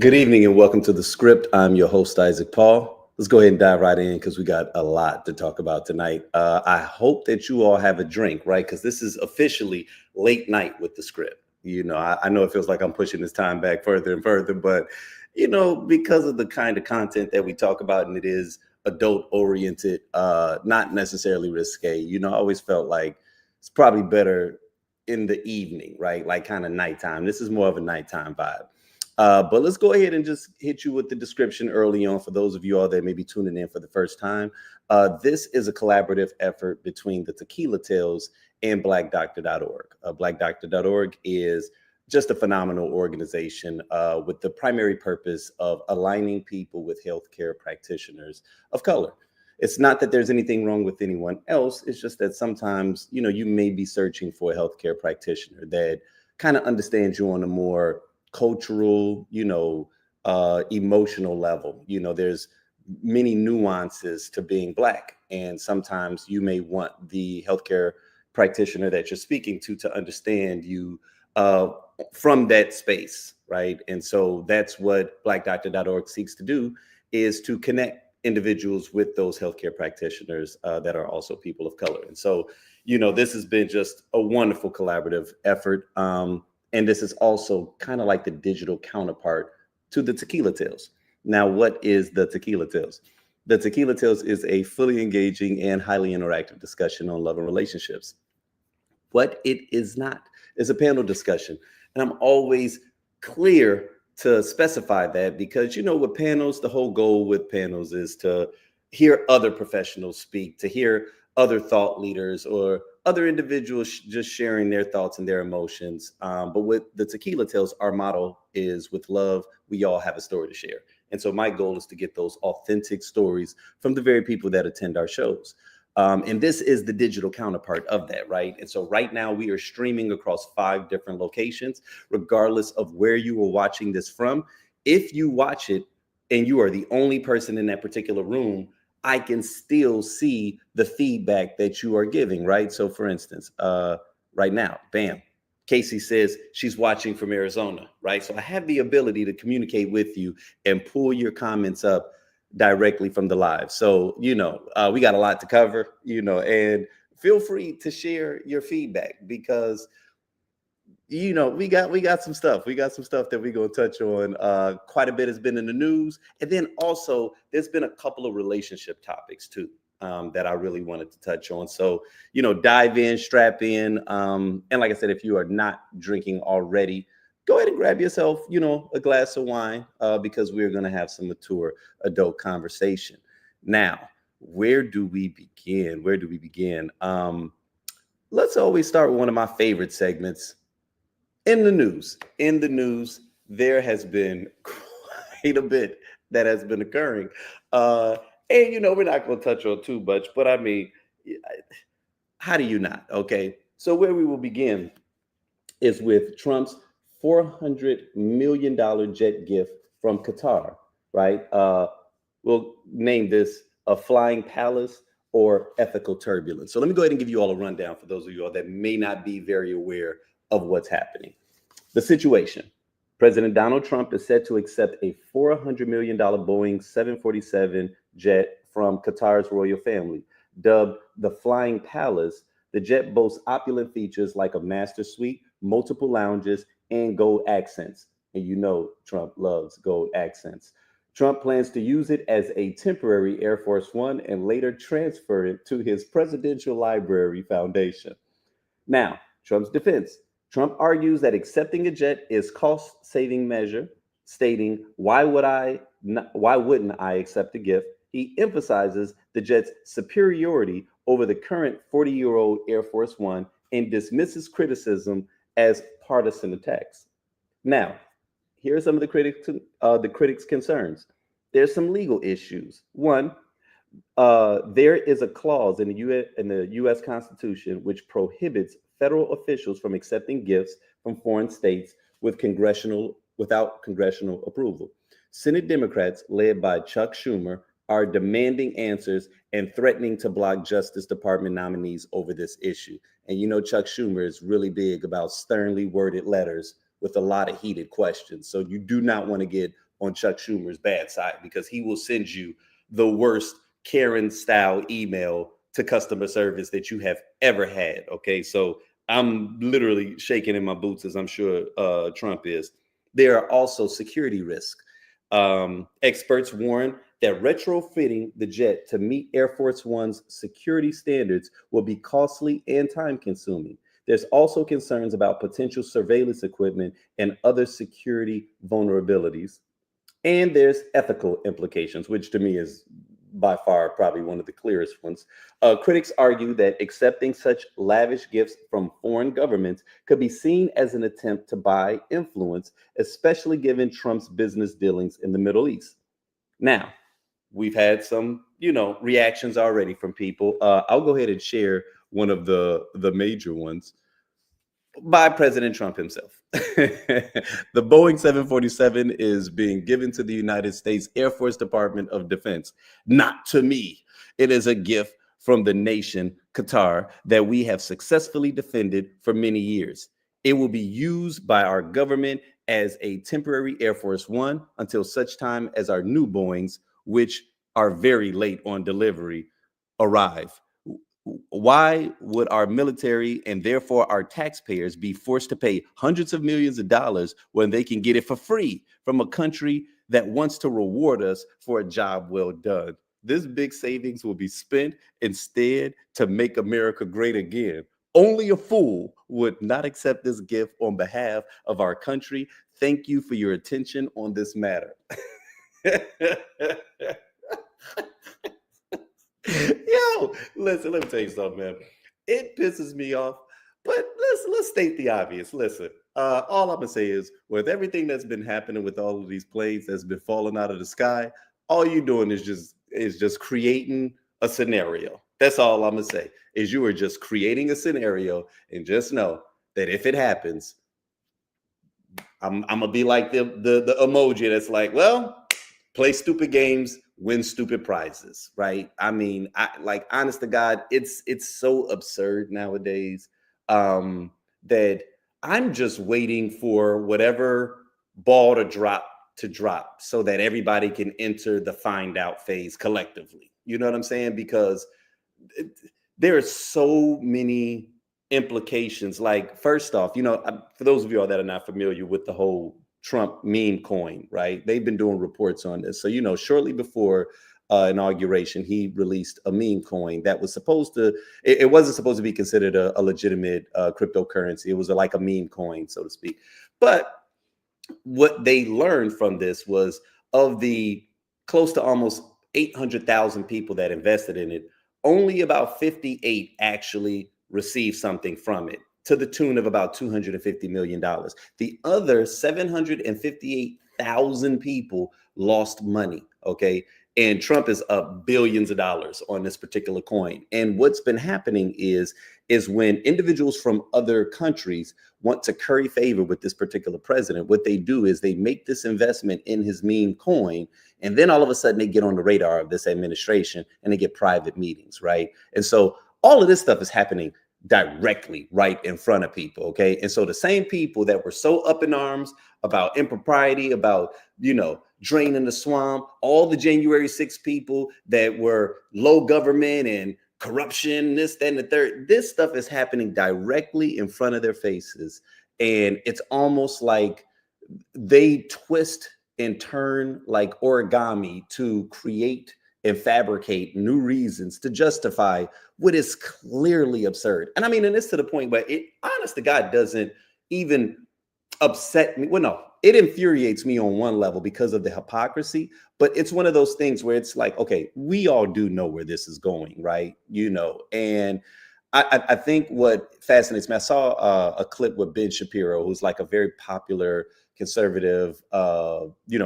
Good evening and welcome to the script. I'm your host, Isaac Paul. Let's go ahead and dive right in because we got a lot to talk about tonight. I hope that you all have a drink, right? Because this is officially late night with the script. I know it feels like I'm pushing this time back further and further, but, because of the kind of content that we talk about, and it is adult oriented, not necessarily risque, I always felt like it's probably better in the evening, right? Like kind of nighttime. This is more of a nighttime vibe. But let's go ahead and just hit you with the description early on for those of you all that may be tuning in for the first time. This is a collaborative effort between the Tequila Tales and blackdoctor.org. Blackdoctor.org is just a phenomenal organization with the primary purpose of aligning people with healthcare practitioners of color. It's not that there's anything wrong with anyone else. It's just that sometimes, you may be searching for a healthcare practitioner that kind of understands you on a more cultural, emotional level. There's many nuances to being Black. And sometimes you may want the healthcare practitioner that you're speaking to understand you from that space, right? And so that's what blackdoctor.org seeks to do, is to connect individuals with those healthcare practitioners that are also people of color. And so, this has been just a wonderful collaborative effort. And this is also kind of like the digital counterpart to the Tequila Tales. Now, what is the Tequila Tales? The Tequila Tales is a fully engaging and highly interactive discussion on love and relationships. What it is not is a panel discussion. And I'm always clear to specify that because, with panels, the whole goal with panels is to hear other professionals speak, to hear other thought leaders or other individuals just sharing their thoughts and their emotions. But with the Tequila Tales, our motto is, with love, we all have a story to share. And so my goal is to get those authentic stories from the very people that attend our shows. And this is the digital counterpart of that, right? And so right now we are streaming across 5 different locations, regardless of where you are watching this from. If you watch it and you are the only person in that particular room, I can still see the feedback that you are giving, right? So for instance, right now, bam, Casey says she's watching from Arizona, right? So I have the ability to communicate with you and pull your comments up directly from the live. So, we got a lot to cover, and feel free to share your feedback because we got some stuff. We got some stuff that we're gonna touch on. Quite a bit has been in the news, and then also there's been a couple of relationship topics too that I really wanted to touch on. So dive in, strap in, and like I said, if you are not drinking already, go ahead and grab yourself, a glass of wine because we're gonna have some mature adult conversation. Now, where do we begin? Let's always start with one of my favorite segments. In the news, there has been quite a bit that has been occurring. And, we're not going to touch on too much, but I mean, how do you not? Okay. So where we will begin is with Trump's $400 million jet gift from Qatar, right? We'll name this a flying palace or ethical turbulence. So let me go ahead and give you all a rundown for those of you all that may not be very aware of what's happening. The situation: President Donald Trump is set to accept a $400 million Boeing 747 jet from Qatar's royal family. Dubbed the Flying Palace, the jet boasts opulent features like a master suite, multiple lounges, and gold accents. And Trump loves gold accents. Trump plans to use it as a temporary Air Force One and later transfer it to his Presidential Library Foundation. Now, Trump's defense. Trump argues that accepting a jet is cost-saving measure, stating, why wouldn't I accept the gift? He emphasizes the jet's superiority over the current 40-year-old Air Force One and dismisses criticism as partisan attacks. Now, here are some of the critics' concerns. There's some legal issues. One, there is a clause in the U.S. Constitution which prohibits federal officials from accepting gifts from foreign states without congressional approval. Senate Democrats, led by Chuck Schumer, are demanding answers and threatening to block Justice Department nominees over this issue. And Chuck Schumer is really big about sternly worded letters with a lot of heated questions. So you do not want to get on Chuck Schumer's bad side, because he will send you the worst Karen style email to customer service that you have ever had. Okay. So I'm literally shaking in my boots, as I'm sure Trump is. There are also security risks. Experts warn that retrofitting the jet to meet Air Force One's security standards will be costly and time consuming. There's also concerns about potential surveillance equipment and other security vulnerabilities. And there's ethical implications, which to me is by far probably one of the clearest ones. Critics argue that accepting such lavish gifts from foreign governments could be seen as an attempt to buy influence, especially given Trump's business dealings in the Middle East. Now, we've had some, reactions already from people. I'll go ahead and share one of the major ones by President Trump himself. The Boeing 747 is being given to the United States Air Force Department of Defense, not to me. It is a gift from the nation, Qatar, that we have successfully defended for many years. It will be used by our government as a temporary Air Force One until such time as our new Boeings, which are very late on delivery, arrive. Why would our military and therefore our taxpayers be forced to pay hundreds of millions of dollars when they can get it for free from a country that wants to reward us for a job well done? This big savings will be spent instead to make America great again. Only a fool would not accept this gift on behalf of our country. Thank you for your attention on this matter. Yo, listen, let me tell you something, man. It pisses me off, but let's state the obvious. Listen, all I'm gonna say is, with everything that's been happening with all of these planes that's been falling out of the sky, all you're doing is just creating a scenario. That's all I'm gonna say. Is you are just creating a scenario, and just know that if it happens, I'm gonna be like the emoji that's like, well, play stupid games, win stupid prizes, right? I mean, honest to God, it's so absurd nowadays, that I'm just waiting for whatever ball to drop so that everybody can enter the find out phase collectively. You know what I'm saying? Because there are so many implications. Like, first off, for those of you all that are not familiar with the whole Trump meme coin, right? They've been doing reports on this. So, shortly before inauguration, he released a meme coin that was it wasn't supposed to be considered a legitimate cryptocurrency. It was like a meme coin, so to speak. But what they learned from this was, of the close to almost 800,000 people that invested in it, only about 58 actually received something from it, to the tune of about $250 million. The other 758,000 people lost money. Okay. And Trump is up billions of dollars on this particular coin. And what's been happening is when individuals from other countries want to curry favor with this particular president, what they do is they make this investment in his meme coin. And then all of a sudden they get on the radar of this administration and they get private meetings, right? And so all of this stuff is happening directly right in front of people. Okay. And so the same people that were so up in arms about impropriety, about, draining the swamp, all the January 6 people that were low government and corruption, this, that, and the third, this stuff is happening directly in front of their faces. And it's almost like they twist and turn like origami to create and fabricate new reasons to justify what is clearly absurd. And I mean, and it's to the point where it, honest to God, doesn't even upset me. Well, no, it infuriates me on one level because of the hypocrisy, but it's one of those things where it's like, okay, we all do know where this is going, right? And I think what fascinates me, I saw a clip with Ben Shapiro, who's like a very popular conservative,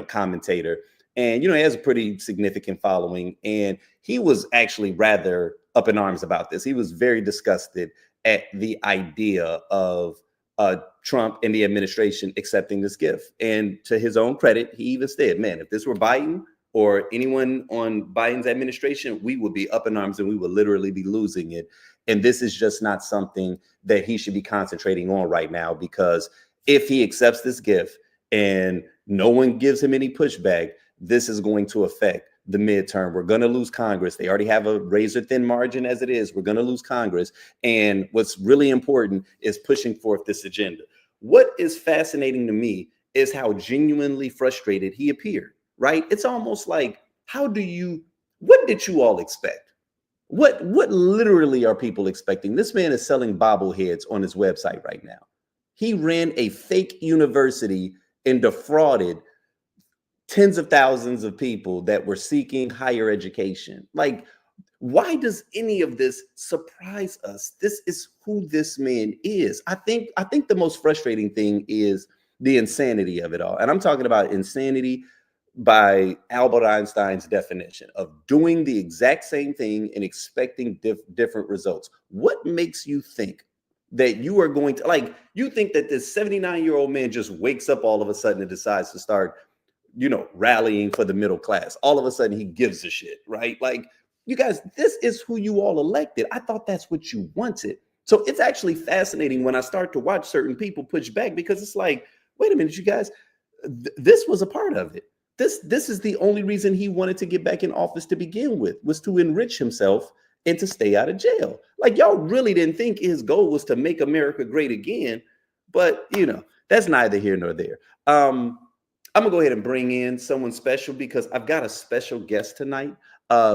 commentator. And, he has a pretty significant following. And he was actually rather up in arms about this. He was very disgusted at the idea of Trump and the administration accepting this gift. And to his own credit, he even said, man, if this were Biden or anyone on Biden's administration, we would be up in arms and we would literally be losing it. And this is just not something that he should be concentrating on right now, because if he accepts this gift, and no one gives him any pushback, this is going to affect the midterm. We're going to lose Congress. They already have a razor thin margin as it is. We're going to lose Congress. And what's really important is pushing forth this agenda. What is fascinating to me is how genuinely frustrated he appeared, right? It's almost like, what did you all expect? What literally are people expecting? This man is selling bobbleheads on his website right now. He ran a fake university and defrauded tens of thousands of people that were seeking higher education. Like, why does any of this surprise us? This is who this man is. I think the most frustrating thing is the insanity of it all. And I'm talking about insanity by Albert Einstein's definition of doing the exact same thing and expecting different results. What makes you think that you are going to, like, you think that this 79-year-old man just wakes up all of a sudden and decides to start, rallying for the middle class? All of a sudden he gives a shit, right? Like, you guys, this is who you all elected. I thought that's what you wanted. So it's actually fascinating when I start to watch certain people push back, because it's like, wait a minute, you guys, this was a part of it. This is the only reason he wanted to get back in office to begin with, was to enrich himself and to stay out of jail. Like, y'all really didn't think his goal was to make America great again. But, that's neither here nor there. I'm going to go ahead and bring in someone special, because I've got a special guest tonight,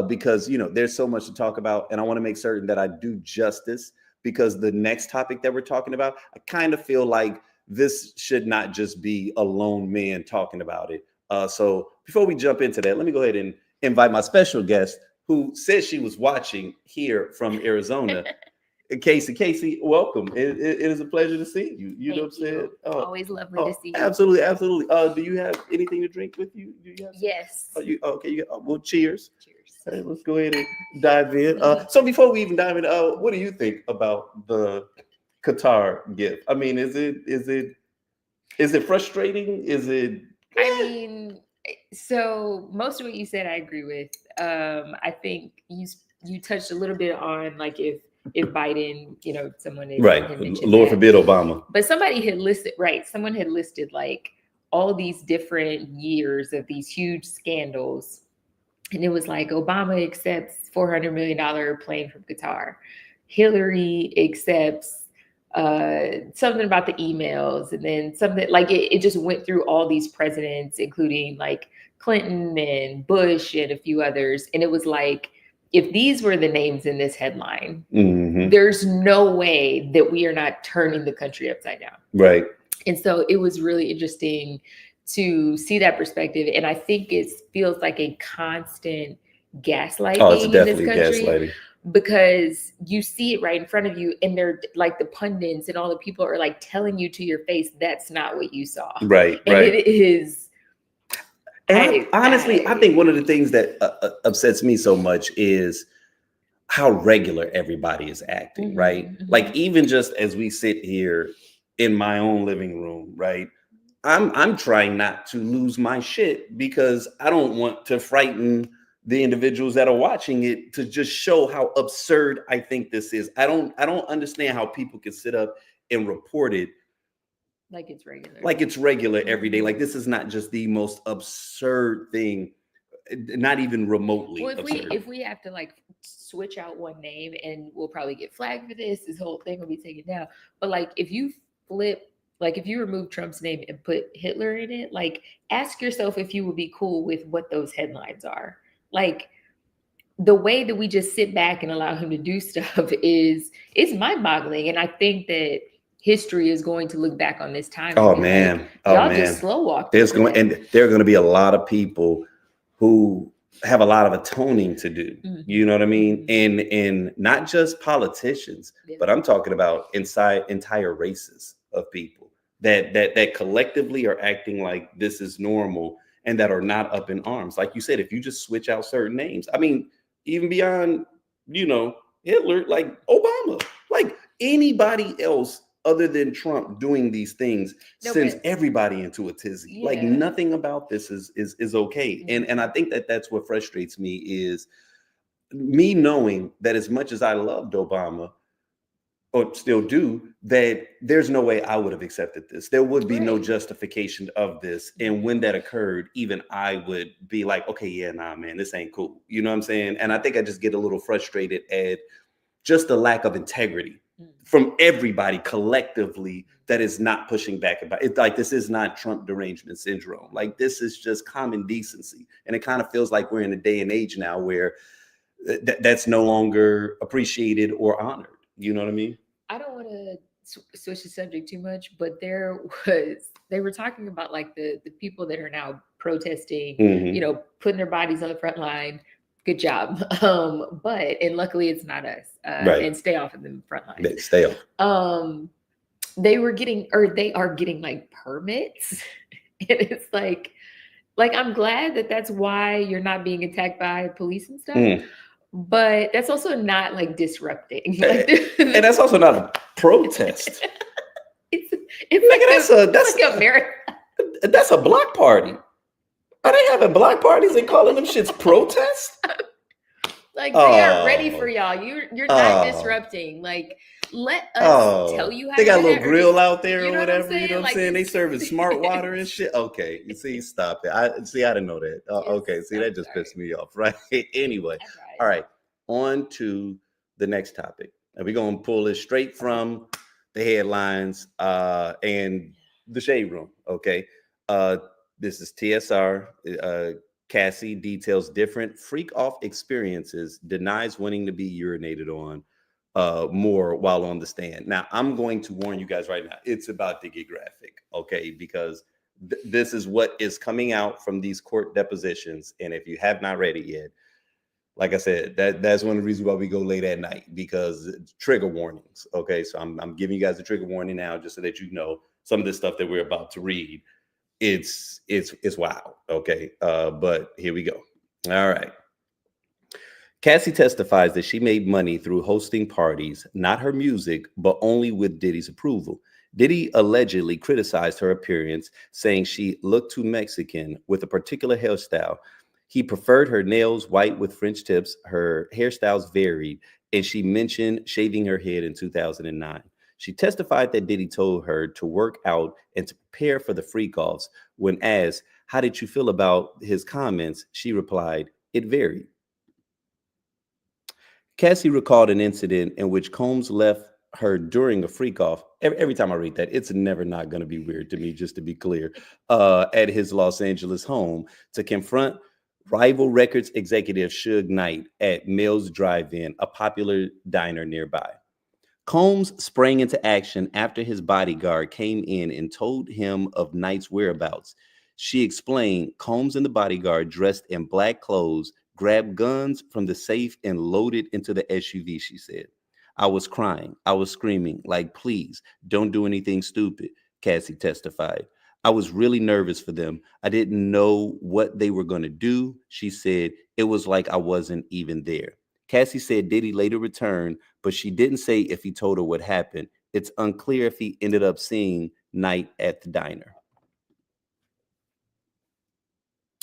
because, there's so much to talk about, and I want to make certain that I do justice, because the next topic that we're talking about, I kind of feel like this should not just be a lone man talking about it. So before we jump into that, let me go ahead and invite my special guest, who says she was watching here from Arizona. Casey, welcome. It is a pleasure to see you. You know what I'm saying? Always lovely to see you. Absolutely. Do you have anything to drink with you? Do you have yes. Okay. Well, cheers. Cheers. Hey, let's go ahead and dive in. So before we even dive in, what do you think about the Qatar gift? I mean, is it frustrating? Is it? I mean, so most of what you said, I agree with. I think you touched a little bit on, like, if Biden, someone had mentioned Lord that. forbid Obama. But somebody had listed, someone had listed like all these different years of these huge scandals. And it was like, Obama accepts $400 million plane from Qatar. Hillary accepts something about the emails, and then something like it just went through all these presidents, including like Clinton and Bush and a few others. And it was like, if these were the names in this headline, there's no way that we are not turning the country upside down. Right. And so it was really interesting to see that perspective. And I think it feels like a constant gaslighting in this country. Gaslighting. Because you see it right in front of you, and they're like, the pundits and all the people are like telling you to your face, that's not what you saw. Right. And it is. And honestly, I think one of the things that upsets me so much is how regular everybody is acting, right? Like, even just as we sit here in my own living room, right? I'm trying not to lose my shit, because I don't want to frighten the individuals that are watching it, to just show how absurd I think this is. I don't understand how people can sit up and report it like it's regular. Like it's regular every day. Like, this is not just the most absurd thing, not even remotely. Well, if we have to like switch out one name, and we'll probably get flagged for this whole thing will be taken down. But like, if you remove Trump's name and put Hitler in it, like, ask yourself if you would be cool with what those headlines are. Like, the way that we just sit back and allow him to do stuff is mind-boggling. And I think that history is going to look back on this time. Y'all just slow walked. There are going to be a lot of people who have a lot of atoning to do. You know what I mean? And not just politicians, but I'm talking about entire races of people that collectively are acting like this is normal, and that are not up in arms. Like you said, if you just switch out certain names, I mean, even beyond, Hitler, like Obama, like anybody else other than Trump doing these things sends everybody into a tizzy. Yeah. Like, nothing about this is okay. And I think that's what frustrates me, is me knowing that as much as I loved Obama or still do, that there's no way I would have accepted this. There would be no Right. justification of this. And when that occurred, even I would be like, okay, yeah, nah, man, this ain't cool. You know what I'm saying? And I think I just get a little frustrated at just the lack of integrity Mm. from everybody collectively that is not pushing back about it. Like, this is not Trump derangement syndrome. Like, this is just common decency. And it kind of feels like we're in a day and age now where that's no longer appreciated or honored. You know what I mean? I don't want to switch the subject too much, but they were talking about like the people that are now protesting, Mm-hmm. putting their bodies on the front line. Good job. But and luckily it's not us. Right. And stay off of the front lines. Stay off. They were getting, or they are getting like permits, and it's like I'm glad that that's why you're not being attacked by police and stuff. Mm. But that's also not like disrupting. And that's also not a protest. It's Nigga, like a marathon. That's a block party. Are they having block parties and calling them shits protest? Like they are ready for y'all. You're not disrupting. Like, let us tell you how they got to a little grill out there you or know what I'm whatever. You know what I'm Like, saying? They serving smart water and shit. Okay, you see, stop it. I didn't know that. Okay, see, that just pissed me off, right? Anyway, all right, on to the next topic, and we're gonna pull this straight from the headlines and the shade room. Okay, this is TSR. Cassie details different freak off experiences, denies wanting to be urinated on more while on the stand. Now, I'm going to warn you guys right now, it's about to get graphic, okay? Because this is what is coming out from these court depositions. And if you have not read it yet, like I said, that's one of the reasons why we go late at night, because trigger warnings, okay? So I'm giving you guys a trigger warning now just so that you know some of the stuff that we're about to read. It's wild, okay? But here we go. All right. Cassie testifies that she made money through hosting parties, not her music, but only with Diddy's approval. Diddy allegedly criticized her appearance, saying she looked too Mexican with a particular hairstyle. He preferred her nails white with French tips. Her hairstyles varied, and she mentioned shaving her head in 2009. She testified that Diddy told her to work out and to prepare for the freak offs. When asked, how did you feel about his comments? She replied, it varied. Cassie recalled an incident in which Combs left her during a freak off. Every time I read that, it's never not going to be weird to me, just to be clear, at his Los Angeles home to confront rival records executive Suge Knight at Mills Drive-In, a popular diner nearby. Combs sprang into action after his bodyguard came in and told him of Knight's whereabouts. She explained Combs and the bodyguard, dressed in black clothes, grabbed guns from the safe and loaded into the SUV, she said. I was crying. I was screaming, like, please, don't do anything stupid, Cassie testified. I was really nervous for them. I didn't know what they were going to do. She said it was like I wasn't even there. Cassie said Diddy later returned, but she didn't say if he told her what happened. It's unclear if he ended up seeing Knight at the diner.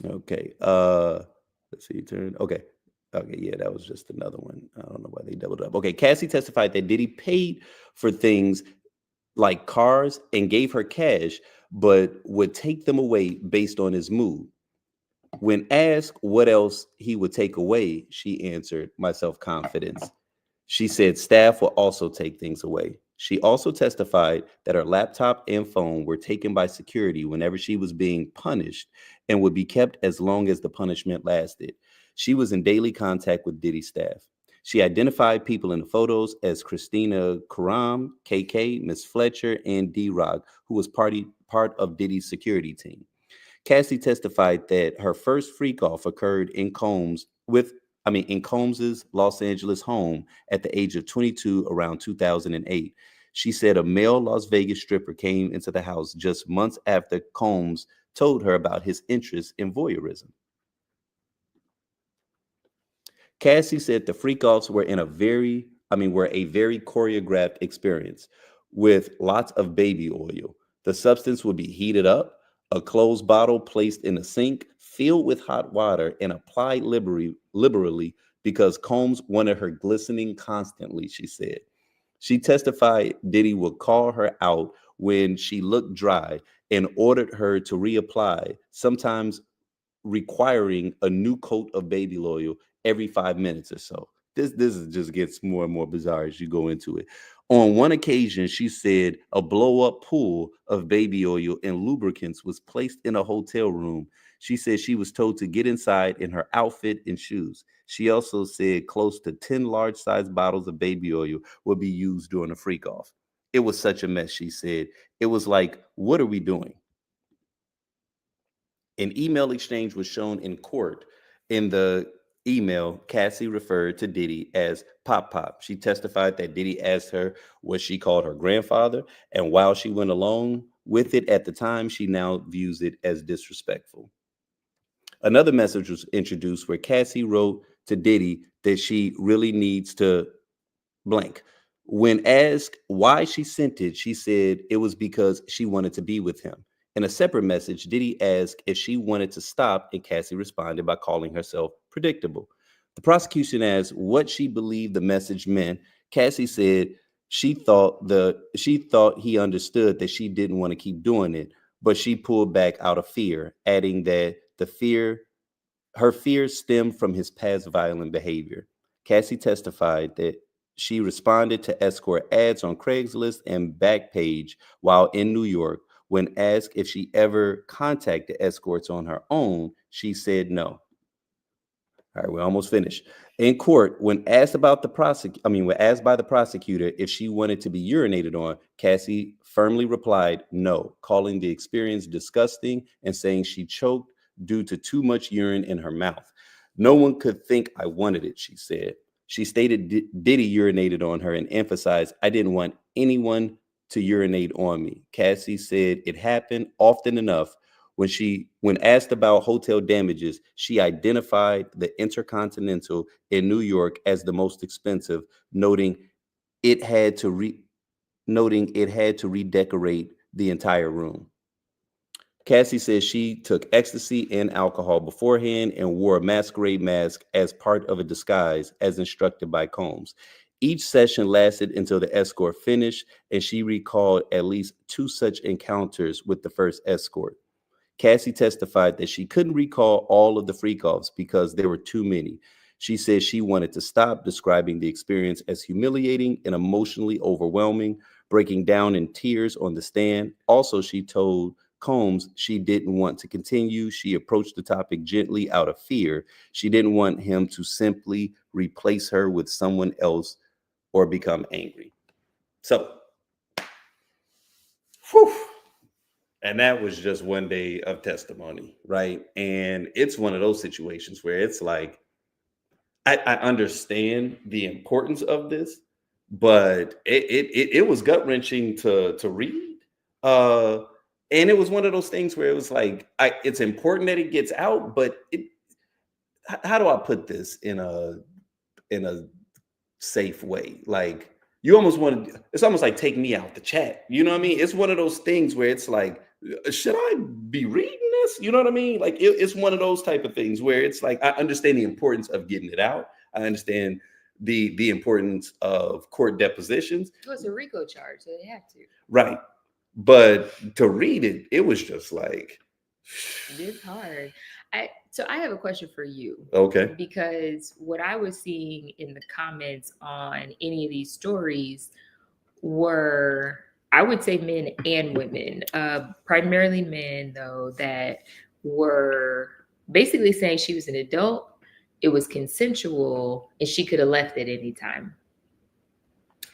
Okay. Let's see. Turn. Okay. Okay. Yeah, that was just another one. I don't know why they doubled up. Okay. Cassie testified that Diddy paid for things like cars and gave her cash, but would take them away based on his mood. When asked what else he would take away, she answered, my self-confidence. She said staff will also take things away. She also testified that her laptop and phone were taken by security whenever she was being punished and would be kept as long as the punishment lasted. She was in daily contact with Diddy staff. She identified people in the photos as Christina Karam, KK, Miss Fletcher, and D-Rock, who was part of Diddy's security team. Cassie testified that her first freak off occurred in Combs's Los Angeles home at the age of 22 around 2008. She said a male Las Vegas stripper came into the house just months after Combs told her about his interest in voyeurism. Cassie said the freak offs were a very choreographed experience with lots of baby oil. The substance would be heated up, a closed bottle placed in a sink, filled with hot water, and applied liberally because Combs wanted her glistening constantly, she said. She testified Diddy would call her out when she looked dry and ordered her to reapply, sometimes requiring a new coat of baby oil every 5 minutes or so. This just gets more and more bizarre as you go into it. On one occasion, she said a blow up pool of baby oil and lubricants was placed in a hotel room. She said she was told to get inside in her outfit and shoes. She also said close to 10 large sized bottles of baby oil would be used during a freak off. It was such a mess, she said. It was like, what are we doing? An email exchange was shown in court. In the email, Cassie referred to Diddy as Pop Pop. She testified that Diddy asked her what she called her grandfather, and while she went along with it at the time, she now views it as disrespectful. Another message was introduced where Cassie wrote to Diddy that she really needs to blank. When asked why she sent it, she said it was because she wanted to be with him. In a separate message, Diddy asked if she wanted to stop, and Cassie responded by calling herself predictable. The prosecution asked what she believed the message meant. Cassie said she thought he understood that she didn't want to keep doing it, but she pulled back out of fear, adding that her fears stemmed from his past violent behavior. Cassie testified that she responded to escort ads on Craigslist and Backpage while in New York. When asked if she ever contacted escorts on her own, she said no. All right, we're almost finished. In court, when asked when asked by the prosecutor if she wanted to be urinated on, Cassie firmly replied no, calling the experience disgusting and saying she choked due to too much urine in her mouth. No one could think I wanted it, she said. She stated Diddy urinated on her and emphasized, I didn't want anyone to urinate on me. Cassie said it happened often enough. When asked about hotel damages, she identified the Intercontinental in New York as the most expensive, noting it had to redecorate the entire room. Cassie says she took ecstasy and alcohol beforehand and wore a masquerade mask as part of a disguise, as instructed by Combs. Each session lasted until the escort finished, and she recalled at least two such encounters with the first escort. Cassie testified that she couldn't recall all of the freak-offs because there were too many. She said she wanted to stop, describing the experience as humiliating and emotionally overwhelming, breaking down in tears on the stand. Also, she told Combs she didn't want to continue. She approached the topic gently out of fear. She didn't want him to simply replace her with someone else or become angry. So, whew. And that was just one day of testimony, right? And it's one of those situations where it's like, I understand the importance of this, but it was gut wrenching to read. Uh, and it was one of those things where it was like, it's important that it gets out, but how do I put this in a safe way? Like, you almost want to, it's almost like take me out the chat. You know what I mean? It's one of those things where it's like, should I be reading this? You know what I mean? Like, it's one of those type of things where it's like, I understand the importance of getting it out. I understand the importance of court depositions. Well, it's a RICO charge, so they have to. Right. But to read it, it was just like, It's hard. So I have a question for you. okay. Because what I was seeing in the comments on any of these stories were, I would say, men and women, primarily men, though, that were basically saying she was an adult, it was consensual, and she could have left at any time.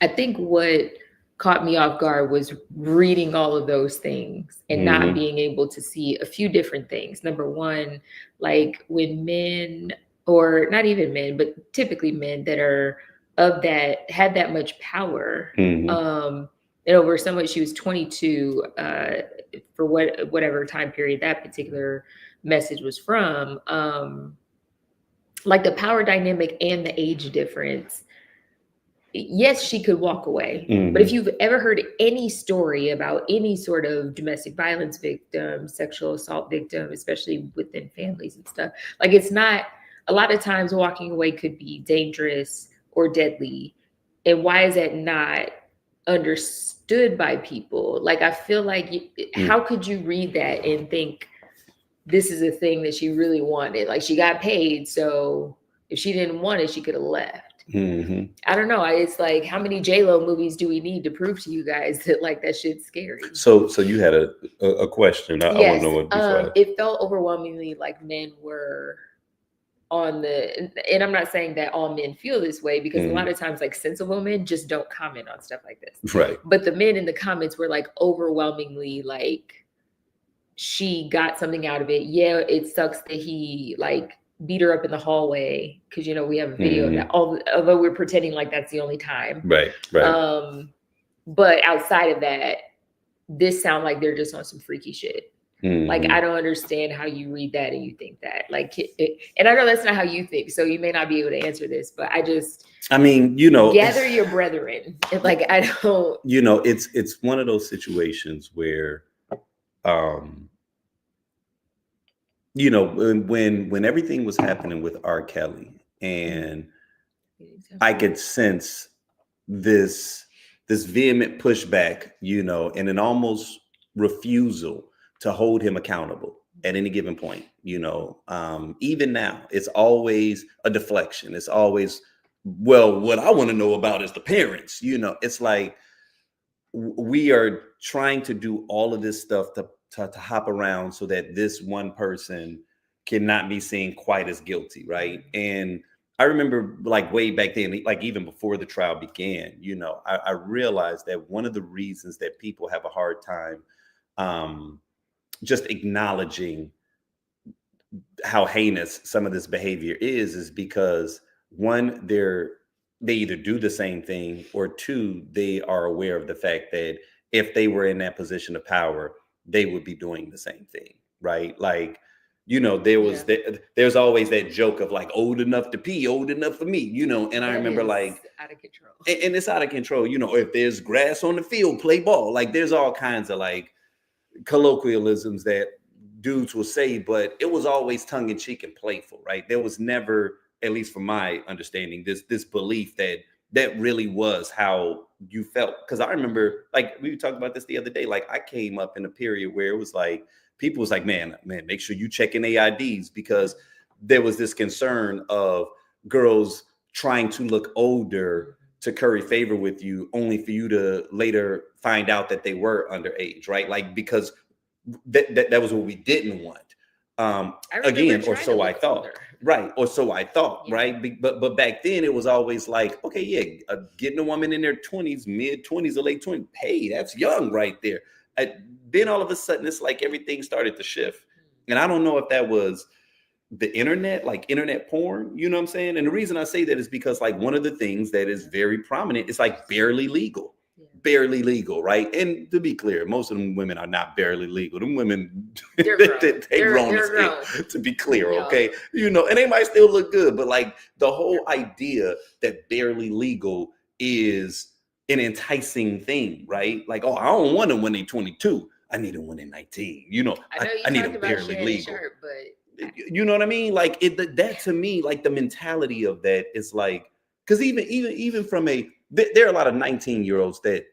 I think what caught me off guard was reading all of those things and not being able to see a few different things. Number one, like when men, or not even men, but typically men that are of that, had that much power, where someone, she was 22, for whatever time period that particular message was from, like the power dynamic and the age difference. Yes, she could walk away. But if you've ever heard any story about any sort of domestic violence victim, sexual assault victim, especially within families and stuff, like, it's not, a lot of times walking away could be dangerous or deadly. And why is that not understood by people. Like, I feel like how could you read that and think this is a thing that she really wanted? Like, she got paid, so if she didn't want it, she could have left. Mm-hmm. I don't know. It's like, how many J-Lo movies do we need to prove to you guys that like that shit's scary? So you had a question. I want to know what before. It felt overwhelmingly like men were on the, and I'm not saying that all men feel this way, because a lot of times like sensible men just don't comment on stuff like this. Right. But the men in the comments were like overwhelmingly like, she got something out of it. Yeah, it sucks that he like beat her up in the hallway, because you know we have a video of that. Although we're pretending like that's the only time. Right. But outside of that, this sound like they're just on some freaky shit. Like, I don't understand how you read that and you think that. Like, and I know that's not how you think, so you may not be able to answer this, but I mean, you know, gather your brethren. Like, I don't. You know, it's one of those situations where, you know, when everything was happening with R. Kelly, and I could sense this vehement pushback, you know, and an almost refusal to hold him accountable at any given point, you know. Even now, it's always a deflection. It's always, well, what I want to know about is the parents, you know. It's like we are trying to do all of this stuff to hop around so that this one person cannot be seen quite as guilty, right? And I remember, like, way back then, like even before the trial began, you know, I realized that one of the reasons that people have a hard time just acknowledging how heinous some of this behavior is because, one, they either do the same thing, or two, they are aware of the fact that if they were in that position of power, they would be doing the same thing, right? Like, you know, there's always that joke of like, old enough to pee, old enough for me, you know. And I remember, like, out of control. And it's out of control, you know. If there's grass on the field, play ball. Like, there's all kinds of like colloquialisms that dudes will say, but it was always tongue in cheek and playful, right? There was never, at least from my understanding, this belief that really was how you felt. Because I remember, like, we talked about this the other day, like, I came up in a period where it was like, people was like, man, make sure you check in AIDs, because there was this concern of girls trying to look older to curry favor with you, only for you to later find out that they were underage, right? Like, because that was what we didn't want. Again, or so I thought. Older. Right. Or so I thought, yeah. Right. But back then it was always like, okay, yeah, getting a woman in their 20s, mid 20s or late 20s, hey, that's young right there. Then all of a sudden it's like everything started to shift. And I don't know if that was the internet, like internet porn, you know what I'm saying? And the reason I say that is because, like, one of the things that is very prominent is like barely legal. Barely legal, right? And to be clear, most of them women are not barely legal. Them women, they're grown as hell, to be clear, okay? You know, and they might still look good, but like the whole idea that barely legal is an enticing thing, right? Like, oh, I don't want them when they're 22. I need them when they're 19. You know, I need them barely legal. Shirt, but you know what I mean? Like, that to me, like, the mentality of that is like, because even from there are a lot of 19-year-olds that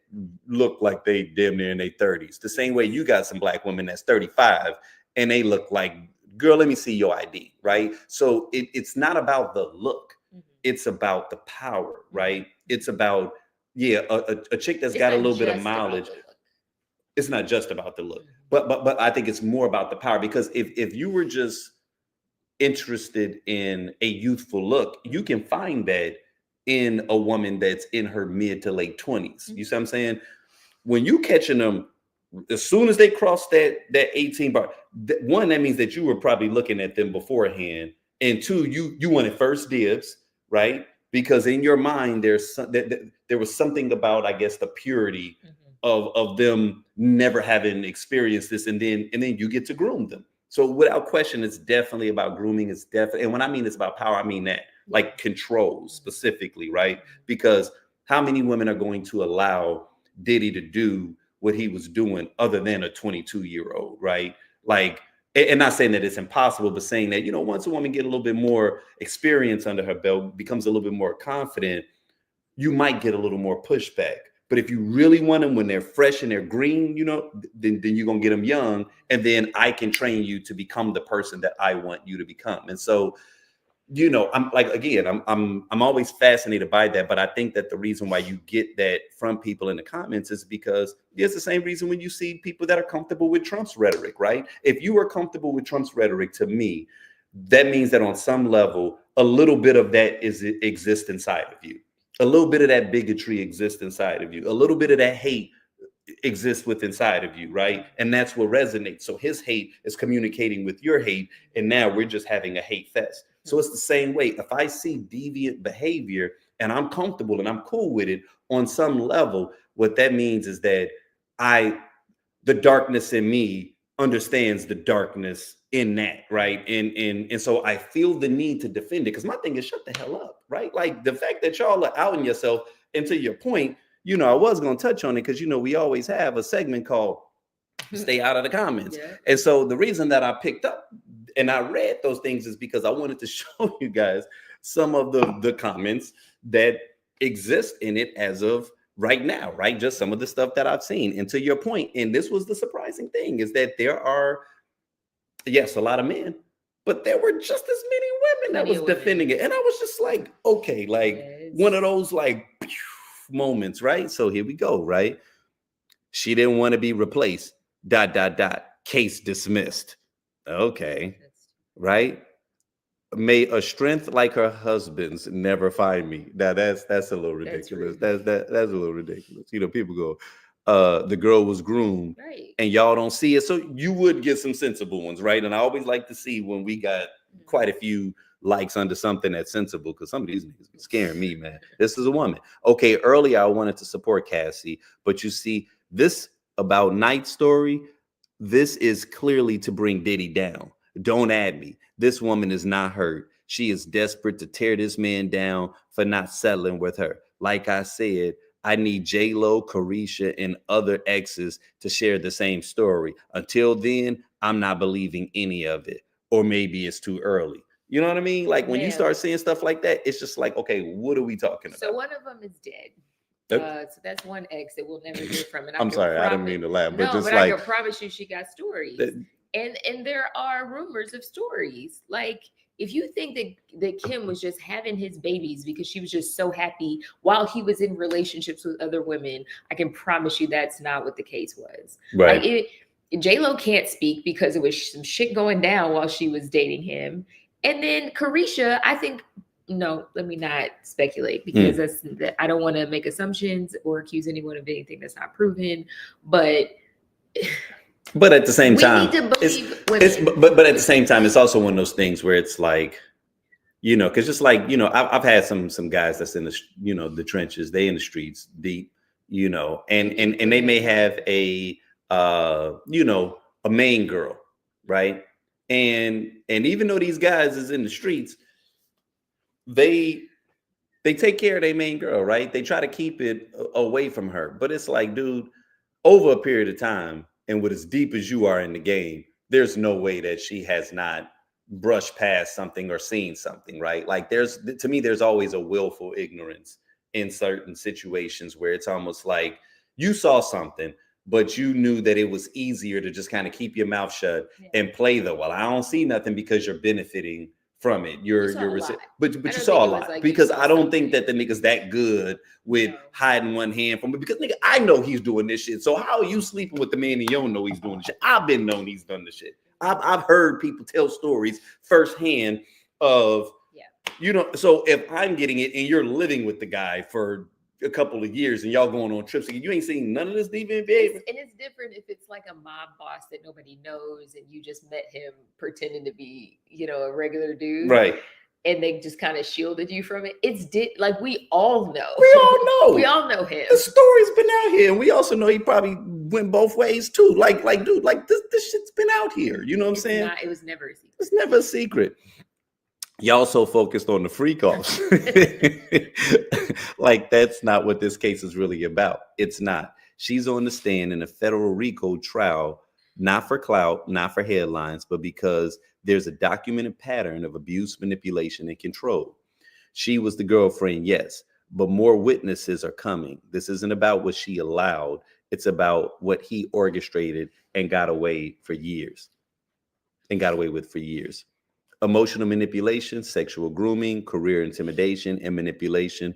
look like they damn near in their 30s. The same way you got some black women that's 35 and they look like, girl, let me see your ID, right? So it's not about the look. It's about the power, right? It's about, a chick that's got a little bit of mileage. It's not just about the look, but I think it's more about the power, because if you were just interested in a youthful look, you can find that in a woman that's in her mid to late 20s. You see what I'm saying? When you catching them, as soon as they cross that 18 bar, one, that means that you were probably looking at them beforehand. And two, you wanted first dibs, right? Because in your mind, there was something about, I guess, the purity of them never having experienced this. And then you get to groom them. So without question, it's definitely about grooming. It's definitely, and when I mean it's about power, I mean that. Like control specifically, right? Because how many women are going to allow Diddy to do what he was doing other than a 22-year-old, right? Like, and not saying that it's impossible, but saying that, you know, once a woman get a little bit more experience under her belt, becomes a little bit more confident, you might get a little more pushback. But if you really want them when they're fresh and they're green, then you're gonna get them young, and then I can train you to become the person that I want you to become. And so, I'm like, again, I'm always fascinated by that. But I think that the reason why you get that from people in the comments is because it's the same reason when you see people that are comfortable with Trump's rhetoric, right? If you are comfortable with Trump's rhetoric, to me, that means that on some level, a little bit of that exists inside of you. A little bit of that bigotry exists inside of you. A little bit of that hate exists within inside of you, right? And that's what resonates. So his hate is communicating with your hate, and now we're just having a hate fest. So it's the same way. If I see deviant behavior and I'm comfortable and I'm cool with it on some level, what that means is that the darkness in me understands the darkness in that, right? And so I feel the need to defend it, because my thing is, shut the hell up, right? Like, the fact that y'all are outing yourself, and to your point, I was going to touch on it because we always have a segment called Stay Out of the Comments. Yeah. And so the reason that I picked up and I read those things is because I wanted to show you guys some of the comments that exist in it as of right now, right? Just some of the stuff that I've seen. And to your point, and this was the surprising thing, is that there are, yes, a lot of men, but there were just as many women that was defending it. And I was just like, okay, like one of those like moments, right? So here we go, right? She didn't want to be replaced, ... Case dismissed. Okay, right? May a strength like her husband's never find me. Now that's a little ridiculous. That's a little ridiculous. People go, the girl was groomed, right, and y'all don't see it. So you would get some sensible ones, right? And I always like to see when we got quite a few likes under something that's sensible, because some of these niggas be scaring me, man. This is a woman. Okay, earlier I wanted to support Cassie, but you see, this about Night story, this is clearly to bring Diddy down. Don't add me. This woman is not hurt. She is desperate to tear this man down for not settling with her. Like I said, I need J-Lo, Carisha, and other exes to share the same story. Until then, I'm not believing any of it. Or maybe it's too early. You know what I mean? Like, when you start seeing stuff like that, it's just like, okay, what are we talking about? So one of them is dead. So that's one ex that we'll never hear from. And I'm sorry, I didn't mean to laugh, but just I can promise you, she got stories. And there are rumors of stories. Like, if you think that Kim was just having his babies because she was just so happy while he was in relationships with other women, I can promise you that's not what the case was. Right. Like, J-Lo can't speak because there was some shit going down while she was dating him. And then Carisha, I think, no, let me not speculate, because I don't want to make assumptions or accuse anyone of anything that's not proven. But at the same time, we need to believe but at the same time, it's also one of those things where it's like, because just like, I've had some guys that's in the, the trenches, they in the streets deep, and they may have a main girl, right? And even though these guys is in the streets, they take care of their main girl, right? They try to keep it away from her. But it's like, dude, over a period of time, and with as deep as you are in the game, there's no way that she has not brushed past something or seen something, right? Like, to me, there's always a willful ignorance in certain situations where it's almost like you saw something, but you knew that it was easier to just kind of keep your mouth shut and play the, well, I don't see nothing, because you're benefiting from it. But you saw a lot, like, because I don't think that the nigga's that good with hiding one hand from it, because nigga, I know he's doing this shit. So how are you sleeping with the man and you don't know he's doing this shit? I've been known he's done this shit. I've heard people tell stories firsthand of, so if I'm getting it and you're living with the guy for a couple of years and y'all going on trips, you ain't seen none of this deviant behavior. And it's different if it's like a mob boss that nobody knows and you just met him pretending to be, a regular dude, right? And they just kind of shielded you from it. Like, we all know. We all know him. The story's been out here, and we also know he probably went both ways too. Like, dude, like this shit's been out here. You know what I'm saying? It was never a secret. It's never a secret. Y'all so focused on the freak offs. Like, that's not what this case is really about. It's not. She's on the stand in a federal RICO trial, not for clout, not for headlines, but because there's a documented pattern of abuse, manipulation, and control. She was the girlfriend, yes, but more witnesses are coming. This isn't about what she allowed. It's about what he orchestrated and got away for years and got away with for years. Emotional manipulation, sexual grooming, career intimidation and manipulation,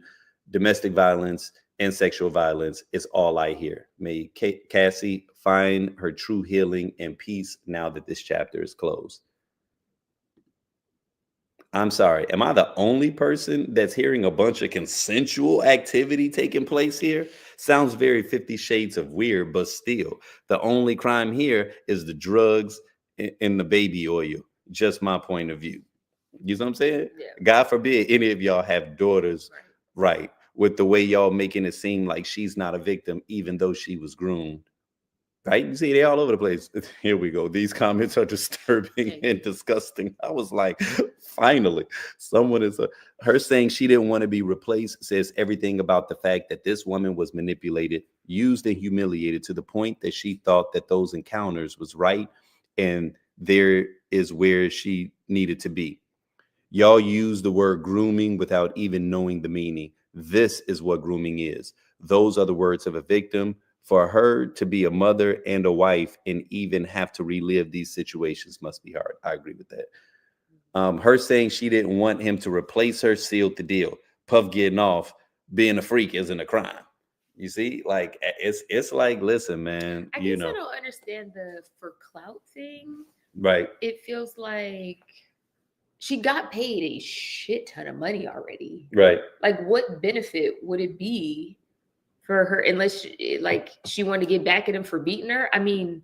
domestic violence, and sexual violence is all I hear. May Cassie find her true healing and peace now that this chapter is closed. I'm sorry. Am I the only person that's hearing a bunch of consensual activity taking place here? Sounds very 50 Shades of Weird, but still, the only crime here is the drugs and the baby oil. Just my point of view. You know what I'm saying? Yeah. God forbid any of y'all have daughters, right? With the way y'all making it seem like she's not a victim, even though she was groomed. Right? You see, they all over the place. Here we go. These comments are disturbing and disgusting. I was like, finally, someone is her saying she didn't want to be replaced says everything about the fact that this woman was manipulated, used, and humiliated to the point that she thought that those encounters was right, and there is where she needed to be. Y'all use the word grooming without even knowing the meaning. This is what grooming is. Those are the words of a victim. For her to be a mother and a wife and even have to relive these situations must be hard. I agree with that. Her saying she didn't want him to replace her sealed the deal. Puff getting off being a freak isn't a crime. You see, like it's like, listen, man. I guess I don't understand the for clout thing. Right. It feels like she got paid a shit ton of money already. Right. Like, what benefit would it be for her unless she wanted to get back at him for beating her? I mean,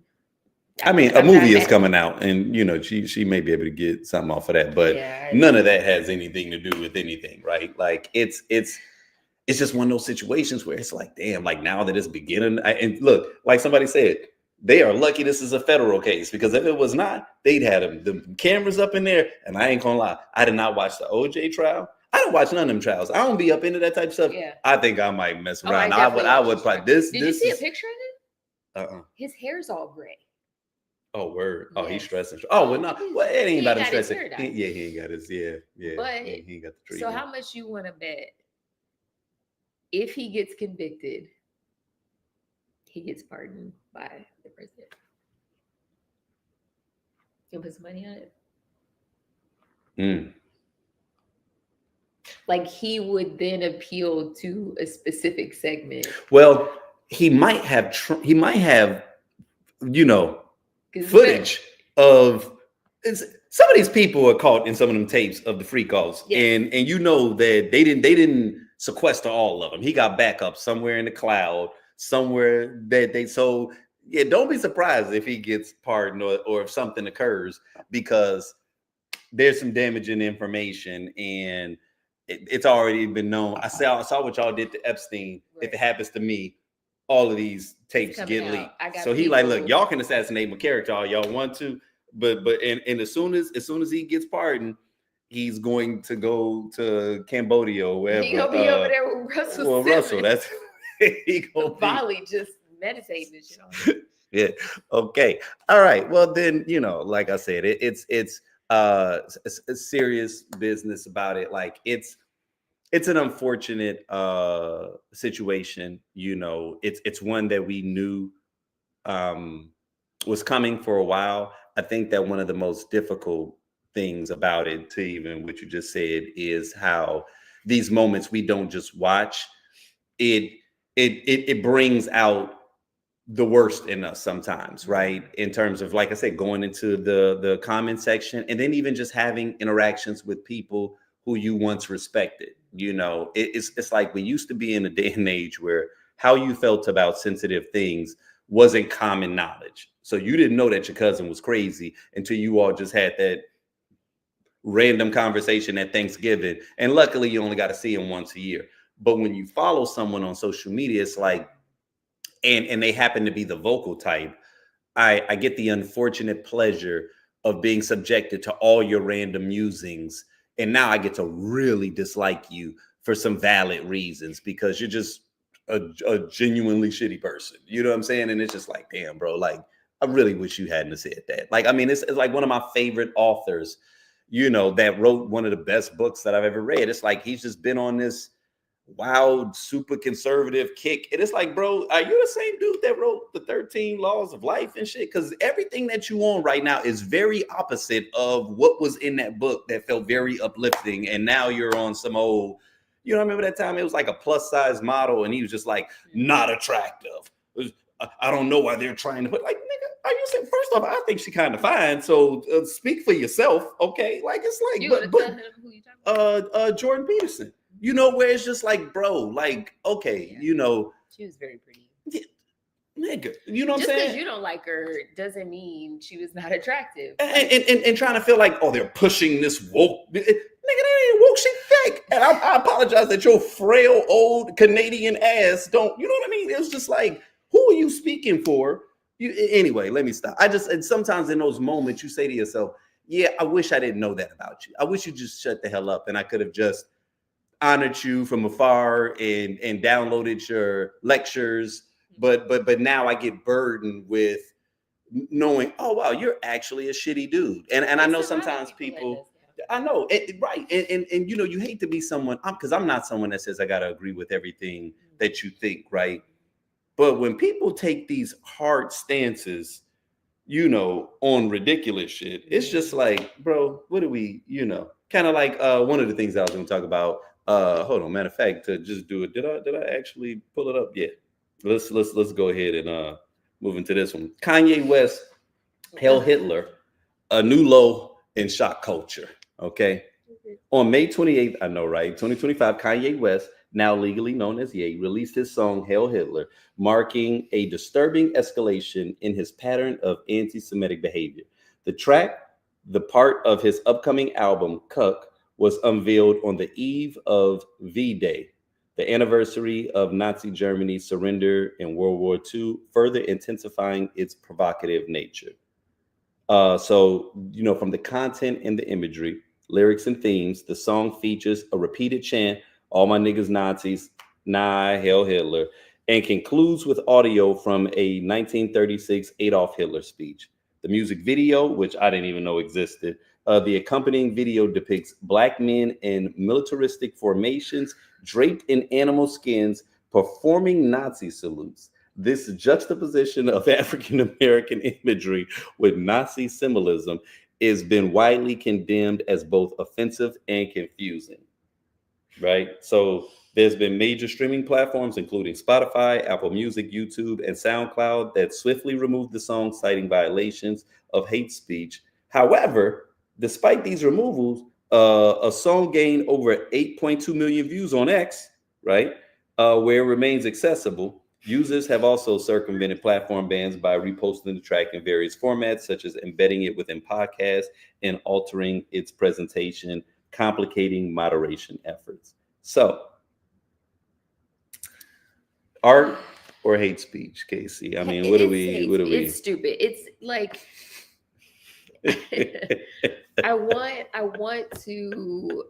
a movie is coming out, and she may be able to get something off of that, but none of that has anything to do with anything, right? Like it's just one of those situations where it's like, damn, like now that it's beginning, and look, like somebody said, they are lucky this is a federal case, because if it was not, they'd had the cameras up in there. And I ain't gonna lie, I did not watch the OJ trial. I don't watch none of them trials. I don't be up into that type of stuff. Yeah. I think I might mess around. I would probably Did you see a picture of it? His hair's all gray. Oh, word. Oh, he's stressing. Oh, well, no. Well, it ain't about him stressing. He ain't got his, But he ain't got the treatment. So how much you want to bet if he gets convicted, he gets pardoned by the president? You put some money on it? Like, he would then appeal to a specific segment. Well, he might have footage of some of these people are caught in some of them tapes of the free calls. Yes. And that they didn't sequester all of them. He got backup somewhere in the cloud, somewhere that don't be surprised if he gets pardoned or if something occurs, because there's some damaging information and it's already been known. I saw what y'all did to Epstein. Right. If it happens to me, all of these tapes get leaked. So he like, look, y'all can assassinate my character all y'all want to, but as soon as he gets pardoned, he's going to go to Cambodia or wherever. He gonna be over there with Russell. Well, Russell, that's he gonna be Bali just meditating and shit on him. Yeah. Okay. All right. Well, then, like I said, it's serious business about it. Like it's an unfortunate situation. It's one that we knew was coming for a while. I think that one of the most difficult things about it, to even what you just said, is how these moments we don't just watch. It brings out the worst in us sometimes, right? In terms of, like I said, going into the comment section, and then even just having interactions with people who you once respected. It's like we used to be in a day and age where how you felt about sensitive things wasn't common knowledge. So you didn't know that your cousin was crazy until you all just had that random conversation at Thanksgiving. And luckily you only got to see him once a year. But when you follow someone on social media, it's like, and they happen to be the vocal type, I get the unfortunate pleasure of being subjected to all your random musings. And now I get to really dislike you for some valid reasons because you're just a genuinely shitty person. You know what I'm saying? And it's just like, damn, bro, like, I really wish you hadn't said that. Like, I mean, it's like one of my favorite authors, that wrote one of the best books that I've ever read. It's like he's just been on this wild, super conservative kick. And it's like, bro, are you the same dude that wrote the 13 Laws of Life and shit? Because everything that you on right now is very opposite of what was in that book that felt very uplifting. And now you're on some old, you know, I remember that time it was like a plus size model, and he was just like, not attractive. I don't know why they're trying to put, like, nigga, are you saying, first off, I think she kind of fine. So speak for yourself, okay? Like, it's like, You gonna tell him who you talking about? Jordan Peterson. You know, where it's just like, bro, like, okay, Yeah. you know, She was very pretty. yeah, nigga, you know what Just I'm because saying? you don't like her doesn't mean she was not attractive. And trying to feel like, oh, they're pushing this woke. Nigga, that ain't woke, she fake. And I apologize that your frail old Canadian ass don't, you know what I mean? It was just like, who are you speaking for? Anyway, let me stop. And sometimes in those moments you say to yourself, yeah, I wish I didn't know that about you. I wish you just shut the hell up and I could have just honored you from afar and downloaded your lectures. But now I get burdened with knowing, oh wow, you're actually a shitty dude. And I know sometimes people, I know right. And you know, you hate to be someone, because I'm not someone that says I gotta agree with everything that you think, right? But when people take these hard stances, you know, on ridiculous shit, it's just like, bro, what do we, you know, kind of like one of the things I was gonna talk about. Hold on, matter of fact, to just do it. Did I actually pull it up? Yeah. Let's go ahead and move into this one. Kanye West, Hail Hitler, a new low in shock culture. Okay. On May 28th, I know, right? 2025, Kanye West, now legally known as Ye, released his song Hail Hitler, marking a disturbing escalation in his pattern of anti-Semitic behavior. The track, the part of his upcoming album, Cuck, was unveiled on the eve of V-Day, the anniversary of Nazi Germany's surrender in World War II, further intensifying its provocative nature. So, you know, from the content and the imagery, lyrics and themes, the song features a repeated chant, all my niggas Nazis, nah, Hail Hitler, and concludes with audio from a 1936 Adolf Hitler speech. The music video, which I didn't even know existed, the accompanying video depicts Black men in militaristic formations, draped in animal skins, performing Nazi salutes. This juxtaposition of African American imagery with Nazi symbolism has been widely condemned as both offensive and confusing. Right? So there's been major streaming platforms, including Spotify, Apple Music, YouTube, and SoundCloud, that swiftly removed the song, citing violations of hate speech. However, despite these removals, a song gained over 8.2 million views on X, right? Where it remains accessible. Users have also circumvented platform bans by reposting the track in various formats, such as embedding it within podcasts and altering its presentation, complicating moderation efforts. So, art or hate speech, Casey? I mean, what do we? It's stupid. It's like I want to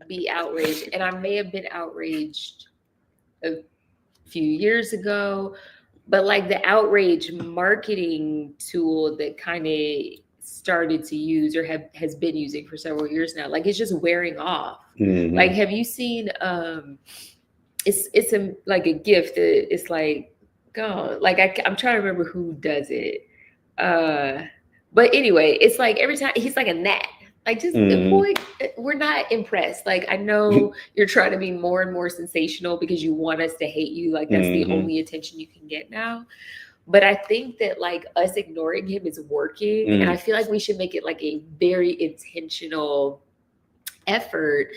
be outraged, and I may have been outraged a few years ago, but like the outrage marketing tool that kind of started to use or has been using for several years now, like it's just wearing off. Mm-hmm. Like, have you seen it's a like a gift that it's like, God, like I'm trying to remember who does it. But anyway, it's like every time he's like a gnat. Like, just boy, we're not impressed. Like, I know you're trying to be more and more sensational because you want us to hate you. Like, that's the only attention you can get now. But I think that like us ignoring him is working. And I feel like we should make it like a very intentional effort,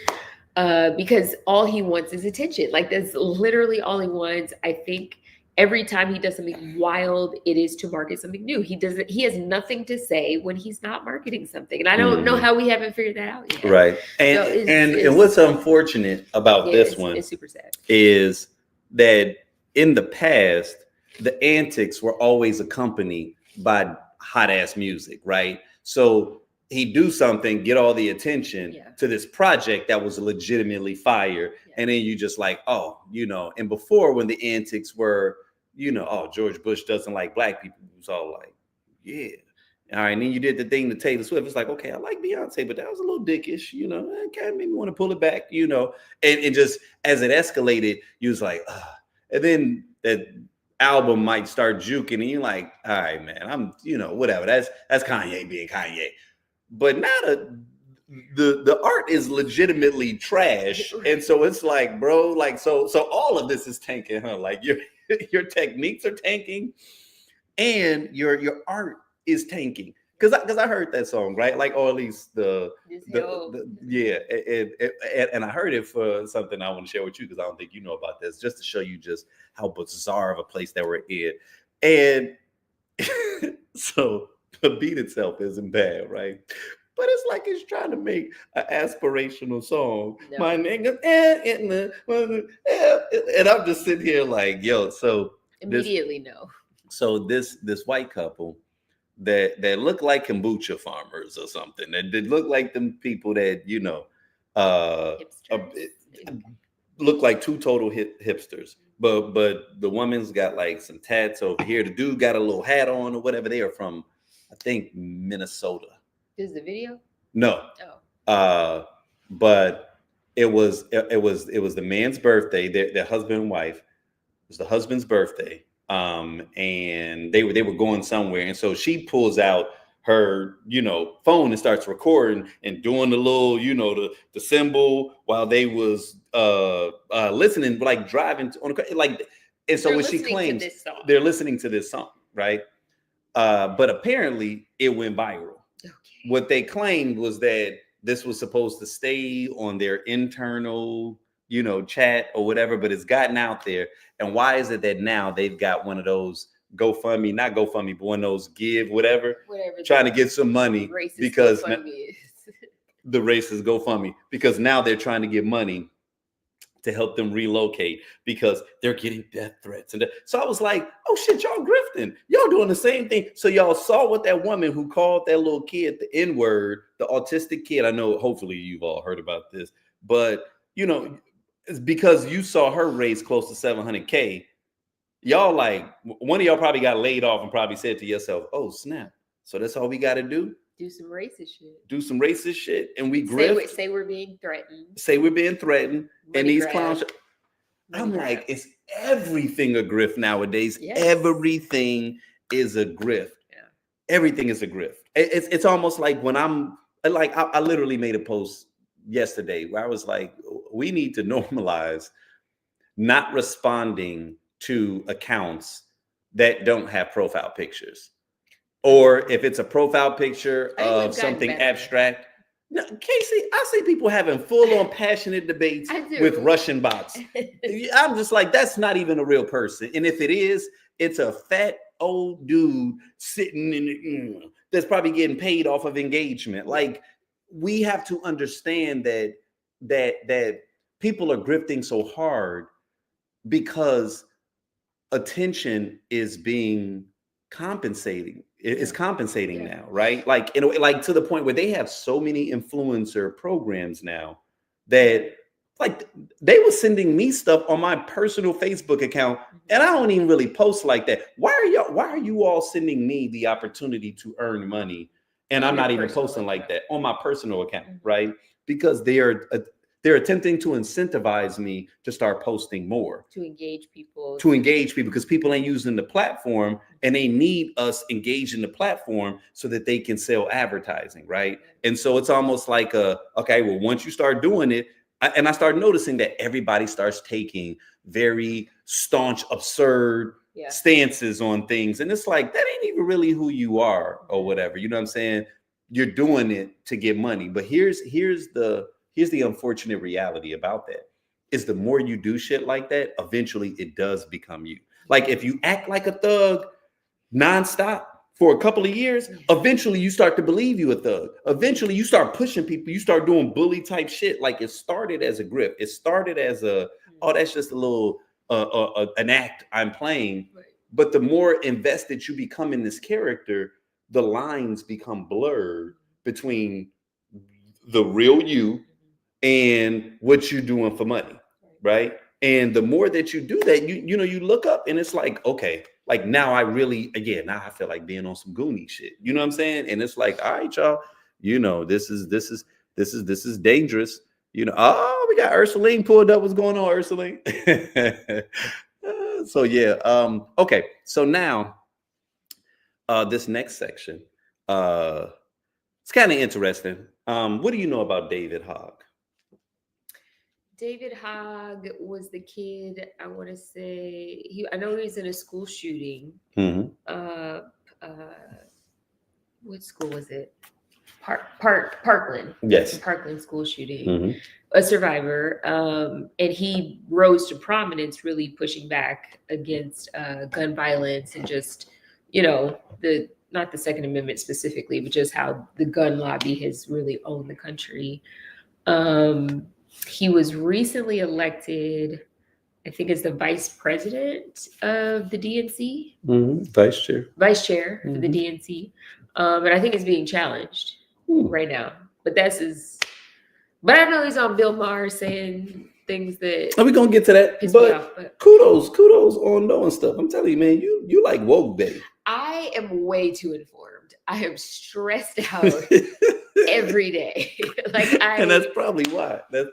because all he wants is attention. Like, that's literally all he wants. I think every time he does something wild, it is to market something new. He has nothing to say when he's not marketing something. And I don't know how we haven't figured that out yet. Right. And what's unfortunate about this one is super sad is that in the past, the antics were always accompanied by hot ass music, right? So he'd do something, get all the attention to this project that was legitimately fire. And then you just like, oh, you know, and before when the antics were, you know, oh, George Bush doesn't like black people, it was all like, yeah. All right, and then you did the thing to Taylor Swift. It's like, okay, I like Beyonce, but that was a little dickish, It kind of made me want to pull it back, And just as it escalated, you was like, ugh. And then that album might start juking, and you're like, all right, man, I'm, whatever. That's Kanye being Kanye. But now the art is legitimately trash, and so it's like, bro, like so all of this is tanking, huh? Like your techniques are tanking, and your art is tanking. Because I heard that song, right? Like, or at least yeah, and I heard it for something I want to share with you because I don't think you know about this, just to show you just how bizarre of a place that we're in. And so the beat itself isn't bad, right? But it's like it's trying to make an aspirational song. No. My nigga, and I'm just sitting here like, yo, so immediately no. So this white couple that look like kombucha farmers or something, that look like them people that look like two total hipsters. But the woman's got like some tats over here. The dude got a little hat on or whatever. They are from, I think, Minnesota. Is the video? No. Oh. But it was the man's birthday. Their husband and wife. It was the husband's birthday. And they were going somewhere, and so she pulls out her phone and starts recording and doing the little the symbol while they was listening, like driving on the like. And so when she claims they're listening to this song, right? But apparently it went viral. Okay. What they claimed was that this was supposed to stay on their internal chat or whatever, but it's gotten out there. And why is it that now they've got one of those GoFundMe, not GoFundMe, but one of those give whatever trying to get some money because the racist GoFundMe, because now they're trying to get money to help them relocate because they're getting death threats. And so I was like, oh shit, y'all grifting. Y'all doing the same thing. So y'all saw what that woman who called that little kid the N-word, the autistic kid. I know hopefully you've all heard about this, but it's because you saw her raise close to 700K. Y'all like, one of y'all probably got laid off and probably said to yourself, oh snap. So that's all we got to do? Do some racist shit. And we grift. Say we're being threatened. Money and these clowns. I'm like, it's everything a grift nowadays. Yes. Everything is a grift. Yeah. Everything is a grift. It's almost like when I'm like, I literally made a post yesterday where I was like, we need to normalize not responding to accounts that don't have profile pictures. Or if it's a profile picture of something abstract. No, Casey, I see people having full-on passionate debates with Russian bots. I'm just like, that's not even a real person. And if it is, it's a fat old dude sitting in that's probably getting paid off of engagement. Like, we have to understand that people are grifting so hard because attention is being compensating. It's compensating now, right? Like in a way, like to the point where they have so many influencer programs now that like they were sending me stuff on my personal Facebook account, and I don't even really post like that. Why are you all sending me the opportunity to earn money? And I'm not even posting like that on my personal account, right? Because they're attempting to incentivize me to start posting more. To engage people because people ain't using the platform, and they need us engaged in the platform so that they can sell advertising, right? And so it's almost like okay, well, once you start doing it, I start noticing that everybody starts taking very staunch, absurd stances on things. And it's like, that ain't even really who you are or whatever. You know what I'm saying? You're doing it to get money. But here's the unfortunate reality about that is the more you do shit like that, eventually it does become you. Like if you act like a thug nonstop for a couple of years, eventually you start to believe you a thug. Eventually you start pushing people. You start doing bully type shit. Like it started as a grip. It started as that's just a little an act I'm playing. Right. But the more invested you become in this character, the lines become blurred between the real you and what you're doing for money, right? And the more that you do that, you look up and it's like, okay, Like now I really, again, now I feel like being on some Goonie shit. You know what I'm saying? And it's like, all right, y'all, this is dangerous. Oh, we got Ursuline pulled up. What's going on, Ursuline? So yeah, okay. So now this next section, it's kind of interesting. What do you know about David Hogg? David Hogg was the kid. I want to say I know he was in a school shooting. Mm-hmm. Uh, what school was it? Parkland. Yes. Parkland school shooting. Mm-hmm. A survivor, and he rose to prominence, really pushing back against gun violence and just, the not the Second Amendment specifically, but just how the gun lobby has really owned the country. He was recently elected, I think, as the vice president of the DNC. Mm-hmm. Vice chair Mm-hmm. For the DNC. And I think it's being challenged right now. But but I know he's on Bill Maher saying things that. Are we gonna get to that? But kudos on knowing stuff. I'm telling you, man, you like woke, baby. I am way too informed. I am stressed out every day. And that's probably why. I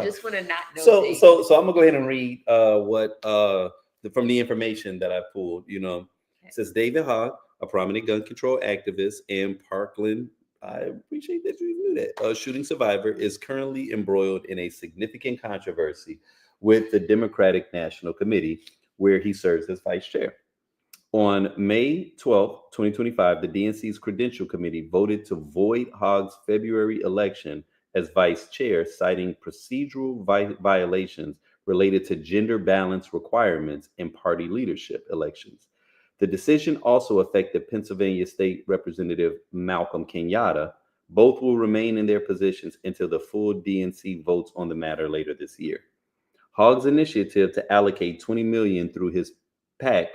just want to not know. So I'm gonna go ahead and read what from the information that I pulled. Okay. It says David Hogg, a prominent gun control activist in Parkland. I appreciate that you knew that. A shooting survivor is currently embroiled in a significant controversy with the Democratic National Committee, where he serves as vice chair. On May 12, 2025, the DNC's Credential Committee voted to void Hogg's February election as vice chair, citing procedural violations related to gender balance requirements in party leadership elections. The decision also affected Pennsylvania State Representative Malcolm Kenyatta. Both will remain in their positions until the full DNC votes on the matter later this year. Hogg's initiative to allocate $20 million through his PAC,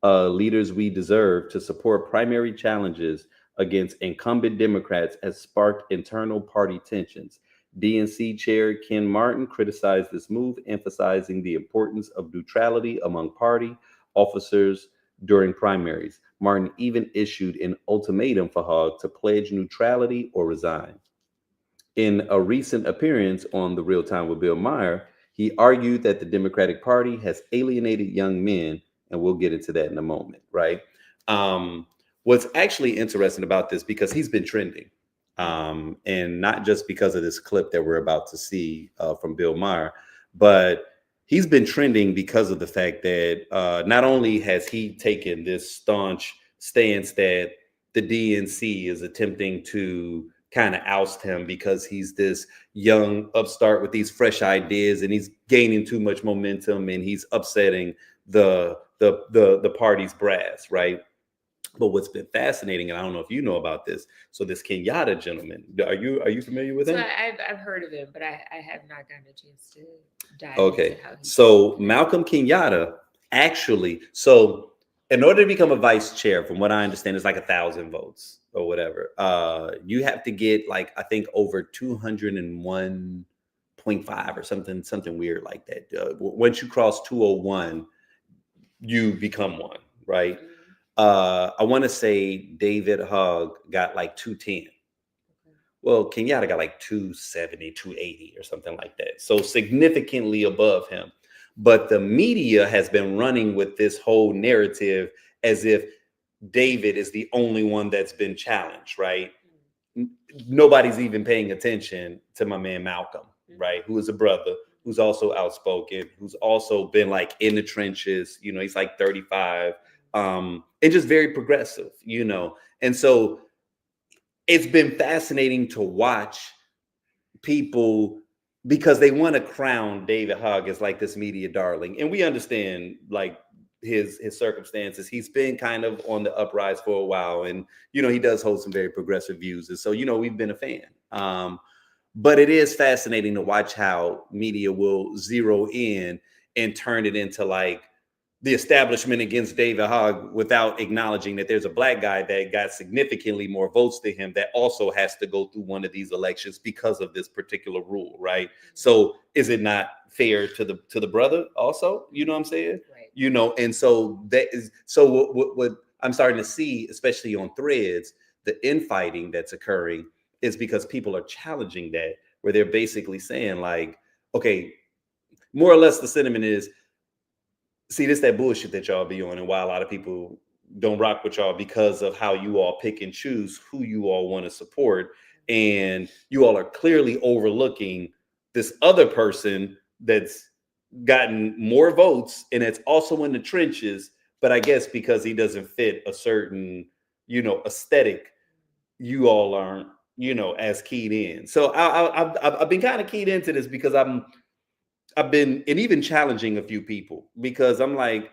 Leaders We Deserve, to support primary challenges against incumbent Democrats has sparked internal party tensions. DNC Chair Ken Martin criticized this move, emphasizing the importance of neutrality among party officers during primaries. Martin even issued an ultimatum for Hogg to pledge neutrality or resign. In a recent appearance on The Real Time with Bill Maher, he argued that the Democratic Party has alienated young men, and we'll get into that in a moment, right? What's actually interesting about this, because he's been trending, and not just because of this clip that we're about to see from Bill Maher, but he's been trending because of the fact that not only has he taken this staunch stance that the DNC is attempting to kind of oust him because he's this young upstart with these fresh ideas and he's gaining too much momentum and he's upsetting the party's brass, right? But what's been fascinating, and I don't know if you know about this, so this Kenyatta gentleman, are you familiar with him? I've heard of him, but I have not gotten a chance to dive into how he's so Malcolm Kenyatta actually, so in order to become a vice chair, from what I understand, it's like 1,000 votes or whatever. You have to get like, I think, over 201.5 or something weird like that. Once you cross 201, you become one, right? I want to say David Hogg got like 210. Well, Kenyatta got like 270, 280 or something like that. So significantly above him. But the media has been running with this whole narrative as if David is the only one that's been challenged, right? Nobody's even paying attention to my man Malcolm, right? Who is a brother, who's also outspoken, who's also been like in the trenches. He's like 35, and just very progressive, And so it's been fascinating to watch people, because they want to crown David Hogg as like this media darling. And we understand like his circumstances. He's been kind of on the uprise for a while. And, he does hold some very progressive views. And so, we've been a fan. But it is fascinating to watch how media will zero in and turn it into like the establishment against David Hogg without acknowledging that there's a black guy that got significantly more votes to him that also has to go through one of these elections because of this particular rule, right? So is it not fair to the brother also? You know what I'm saying? Right. You know, and so that is so what I'm starting to see, especially on threads, the infighting that's occurring is because people are challenging that, where they're basically saying like, okay, more or less the sentiment is, see, this that bullshit that y'all be on, and why a lot of people don't rock with y'all because of how you all pick and choose who you all want to support. And you all are clearly overlooking this other person that's gotten more votes and it's also in the trenches. But I guess because he doesn't fit a certain, you know, aesthetic, you all aren't, you know, as keyed in. So I've been kind of keyed into this because I've been, and even challenging a few people, because I'm like,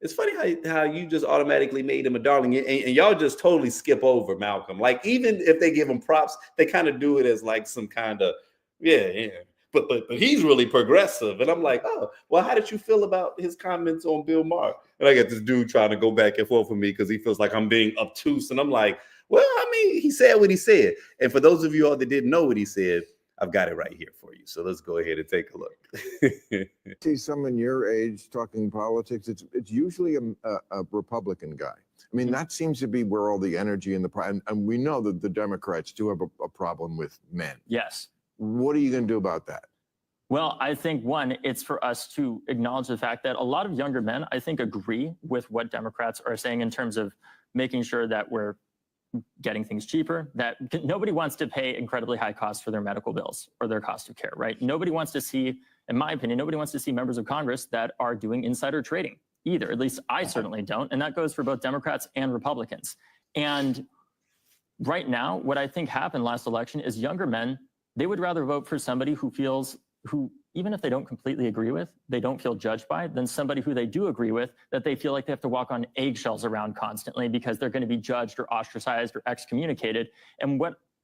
it's funny how you just automatically made him a darling, and y'all just totally skip over Malcolm. Like, even if they give him props, they kind of do it as like some kind of, yeah. But he's really progressive. And I'm like, oh, well, how did you feel about his comments on Bill Maher? And I got this dude trying to go back and forth with me because he feels like I'm being obtuse. And I'm like, well, I mean, he said what he said. And for those of you all that didn't know what he said, I've got it right here for you. So let's go ahead and take a look. See someone your age talking politics, it's usually a Republican guy. I mean, that seems to be where all the energy and and we know that the Democrats do have a problem with men. Yes. What are you going to do about that? Well, I think, one, it's for us to acknowledge the fact that a lot of younger men, I think, agree with what Democrats are saying in terms of making sure that we're getting things cheaper, that nobody wants to pay incredibly high costs for their medical bills or their cost of care, right? Nobody wants to see, in my opinion, nobody wants to see members of Congress that are doing insider trading either. At least I certainly don't. And that goes for both Democrats and Republicans. And right now, what I think happened last election is younger men, they would rather vote for somebody who even if they don't completely agree with, they don't feel judged by, than somebody who they do agree with, that they feel like they have to walk on eggshells around constantly because they're going to be judged or ostracized or excommunicated. And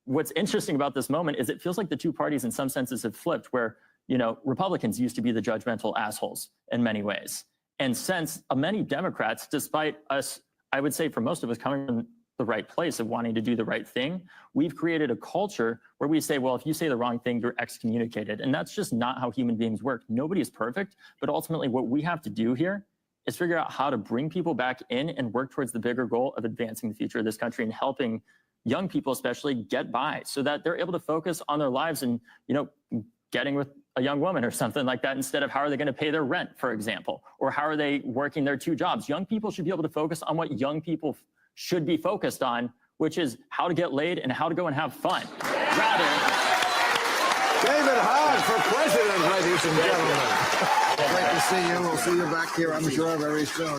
what's interesting about this moment is it feels like the two parties in some senses have flipped, where, you know, Republicans used to be the judgmental assholes in many ways. And since many Democrats, despite us, I would say for most of us coming from the right place of wanting to do the right thing, we've created a culture where we say, well, if you say the wrong thing, you're excommunicated. And that's just not how human beings work. Nobody is perfect, but ultimately what we have to do here is figure out how to bring people back in and work towards the bigger goal of advancing the future of this country and helping young people especially get by so that they're able to focus on their lives and, you know, getting with a young woman or something like that, instead of how are they going to pay their rent, for example, or how are they working their two jobs. Young people should be able to focus on what young people should be focused on, which is how to get laid and how to go and have fun. Rather, David Hogg for president, ladies and gentlemen. Great to see you. We'll see you back here, I'm sure, very soon.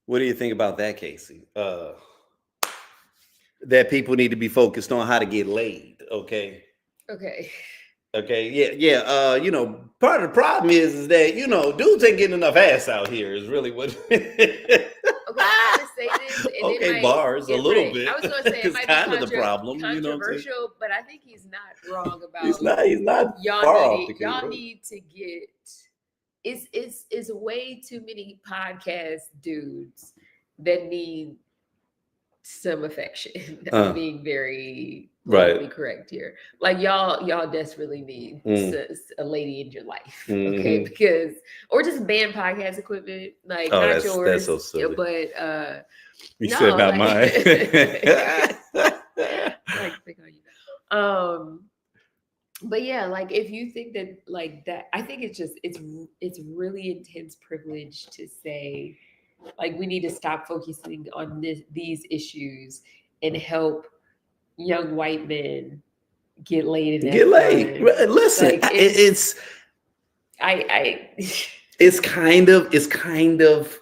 What do you think about that, Casey? That people need to be focused on how to get laid. Okay. Yeah. You know, part of the problem is that, you know, dudes ain't getting enough ass out here is really what. Okay, I'm gonna say this. And okay, bars a little right. bit. I was gonna say it might kind be of the problem. You know what I'm saying? but I think he's not wrong about. He's not. Y'all need to get. It's way too many podcast dudes that need some affection. I'm being very politically correct here. Like y'all desperately need a lady in your life, okay? Because or just ban podcast equipment, like not yours. That's so silly. But you said not mine. Like pick on you. But yeah, like if you think that like that, I think it's really intense privilege to say, like, we need to stop focusing on these issues and help young white men get laid. Listen, like, it's kind of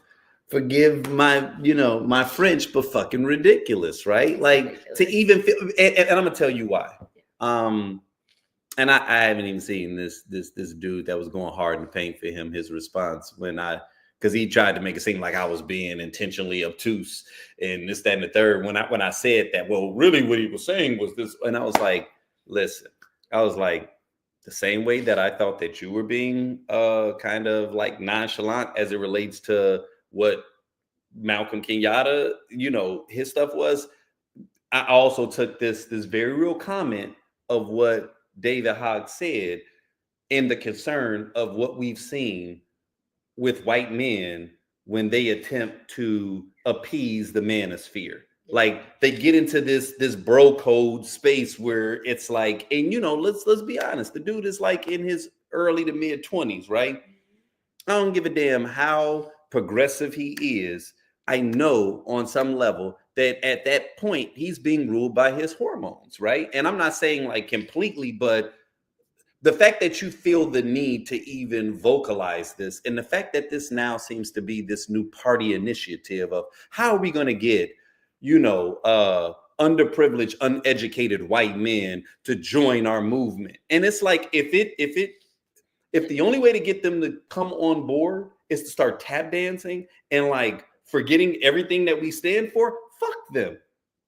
forgive my French, but fucking ridiculous, right? It's like ridiculous. To even feel, and I'm gonna tell you why. And I haven't even seen this dude that was going hard in the paint for him, his response because he tried to make it seem like I was being intentionally obtuse and this, that, and the third. When I said that, well, really what he was saying was this, and I was like, listen, the same way that I thought that you were being kind of like nonchalant as it relates to what Malcolm Kenyatta, his stuff was. I also took this very real comment of what David Hogg said in the concern of what we've seen with white men when they attempt to appease the manosphere. Like they get into this bro code space where it's like, and let's be honest, the dude is like in his early to mid 20s, right? I don't give a damn how progressive he is. I know on some level that at that point he's being ruled by his hormones, right? And I'm not saying like completely, but the fact that you feel the need to even vocalize this, and the fact that this now seems to be this new party initiative of how are we going to get, underprivileged, uneducated white men to join our movement. And it's like, if the only way to get them to come on board is to start tap dancing and like forgetting everything that we stand for, fuck them.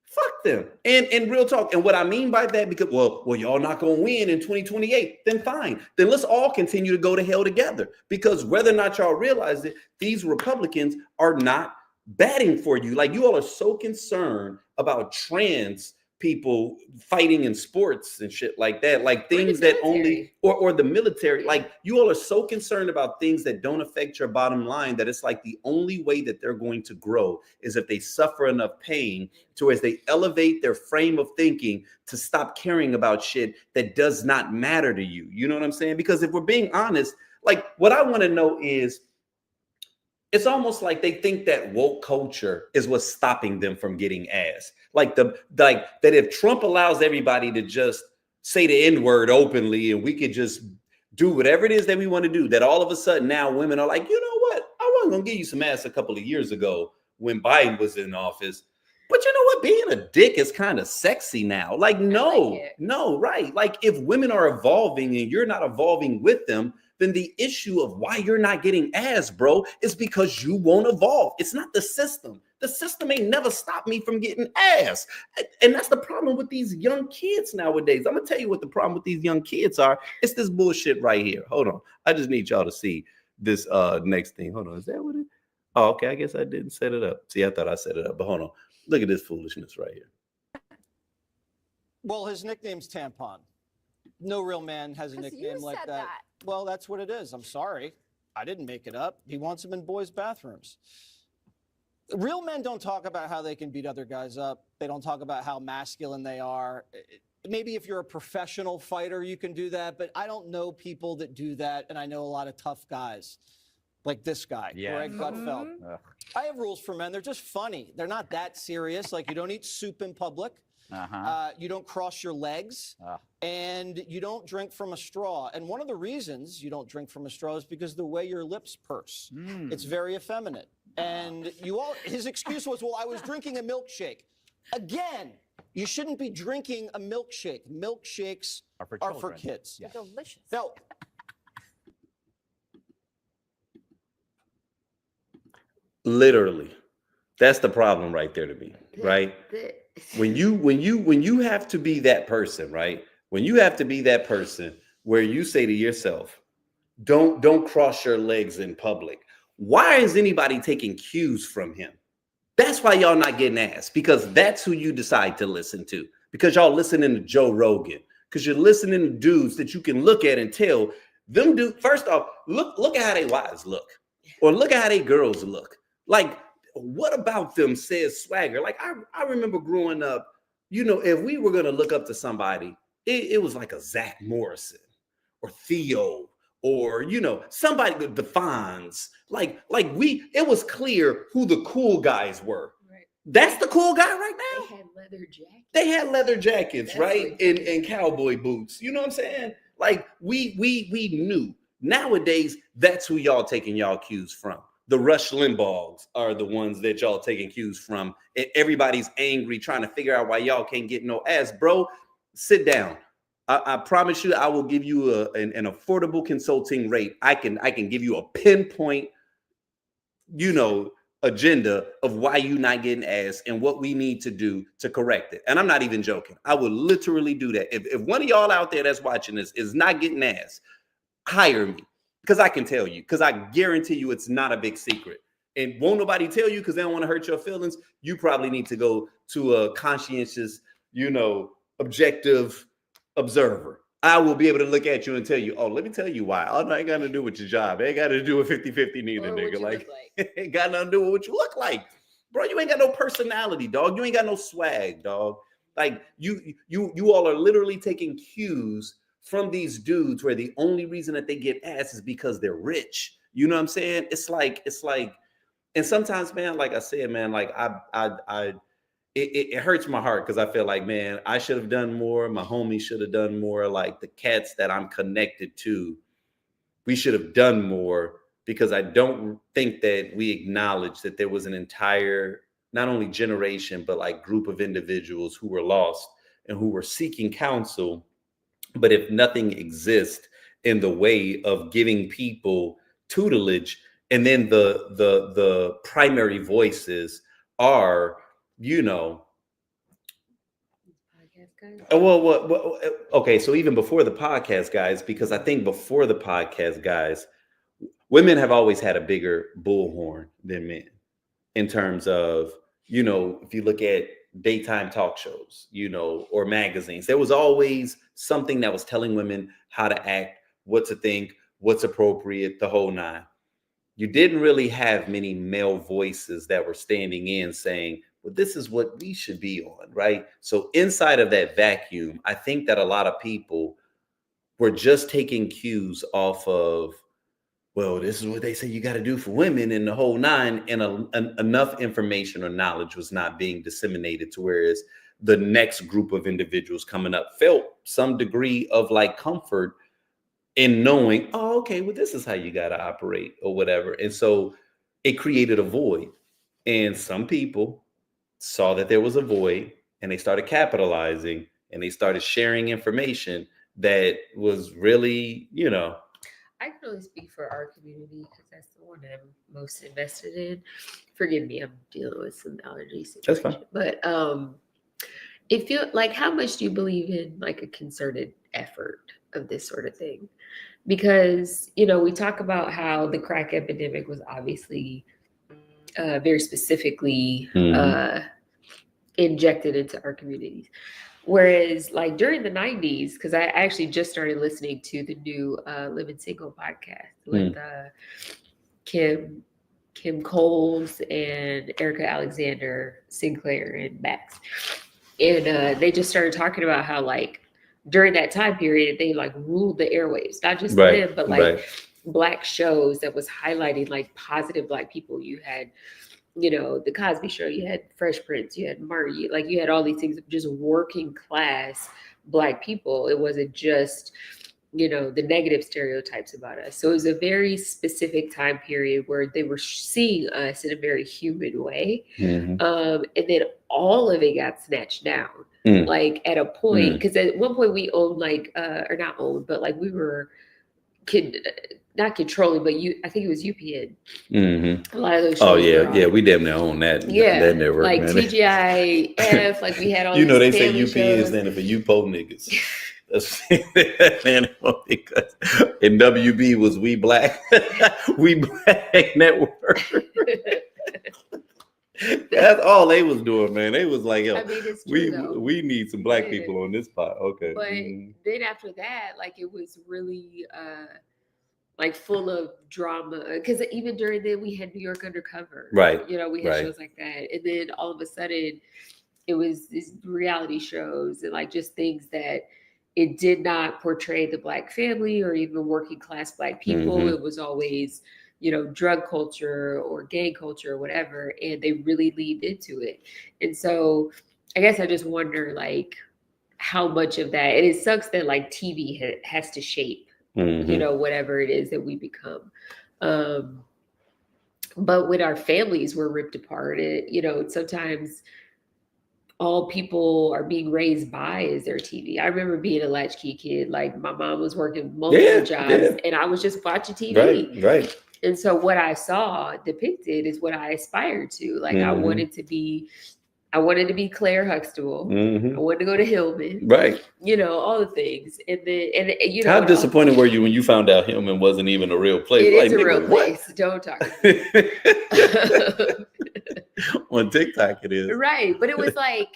Fuck them. And real talk. And what I mean by that, because, well, y'all not going to win in 2028, then fine. Then let's all continue to go to hell together. Because whether or not y'all realize it, these Republicans are not batting for you. Like, you all are so concerned about trans people fighting in sports and shit like that, like things that only or the military, like you all are so concerned about things that don't affect your bottom line that it's like the only way that they're going to grow is if they suffer enough pain to as they elevate their frame of thinking to stop caring about shit that does not matter to you. You know what I'm saying? Because if we're being honest, like what I want to know is, it's almost like they think that woke culture is what's stopping them from getting ass. Like that if Trump allows everybody to just say the N-word openly and we could just do whatever it is that we want to do, that all of a sudden now women are like, you know what? I wasn't gonna give you some ass a couple of years ago when Biden was in office. But you know what? Being a dick is kind of sexy now. Like, no, right. Like if women are evolving and you're not evolving with them, then the issue of why you're not getting ass, bro, is because you won't evolve. It's not the system. The system ain't never stopped me from getting ass. And that's the problem with these young kids nowadays. I'm gonna tell you what the problem with these young kids are. It's this bullshit right here. Hold on. I just need y'all to see this next thing. Hold on. Is that what it is? Oh, okay. I guess I didn't set it up. See, I thought I set it up, but hold on. Look at this foolishness right here. Well, his nickname's Tampon. No real man has a nickname like that. Well, that's what it is. I'm sorry. I didn't make it up. He wants them in boys' bathrooms. Real men don't talk about how they can beat other guys up. They don't talk about how masculine they are. Maybe if you're a professional fighter, you can do that, but I don't know people that do that, and I know a lot of tough guys. Like this guy, Greg Gutfeld. I have rules for men. They're just funny. They're not that serious. Like you don't eat soup in public. You don't cross your legs. And you don't drink from a straw. And one of the reasons you don't drink from a straw is because the way your lips purse. It's very effeminate. And his excuse was, well, I was drinking a milkshake. Again, you shouldn't be drinking a milkshake. Milkshakes are for kids. Yes. Delicious. Now, literally, that's the problem right there to me, right? When you have to be that person, right? When you have to be that person where you say to yourself, don't cross your legs in public. Why is anybody taking cues from him? That's why y'all not getting ass, because that's who you decide to listen to. Because y'all listening to Joe Rogan, because you're listening to dudes that you can look at and tell them do. First off, look at how they wives look, or look at how they girls look. Like, what about them says swagger? Like, I remember growing up, if we were going to look up to somebody, it was like a Zach Morrison or Theo or, somebody that defines, it was clear who the cool guys were. Right. That's the cool guy right now. They had leather jackets, right? And cowboy boots. You know what I'm saying? Like, we knew. Nowadays, that's who y'all taking y'all cues from. The Rush Limbaughs are the ones that y'all taking cues from. Everybody's angry, trying to figure out why y'all can't get no ass. Bro, sit down. I promise you, I will give you an affordable consulting rate. I can give you a pinpoint, agenda of why you not getting asked and what we need to do to correct it. And I'm not even joking. I would literally do that. If one of y'all out there that's watching this is not getting asked, hire me, because I can tell you, because I guarantee you it's not a big secret. And won't nobody tell you because they don't want to hurt your feelings. You probably need to go to a conscientious, objective observer. I will be able to look at you and tell you, oh, let me tell you why. Oh, no, ain't got nothing to do with your job. It ain't got to do with 50-50 neither, nigga. Like, it ain't got nothing to do with what you look like. Bro, you ain't got no personality, dog. You ain't got no swag, dog. Like, you all are literally taking cues from these dudes where the only reason that they get asked is because they're rich. You know what I'm saying? It's like, and sometimes, man, like I said, man, like it hurts my heart because I feel like, man, I should have done more. My homies should have done more. Like the cats that I'm connected to, we should have done more, because I don't think that we acknowledge that there was an entire, not only generation, but like group of individuals who were lost and who were seeking counsel. But if nothing exists in the way of giving people tutelage, and then the primary voices are, okay, so even before the podcast guys, because I think before the podcast guys, women have always had a bigger bullhorn than men in terms of, if you look at daytime talk shows, or magazines, there was always something that was telling women how to act, what to think, what's appropriate, the whole nine. You didn't really have many male voices that were standing in saying, well, this is what we should be on, right? So inside of that vacuum, I think that a lot of people were just taking cues off of, well, this is what they say you got to do for women and the whole nine, and enough information or knowledge was not being disseminated to whereas the next group of individuals coming up felt some degree of like comfort in knowing, oh, okay, well, this is how you got to operate or whatever. And so it created a void. And some people saw that there was a void and they started capitalizing and they started sharing information that was really, I can only speak for our community because that's the one that I'm most invested in. Forgive me, I'm dealing with some allergies. That's fine. But it feels like, how much do you believe in like a concerted effort of this sort of thing? Because, we talk about how the crack epidemic was obviously very specifically injected into our communities. Whereas like during the 90s, because I actually just started listening to the new Living Single podcast with Kim Coles and Erica Alexander Sinclair and Max. And they just started talking about how like during that time period, they like ruled the airwaves, not just them, but like Black shows that was highlighting like positive Black people. You had, the Cosby Show, you had Fresh Prince, you had Martin, you had all these things of just working class Black people. It wasn't just, the negative stereotypes about us. So it was a very specific time period where they were seeing us in a very human way. And then all of it got snatched down. Like at a point, because at one point we owned like, or not owned, but like we were not controlling, but I think it was UPN. A lot of those shows. Oh yeah, we damn near own that. Yeah, that network, like man. TGIF, like we had all. They say UPN is standing for you po niggas. And WB was We Black, We Black Network. That's all they was doing, man. They was like, yo, it's true, we need some Black people on this pot. Okay. But then after that, like it was really like full of drama. Because even during then we had New York Undercover. Right. We had shows like that. And then all of a sudden it was these reality shows and like just things that it did not portray the Black family or even working class Black people. It was always, drug culture or gang culture or whatever. And they really leaned into it. And so I guess I just wonder like how much of that, and it sucks that like TV has to shape, whatever it is that we become. But when our families were ripped apart, sometimes all people are being raised by is their TV. I remember being a latchkey kid. Like my mom was working multiple jobs and I was just watching TV. Right. And so what I saw depicted is what I aspired to. Like I wanted to be Claire Huxtable. I wanted to go to Hillman. Right. You know, all the things. And then, you know. How disappointed were you when you found out Hillman wasn't even a real place? It is a real place. Don't talk to me. On TikTok it is. Right. But it was like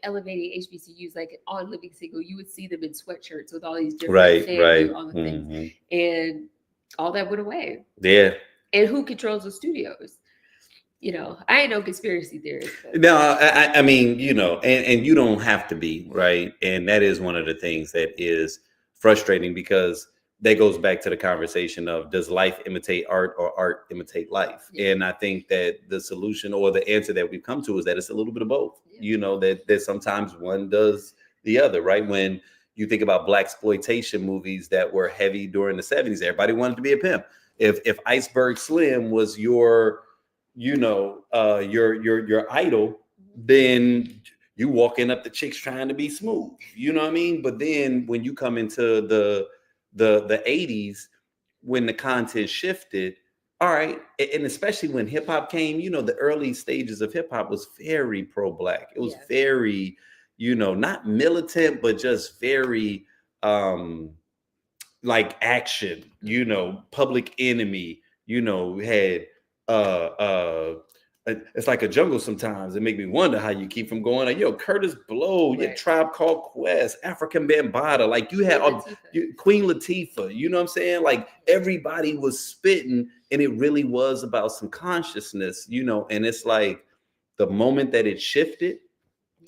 elevating HBCUs, like on Living Single, you would see them in sweatshirts with all these different family, all the things. And all that went away. Yeah. And who controls the studios? You know, I ain't no conspiracy theorist. No, I mean, you know, and you don't have to be, right? And that is one of the things that is frustrating, because that goes back to the conversation of, does life imitate art or art imitate life? Yeah. And I think that the solution or the answer that we've come to is that it's a little bit of both. Yeah. You know, that sometimes one does the other, right? When you think about blaxploitation movies that were heavy during the 70s, everybody wanted to be a pimp. If Iceberg Slim was your, you know, your idol, then you walking up the chicks trying to be smooth, you know what I mean? But then when you come into the 80s, when the content shifted, all right, and especially when hip hop came, you know, the early stages of hip hop was very pro-Black. It was very, you know, not militant, but just very like action, you know, Public Enemy, you know, had it's like a jungle sometimes. It make me wonder how you keep from going like, yo, Curtis Blow, your Tribe Called Quest, African Bambaataa, like you had Queen Latifah, you know what I'm saying? Like everybody was spitting, and it really was about some consciousness, you know. And it's like the moment that it shifted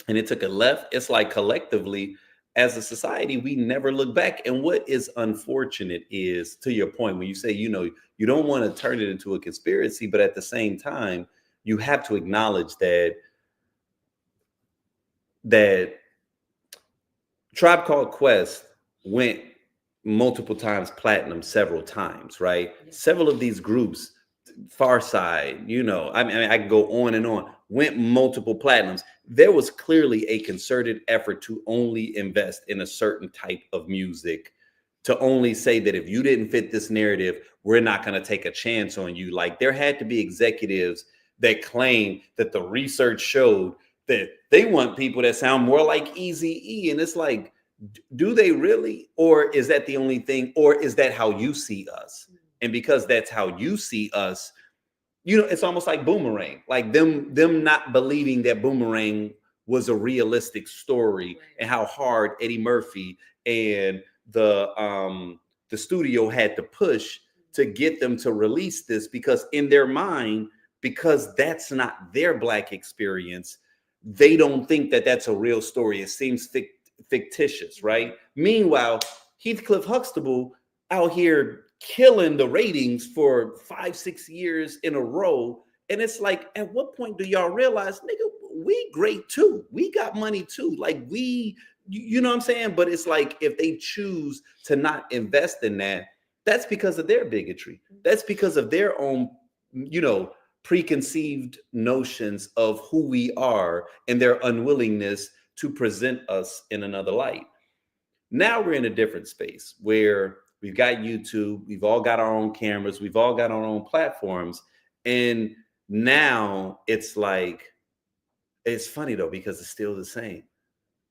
and it took a left, it's like collectively as a society, we never look back. And what is unfortunate is, to your point, when you say, you know, you don't want to turn it into a conspiracy, but at the same time, you have to acknowledge that Tribe Called Quest went multiple times platinum several times, right? Several of these groups, Farside, you know, I mean, I can go on and on, went multiple platinums. There was clearly a concerted effort to only invest in a certain type of music, to only say that if you didn't fit this narrative, we're not going to take a chance on you. Like there had to be executives that claim that the research showed that they want people that sound more like Eazy-E. And it's like, do they really? Or is that the only thing? Or is that how you see us? And because that's how you see us, you know, it's almost like Boomerang, like them not believing that Boomerang was a realistic story, and how hard Eddie Murphy and the studio had to push to get them to release this, because in their mind, because that's not their Black experience, they don't think that that's a real story. It seems fictitious, right? Meanwhile, Heathcliff Huxtable out here killing the ratings for 5-6 years in a row. And it's like, at what point do y'all realize, nigga, we great too. We got money too. Like you know what I'm saying? But it's like, if they choose to not invest in that, that's because of their bigotry. That's because of their own, you know, preconceived notions of who we are, and their unwillingness to present us in another light. Now we're in a different space where we've got YouTube, we've all got our own cameras, we've all got our own platforms. And now it's like, it's funny though, because it's still the same,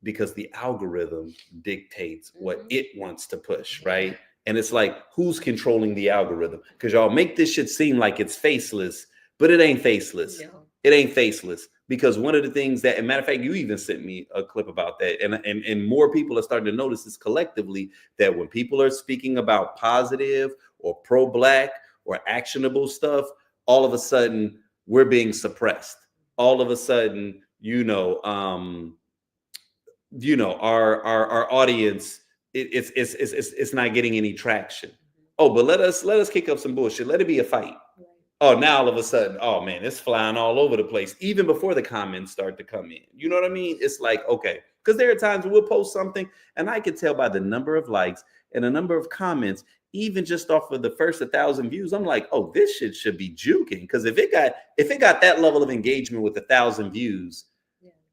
because the algorithm dictates what it wants to push, right? And it's like, who's controlling the algorithm? Because y'all make this shit seem like it's faceless, but it ain't faceless. No. It ain't faceless. Because one of the things that, and matter of fact, you even sent me a clip about that, and more people are starting to notice this collectively, that when people are speaking about positive or pro-Black or actionable stuff, all of a sudden we're being suppressed. All of a sudden, our audience, it's not getting any traction. Oh, but let us kick up some bullshit. Let it be a fight. Oh, now all of a sudden, oh man, it's flying all over the place, even before the comments start to come in. You know what I mean? It's like, okay, because there are times we'll post something and I can tell by the number of likes and the number of comments, even just off of the first 1,000 views, I'm like, oh, this shit should be juking. Because if it got that level of engagement with 1,000 views,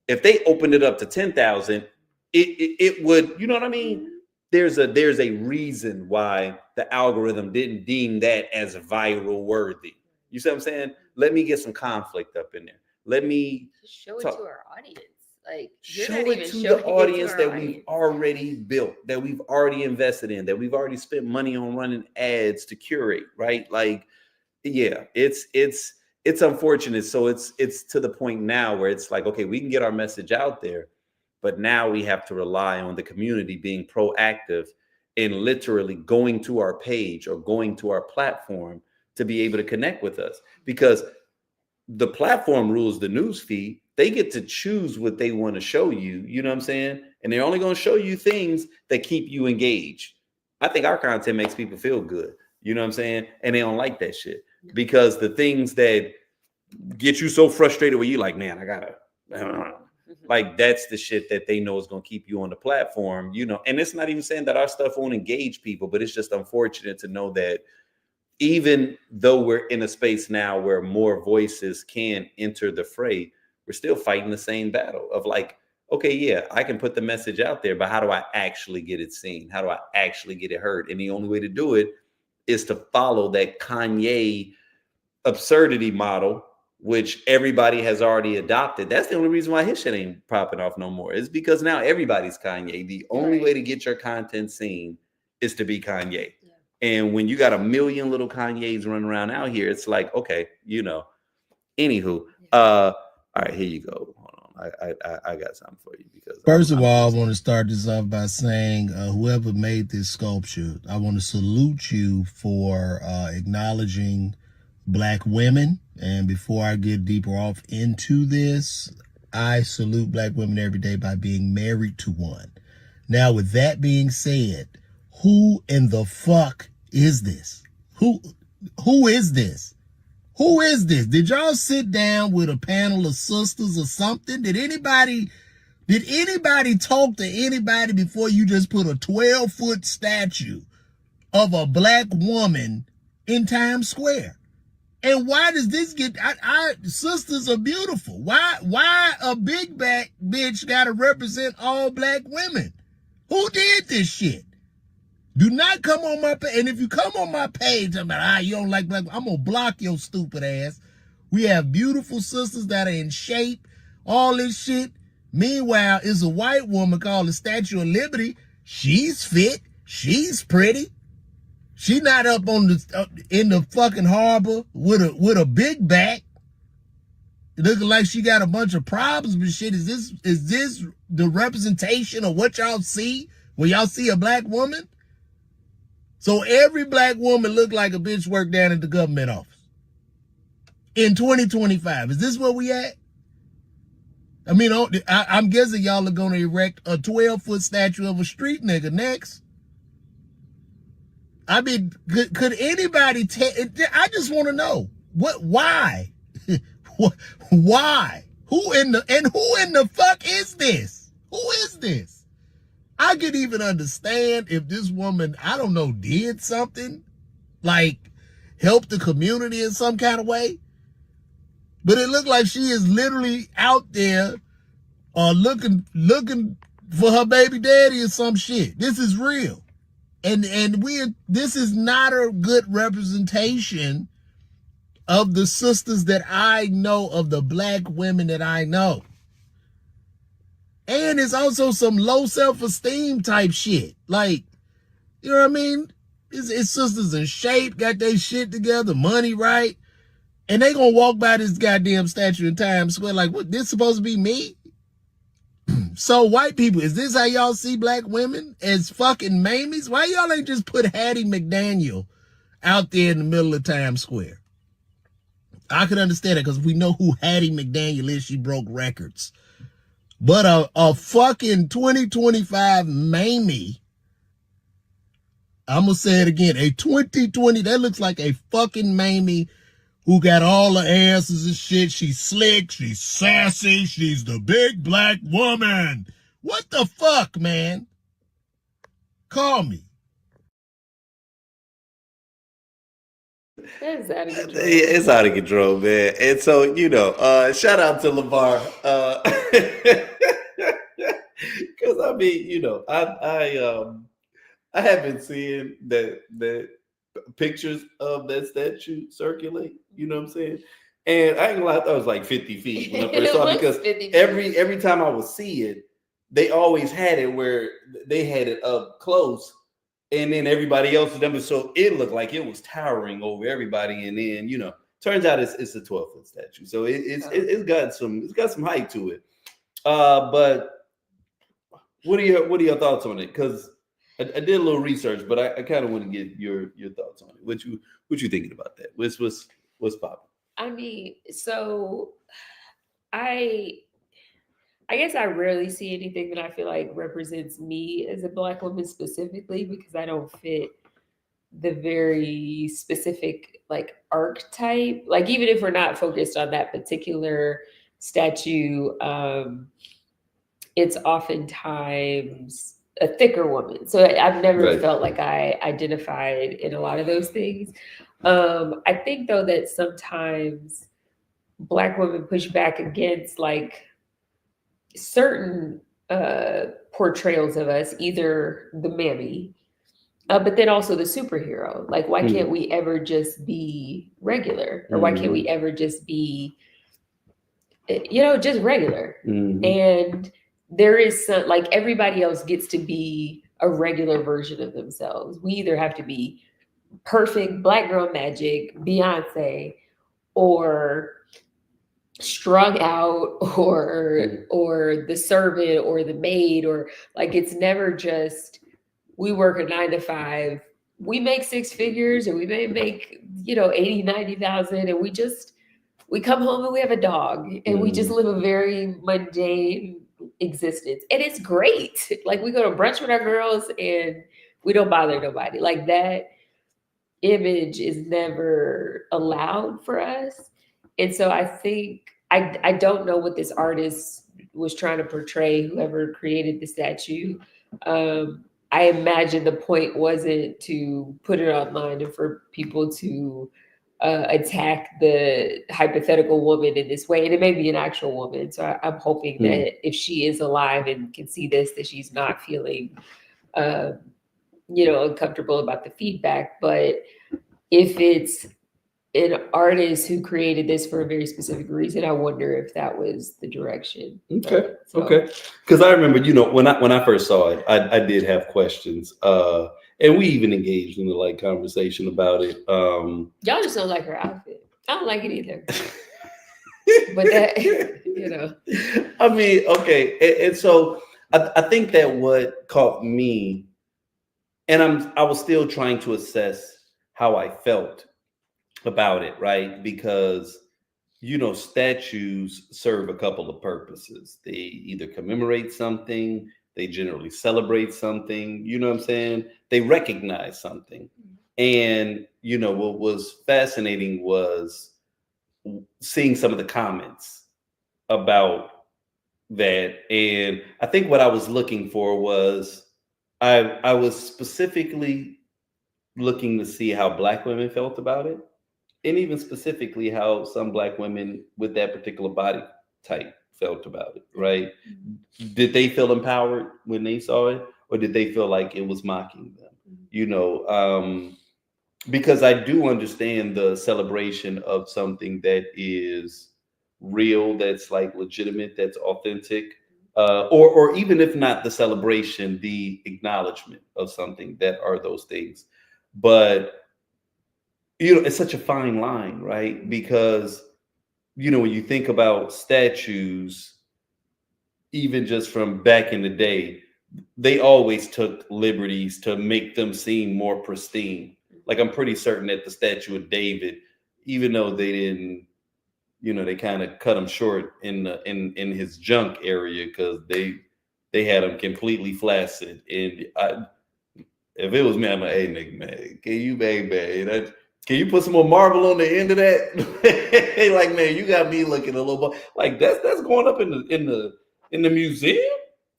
if they opened it up to 10,000, it would, you know what I mean? there's a reason why the algorithm didn't deem that as viral worthy. You see what I'm saying? Let me get some conflict up in there. Let me show it to our audience. Like, show it to the audience that we've already built, that we've already invested in, that we've already spent money on running ads to curate, right? Like, yeah, it's unfortunate. So it's to the point now where it's like, okay, we can get our message out there, but now we have to rely on the community being proactive in literally going to our page or going to our platform to be able to connect with us, because the platform rules the news feed. They get to choose what they want to show you. You know what I'm saying? And they're only going to show you things that keep you engaged. I think our content makes people feel good. You know what I'm saying? And they don't like that shit, because the things that get you so frustrated where you like, man, I gotta, like, that's the shit that they know is going to keep you on the platform, you know. And it's not even saying that our stuff won't engage people, but it's just unfortunate to know that even though we're in a space now where more voices can enter the fray, we're still fighting the same battle of like, okay, yeah, I can put the message out there, but how do I actually get it seen? How do I actually get it heard? And the only way to do it is to follow that Kanye absurdity model, which everybody has already adopted. That's the only reason why his shit ain't popping off no more. Is because now everybody's Kanye. The only way to get your content seen is to be Kanye. Yeah. And when you got a million little Kanyes running around out here, it's like, okay, you know. Anywho, all right, here you go. Hold on, I got something for you, because first of all, I want to start this off by saying, whoever made this sculpture, I want to salute you for acknowledging Black women. And before I get deeper off into this, I salute Black women every day by being married to one. Now, with that being said, who in the fuck is this? Who is this? Who is this? Did y'all sit down with a panel of sisters or something? Did anybody talk to anybody before you just put a 12-foot statue of a Black woman in Times Square? And why does this get, sisters are beautiful. Why a big back bitch gotta represent all Black women? Who did this shit? Do not come on my page. And if you come on my page, I'm like, you don't like Black, I'm gonna block your stupid ass. We have beautiful sisters that are in shape, all this shit. Meanwhile, it's a white woman called the Statue of Liberty. She's fit, she's pretty. She not up on the in the fucking harbor with a big back, looking like she got a bunch of problems. But shit, is this the representation of what y'all see when y'all see a Black woman? So every Black woman look like a bitch worked down at the government office in 2025. Is this where we at? I mean, I'm guessing y'all are gonna erect a 12-foot statue of a street nigga next. I mean, could anybody I just want to know why? Why? Who in the fuck is this? Who is this? I could even understand if this woman, I don't know, did something like help the community in some kind of way. But it looked like she is literally out there looking for her baby daddy or some shit. This is real. And this is not a good representation of the sisters that I know, of the Black women that I know. And it's also some low self-esteem type shit. Like, you know what I mean? It's sisters in shape, got their shit together, money right. And they gonna walk by this goddamn statue in Times Square like, what, this supposed to be me? So white people, is this how y'all see Black women? As fucking mamies? Why y'all ain't just put Hattie McDaniel out there in the middle of Times Square? I could understand it because we know who Hattie McDaniel is. She broke records. But a fucking 2025 mamie, I'm going to say it again, a 2020, that looks like a fucking mamie who got all the asses and shit. She's slick, she's sassy, she's the big Black woman. What the fuck, man? Call me. It's out of control. It's out of control, man. And so, you know, shout out to Lamar. Because I mean, you know, I have been seeing that pictures of that statue circulate. You know what I'm saying? And I ain't gonna lie, I thought it was like 50 feet when I first saw it, because every time I would see it, they always had it where they had it up close, and then everybody else was them, so it looked like it was towering over everybody. And then turns out it's a 12-foot statue, so it's got some height to it. But what are your thoughts on it? Because I did a little research, but I kind of want to get your thoughts on it. What you thinking about that? What's popping? I mean, so I guess I rarely see anything that I feel like represents me as a Black woman specifically, because I don't fit the very specific like archetype. Like, even if we're not focused on that particular statue, it's oftentimes a thicker woman. So I've never felt like I identified in a lot of those things. I think though that sometimes Black women push back against like certain portrayals of us, either the mammy, but then also the superhero. Like, why can't we ever just be regular? Or why can't we ever just be, just regular? And there is some, like, everybody else gets to be a regular version of themselves. We either have to be perfect Black girl magic, Beyonce, or strung out, or the servant, or the maid, or like, it's never just we work a 9 to 5, we make 6 figures, or we may make 80, 90,000, and we come home and we have a dog, and we just live a very mundane existence, and it's great. Like, we go to brunch with our girls and we don't bother nobody. Like, that image is never allowed for us. And so I think I don't know what this artist was trying to portray, whoever created the statue. I imagine the point wasn't to put it online and for people to attack the hypothetical woman in this way. And it may be an actual woman. So I'm hoping that if she is alive and can see this, that she's not feeling, uncomfortable about the feedback. But if it's an artist who created this for a very specific reason, I wonder if that was the direction. Okay. Because I remember, when I first saw it, I did have questions. And we even engaged in the conversation about it. Y'all just don't like her outfit. I don't like it either. But that, I mean, okay. And so I think that what caught me, and I was still trying to assess how I felt about it, right? Because, statues serve a couple of purposes. They either commemorate something, they generally celebrate something, you know what I'm saying? They recognize something. And, what was fascinating was seeing some of the comments about that. And I think what I was looking for was, I was specifically looking to see how Black women felt about it. And even specifically how some Black women with that particular body type felt about it, right? Did they feel empowered when they saw it? Or did they feel like it was mocking them? Because I do understand the celebration of something that is real, that's legitimate, that's authentic. Or even if not the celebration, the acknowledgement of something, that are those things. But it's such a fine line, right? Because, when you think about statues, even just from back in the day, they always took liberties to make them seem more pristine. Like, I'm pretty certain that the statue of David, even though they didn't, they kind of cut him short in his junk area, because they had him completely flaccid. And if it was me, I'm like, hey, nigga, man, can you, baby, can you put some more marble on the end of that? Like, man, you got me looking a little bit like that's going up in the museum,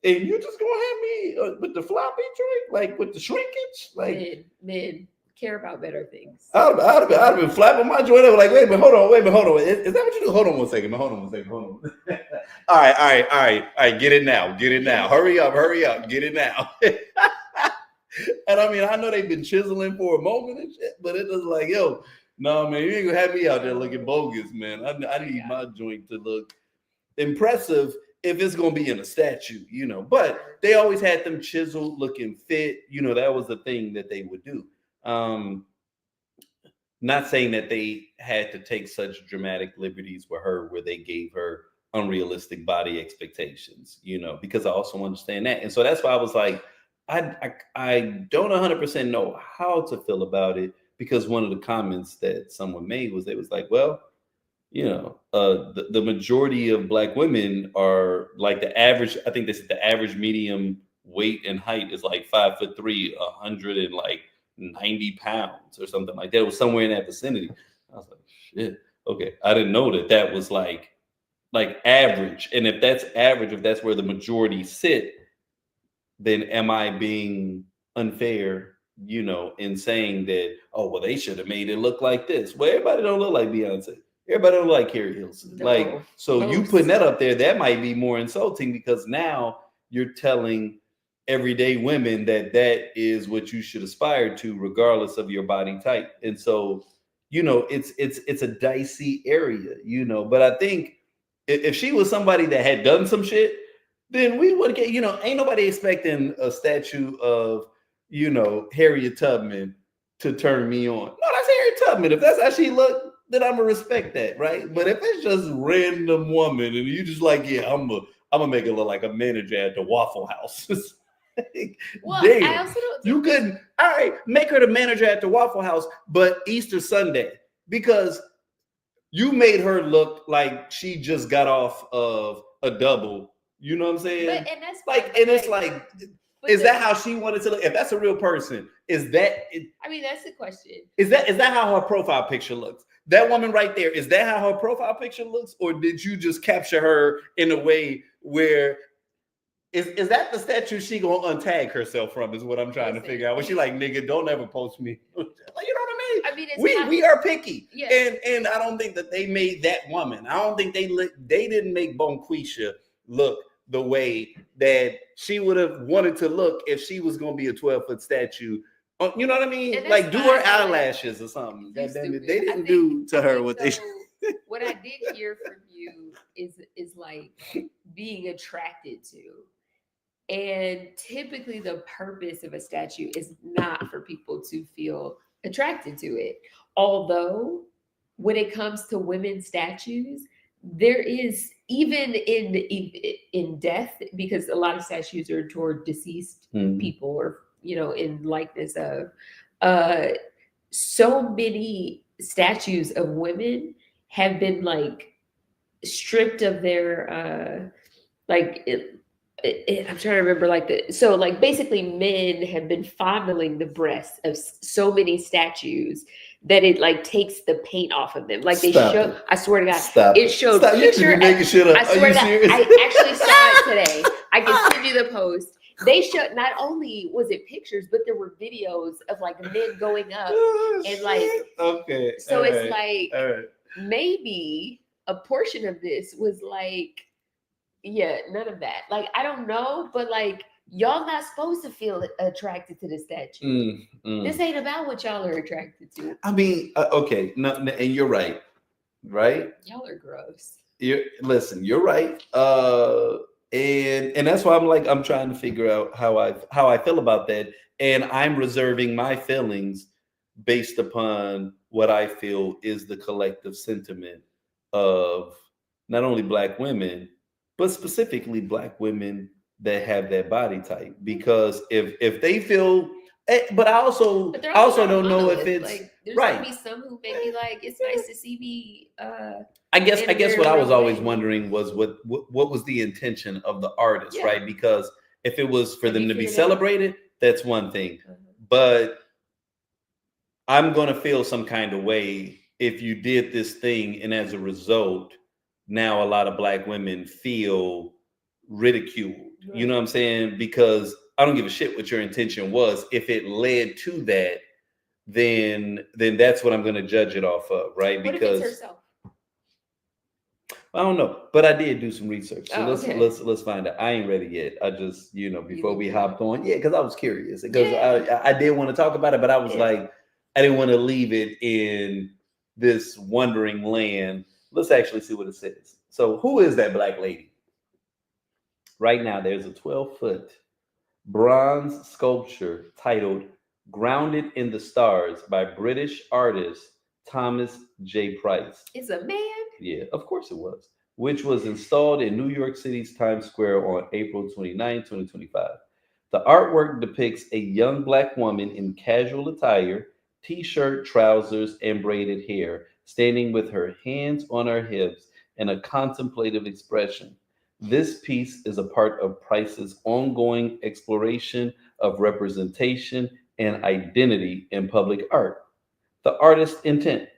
and you just gonna have me with the floppy joint, like with the shrinkage, like men care about better things. I'd have been flapping my joint up, like, wait a minute, hold on. Is that what you do? Hold on one second, man. Hold on. All right. Get it now. Hurry up. Get it now. And I mean, I know they've been chiseling for a moment and shit, but it was like, yo, no, man, you ain't gonna have me out there looking bogus, man. I need my joint to look impressive if it's gonna be in a statue, you know. But they always had them chiseled, looking fit. You know, that was the thing that they would do. Not saying that they had to take such dramatic liberties with her where they gave her unrealistic body expectations, you know, because I also understand that. And so that's why I was like, I don't 100% know how to feel about it, because one of the comments that someone made was, they was like, well, you know, the majority of Black women are like the average. I think this is the average medium weight and height is like 5'3", 190 pounds or something like that. It was somewhere in that vicinity. I was like, shit. Okay, I didn't know that was like average. And if that's average, if that's where the majority sit, then am I being unfair, you know, in saying that, oh, well, they should have made it look like this? Well, everybody don't look like Beyonce. Everybody don't like Carrie Hilson. No, like, so most. You putting that up there, that might be more insulting, because now you're telling everyday women that is what you should aspire to, regardless of your body type. And so, you know, it's a dicey area, you know. But I think if she was somebody that had done some shit, then we would get, you know, ain't nobody expecting a statue of, you know, Harriet Tubman to turn me on. No, that's Harriet Tubman. If that's how she looked, then I'm gonna respect that, right? But if it's just random woman and you just like, yeah, I'm gonna make it look like a manager at the Waffle House. Well, damn, I also don't you couldn't. All right, make her the manager at the Waffle House, but Easter Sunday, because you made her look like she just got off of a double. You know what I'm saying? But, and that's like, and it's like, is that how she wanted to look? If that's a real person, is that? I mean, that's the question. Is that how her profile picture looks? That woman right there, is that how her profile picture looks, or did you just capture her in a way where is that the statue she gonna untag herself from? Is what I'm trying to figure out. When she like, nigga, don't ever post me. Like, you know what I mean? I mean, we are picky, yeah. And I don't think that they made that woman. I don't think they didn't make Bonquisha look the way that she would have wanted to look if she was going to be a 12-foot statue. You know what I mean? Like, do her eyelashes or something. They didn't do to her what they should. What I did hear from you is like being attracted to. And typically the purpose of a statue is not for people to feel attracted to it. Although when it comes to women's statues, there is, even in death, because a lot of statues are toward deceased people, or, you know, in likeness of, so many statues of women have been like stripped of their I'm trying to remember, like basically men have been fondling the breasts of so many statues that it like takes the paint off of them. Like they show, I swear to God, it showed picture. I swear to God, I actually saw it today. I can send you the post. They showed, not only was it pictures, but there were videos of like men going up and like, okay. So it's like, maybe a portion of this was like, yeah, none of that. Like, I don't know, but like, y'all not supposed to feel attracted to the statue. This ain't about what y'all are attracted to. I mean, okay, no, and you're right, right? Y'all are gross. Listen, you're right. And that's why I'm trying to figure out how I feel about that, and I'm reserving my feelings based upon what I feel is the collective sentiment of not only Black women, but specifically Black women that have that body type. Because if they feel, but I also don't know if it's like, there's right. Gonna be some who may be like, it's nice to see me. I guess what I was always wondering was what was the intention of the artist, right? Because if it was for them to be celebrated, that's one thing. But I'm gonna feel some kind of way if you did this thing, and as a result, now a lot of Black women feel ridiculed. Right. You know what I'm saying? Because I don't give a shit what your intention was. If it led to that, then that's what I'm going to judge it off of, right? What because if it's herself? I don't know, but I did do some research. So okay. let's find out. I ain't ready yet. I just, before we hopped on, because I was curious, because Yeah. I did want to talk about it, but I was Yeah. like, I didn't want to leave it in this wondering land. Let's actually see what it says. So, who is that black lady? Right now, there's a 12-foot bronze sculpture titled "Grounded in the Stars" by British artist Thomas J. Price. It's a man. Yeah, of course it was. Which was installed in New York City's Times Square on April 29, 2025. The artwork depicts a young black woman in casual attire, t-shirt, trousers, and braided hair, standing with her hands on her hips and a contemplative expression. This piece is a part of Price's ongoing exploration of representation and identity in public art. The artist's intent.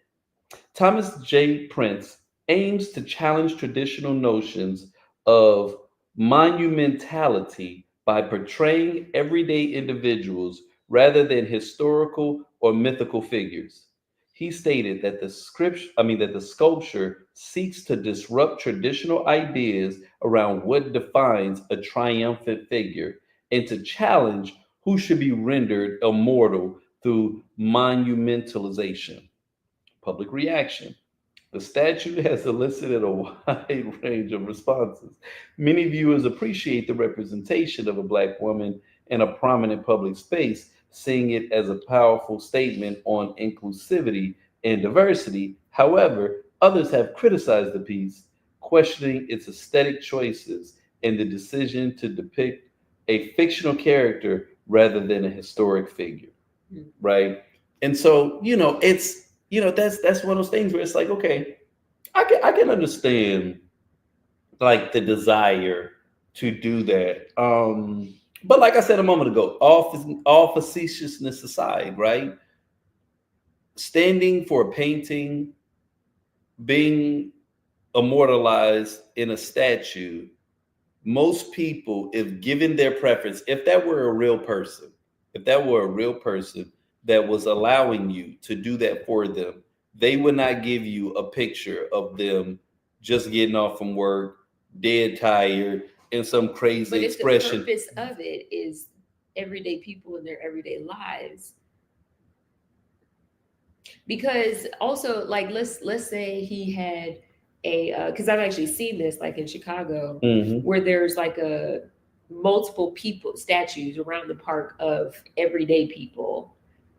Thomas J. Prince aims to challenge traditional notions of monumentality by portraying everyday individuals rather than historical or mythical figures. He stated that the sculpture seeks to disrupt traditional ideas around what defines a triumphant figure and to challenge who should be rendered immortal through monumentalization. Public reaction. The statue has elicited a wide range of responses. Many viewers appreciate the representation of a Black woman in a prominent public space, seeing it as a powerful statement on inclusivity and diversity. However, others have criticized the piece, questioning its aesthetic choices and the decision to depict a fictional character rather than a historic figure. Right. And so, that's one of those things where it's like, okay, I can understand like the desire to do that. But like I said a moment ago, all facetiousness aside, right? Standing for a painting, being immortalized in a statue, most people, if given their preference, if that were a real person, that was allowing you to do that for them, they would not give you a picture of them just getting off from work, dead tired, and some crazy But if expression. the purpose of it is everyday people in their everyday lives, because also like let's say he had a because I've actually seen this like in Chicago where there's like a multiple people statues around the park of everyday people,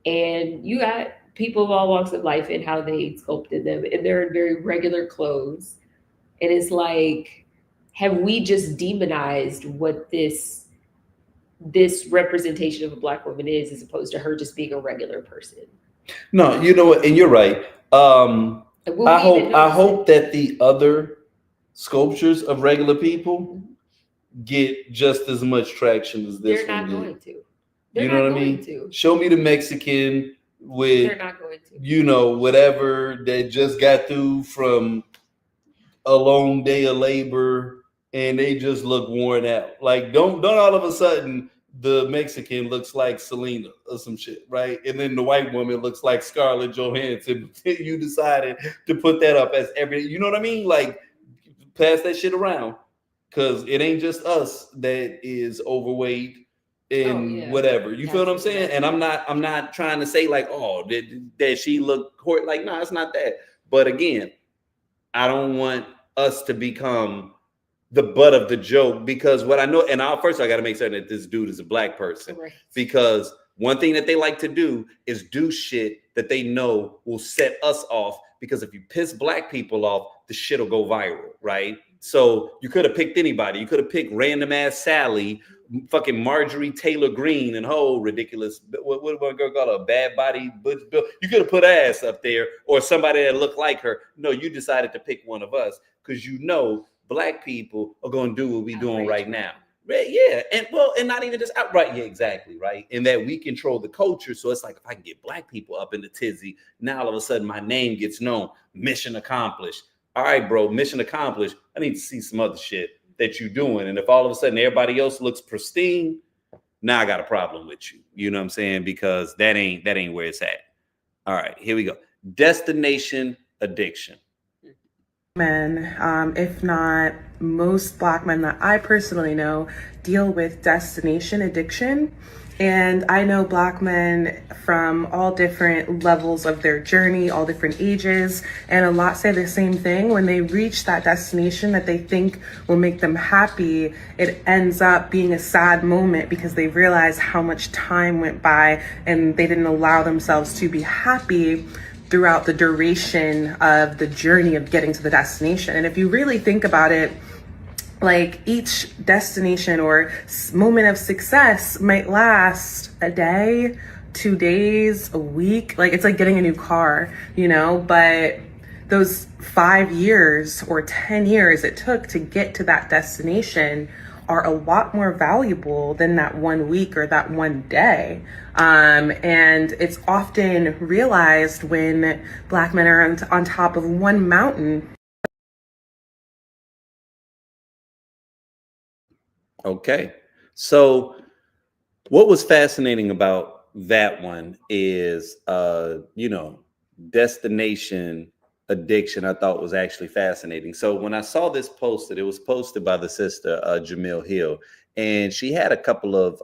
and you got people of all walks of life and how they sculpted them, and they're in very regular clothes, and it's like, have we just demonized what this representation of a Black woman is, as opposed to her just being a regular person? No, you know what, and you're right. I hope that the other sculptures of regular people get just as much traction as this They're one not did. going to. They're You know not what I going mean? to. Show me the Mexican with, They're not going to. whatever that just got through from a long day of labor and they just look worn out. Like, don't all of a sudden the Mexican looks like Selena or some shit, right? And then the white woman looks like Scarlett Johansson. You decided to put that up as you know what I mean? Like, pass that shit around, because it ain't just us that is overweight and whatever. You feel what I'm saying? And I'm not trying to say like, oh, that she look like, no, it's not that. But again, I don't want us to become the butt of the joke, because what I know, and first I got to make certain that this dude is a Black person, Right. because one thing that they like to do is do shit that they know will set us off, because if you piss Black people off, the shit will go viral, right? So you could have picked anybody. You could have picked random ass Sally, fucking Marjorie Taylor Greene, and whole ridiculous, what one girl called a bad body Butch Bill. You could have put ass up there, or somebody that looked like her. No, you decided to pick one of us because you know Black people are going to do what we're doing right now. Right? Yeah. And not even just outright. Yeah, exactly. Right. And that we control the culture. So it's like, if I can get Black people up in the tizzy, now all of a sudden my name gets known. Mission accomplished. All right, bro, mission accomplished. I need to see some other shit that you're doing. And if all of a sudden everybody else looks pristine, now I got a problem with you. You know what I'm saying? Because that ain't where it's at. All right, here we go. Destination addiction. Men, if not most Black men that I personally know, deal with destination addiction. And I know Black men from all different levels of their journey, all different ages, and a lot say the same thing. When they reach that destination that they think will make them happy, it ends up being a sad moment because they realize how much time went by and they didn't allow themselves to be happy throughout the duration of the journey of getting to the destination. And if you really think about it, like each destination or moment of success might last a day, 2 days, a week. Like it's like getting a new car, you know, but those 5 years or 10 years it took to get to that destination are a lot more valuable than that 1 week or that 1 day. And it's often realized when Black men are on top of one mountain. Okay. So what was fascinating about that one is, destination addiction, I thought was actually fascinating. So when I saw this posted, it was posted by the sister, Jamil Hill, and she had a couple of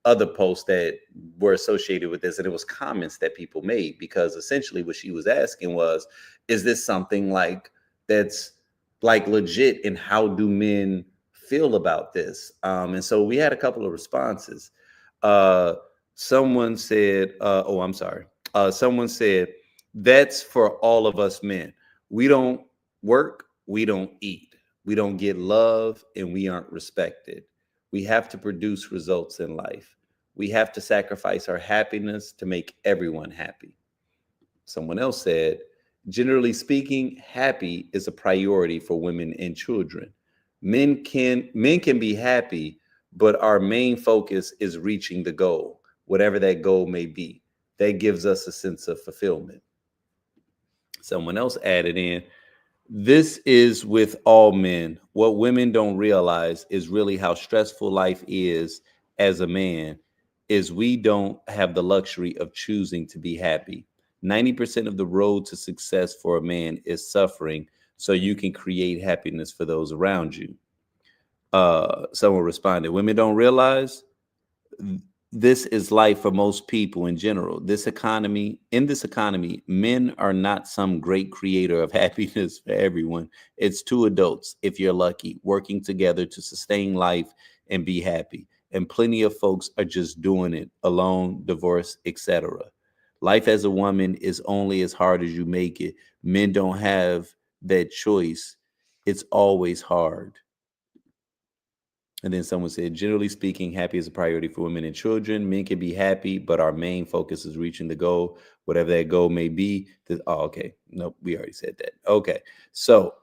other posts that were associated with this, and it was comments that people made, because essentially what she was asking was, is this something like that's like legit, and how do men feel about this? And so we had a couple of responses. Someone said, someone said, that's for all of us men. We don't work, we don't eat, we don't get love, and we aren't respected. We have to produce results in life. We have to sacrifice our happiness to make everyone happy. Someone else said, generally speaking, happy is a priority for women and children. Men can be happy, but our main focus is reaching the goal, whatever that goal may be. That gives us a sense of fulfillment. Someone else added in, this is with all men. What women don't realize is really how stressful life is as a man, is we don't have the luxury of choosing to be happy. 90% of the road to success for a man is suffering, so you can create happiness for those around you. Someone responded, women don't realize this is life for most people in general. In this economy, men are not some great creator of happiness for everyone. It's two adults, if you're lucky, working together to sustain life and be happy. And plenty of folks are just doing it alone, divorced, etc. Life as a woman is only as hard as you make it. Men don't have that choice. It's always hard. And then someone said, generally speaking, happy is a priority for women and children. Men can be happy, but our main focus is reaching the goal, whatever that goal may be. Okay. Nope, we already said that. Okay. So,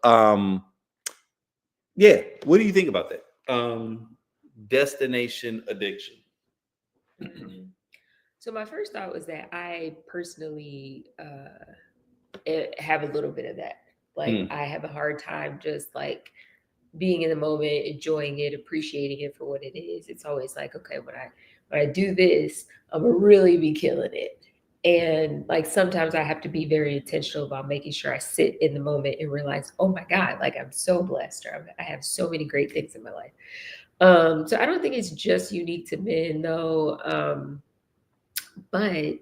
yeah, what do you think about that? Destination addiction. So my first thought was that I personally have a little bit of that. Like I have a hard time just like being in the moment, enjoying it, appreciating it for what it is. It's always like, okay, when I do this, I'm gonna really be killing it. And like sometimes I have to be very intentional about making sure I sit in the moment and realize, oh my God, like I'm so blessed, or I have so many great things in my life. So I don't think it's just unique to men though. But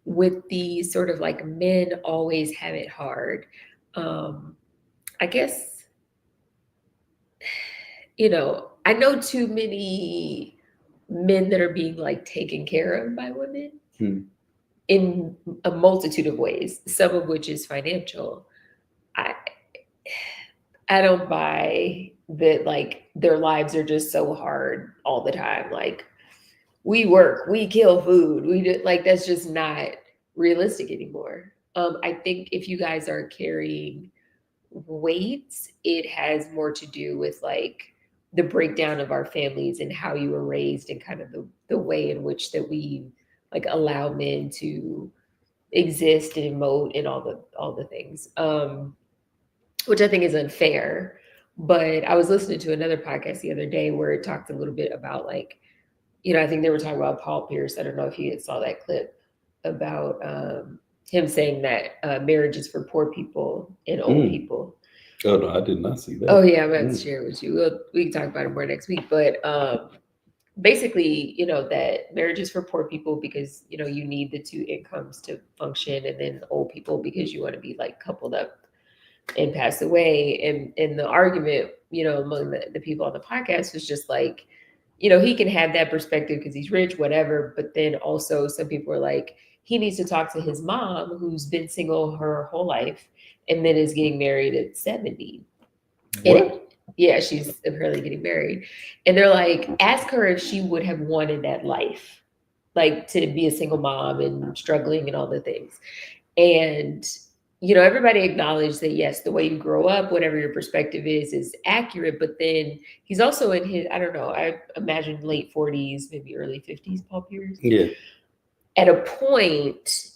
with the sort of like men always have it hard, I guess, I know too many men that are being like taken care of by women in a multitude of ways, some of which is financial. I don't buy that like their lives are just so hard all the time. Like we work, we kill food, we do, like that's just not realistic anymore. I think if you guys are carrying weight, it has more to do with like the breakdown of our families and how you were raised and kind of the way in which that we like allow men to exist and emote and all the things, which I think is unfair. But I was listening to another podcast the other day where it talked a little bit about like, I think they were talking about Paul Pierce. I don't know if you saw that clip about him saying that marriage is for poor people and old people. Oh no, I did not see that. Oh yeah, I'm about to share it with you. We can talk about it more next week. But basically, that marriage is for poor people because you need the two incomes to function, and then old people because you want to be like coupled up and pass away. And the argument, among the people on the podcast was just like, he can have that perspective because he's rich, whatever. But then also some people are like, he needs to talk to his mom who's been single her whole life and then is getting married at 70. And yeah, she's apparently getting married. And they're like, ask her if she would have wanted that life, like to be a single mom and struggling and all the things. And everybody acknowledged that, yes, the way you grow up, whatever your perspective is accurate. But then he's also in his, I don't know, I imagine late 40s, maybe early 50s, Paul Pierce. Yeah. At a point,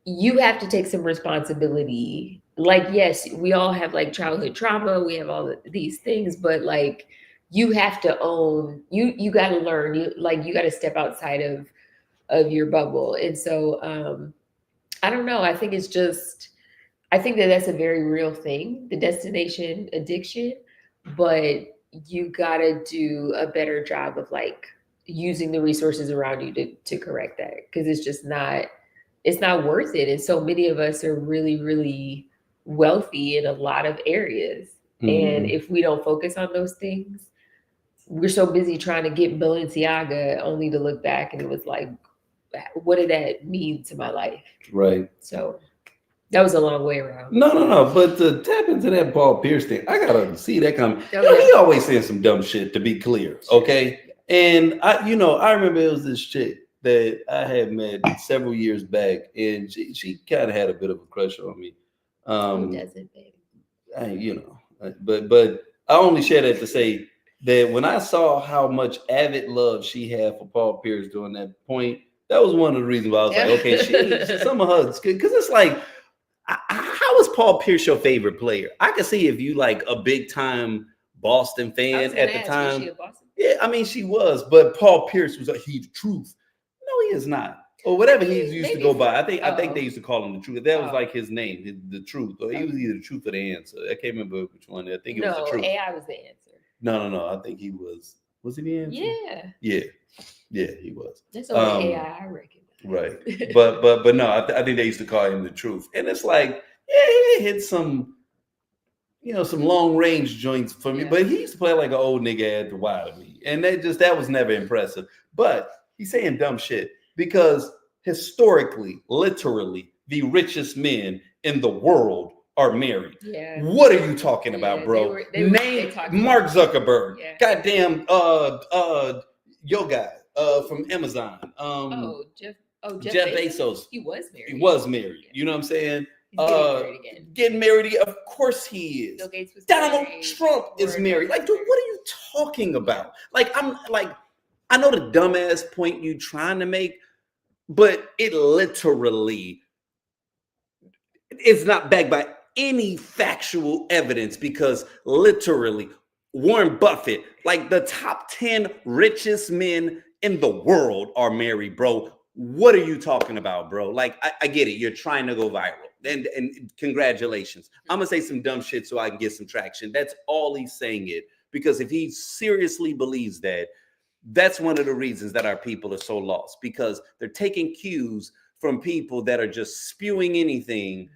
you have to take some responsibility. Like, yes, we all have like childhood trauma. We have all these things, but like, you have to own, you got to learn, you got to step outside of your bubble. And so, I don't know. I think I think that that's a very real thing, the destination addiction, but you got to do a better job of like using the resources around you to correct that. Cause it's not worth it. And so many of us are really, really wealthy in a lot of areas. And if we don't focus on those things, we're so busy trying to get Balenciaga only to look back and it was like, what did that mean to my life? Right. So that was a long way around. No. But to tap into that Paul Pierce thing, I gotta see that coming. Okay. He always saying some dumb shit, to be clear. Okay. And I remember it was this chick that I had met several years back, and she kind of had a bit of a crush on me. Who doesn't, baby? But I only share that to say that when I saw how much avid love she had for Paul Pierce during that point, that was one of the reasons why I was like, okay, some of her, because it's like, how is Paul Pierce your favorite player? I can see if you like a big time Boston fan at the time. Was she a Boston? Yeah, I mean she was, but Paul Pierce was he's the truth. No, he is not. Or whatever he used to go by. I think they used to call him the truth. That was like his name, the truth. Or he was either the truth or the answer. I can't remember which one. I think it was the truth. No, AI was the answer. No. I think he was. Was he the answer? Yeah, he was. That's the only AI I recognize. Right. But no, I think they used to call him the truth. And it's like, yeah, he hit some, some long range joints for me. But he used to play like an old nigga at the Y to me. And that was never impressive. But he's saying dumb shit because historically, literally, the richest men in the world are married. Yeah. What are you talking about, bro? Name Mark Zuckerberg. Yeah. Goddamn yo guy from Amazon. Jeff Bezos. He was married. He was married. Yeah. You know what I'm saying? He's getting married again. Of course he is. Bill Gates was Donald married. Trump is married. Like, dude, what are you talking about? Like, I know the dumbass point you trying to make, but it literally is not backed by any factual evidence because literally Warren Buffett, like the top 10 richest men in the world are married, bro. What are you talking about, bro? Like, I get it. You're trying to go viral. And congratulations. I'm going to say some dumb shit so I can get some traction. That's all he's saying it. Because if he seriously believes that, that's one of the reasons that our people are so lost. Because they're taking cues from people that are just spewing anything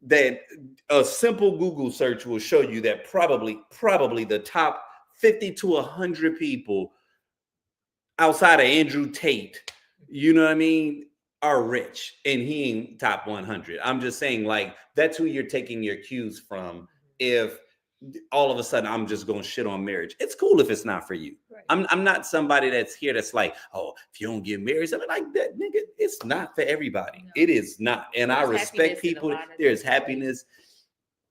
that a simple Google search will show you that probably the top 50 to 100 people outside of Andrew Tate, you know what I mean, are rich, and he ain't top 100. I'm just saying, like, that's who you're taking your cues from. If all of a sudden I'm just going to shit on marriage, it's cool if it's not for you. Right. I'm not somebody that's here that's like, oh, if you don't get married, something like that, nigga, it's not for everybody. No. It is not. And I respect people. There's happiness.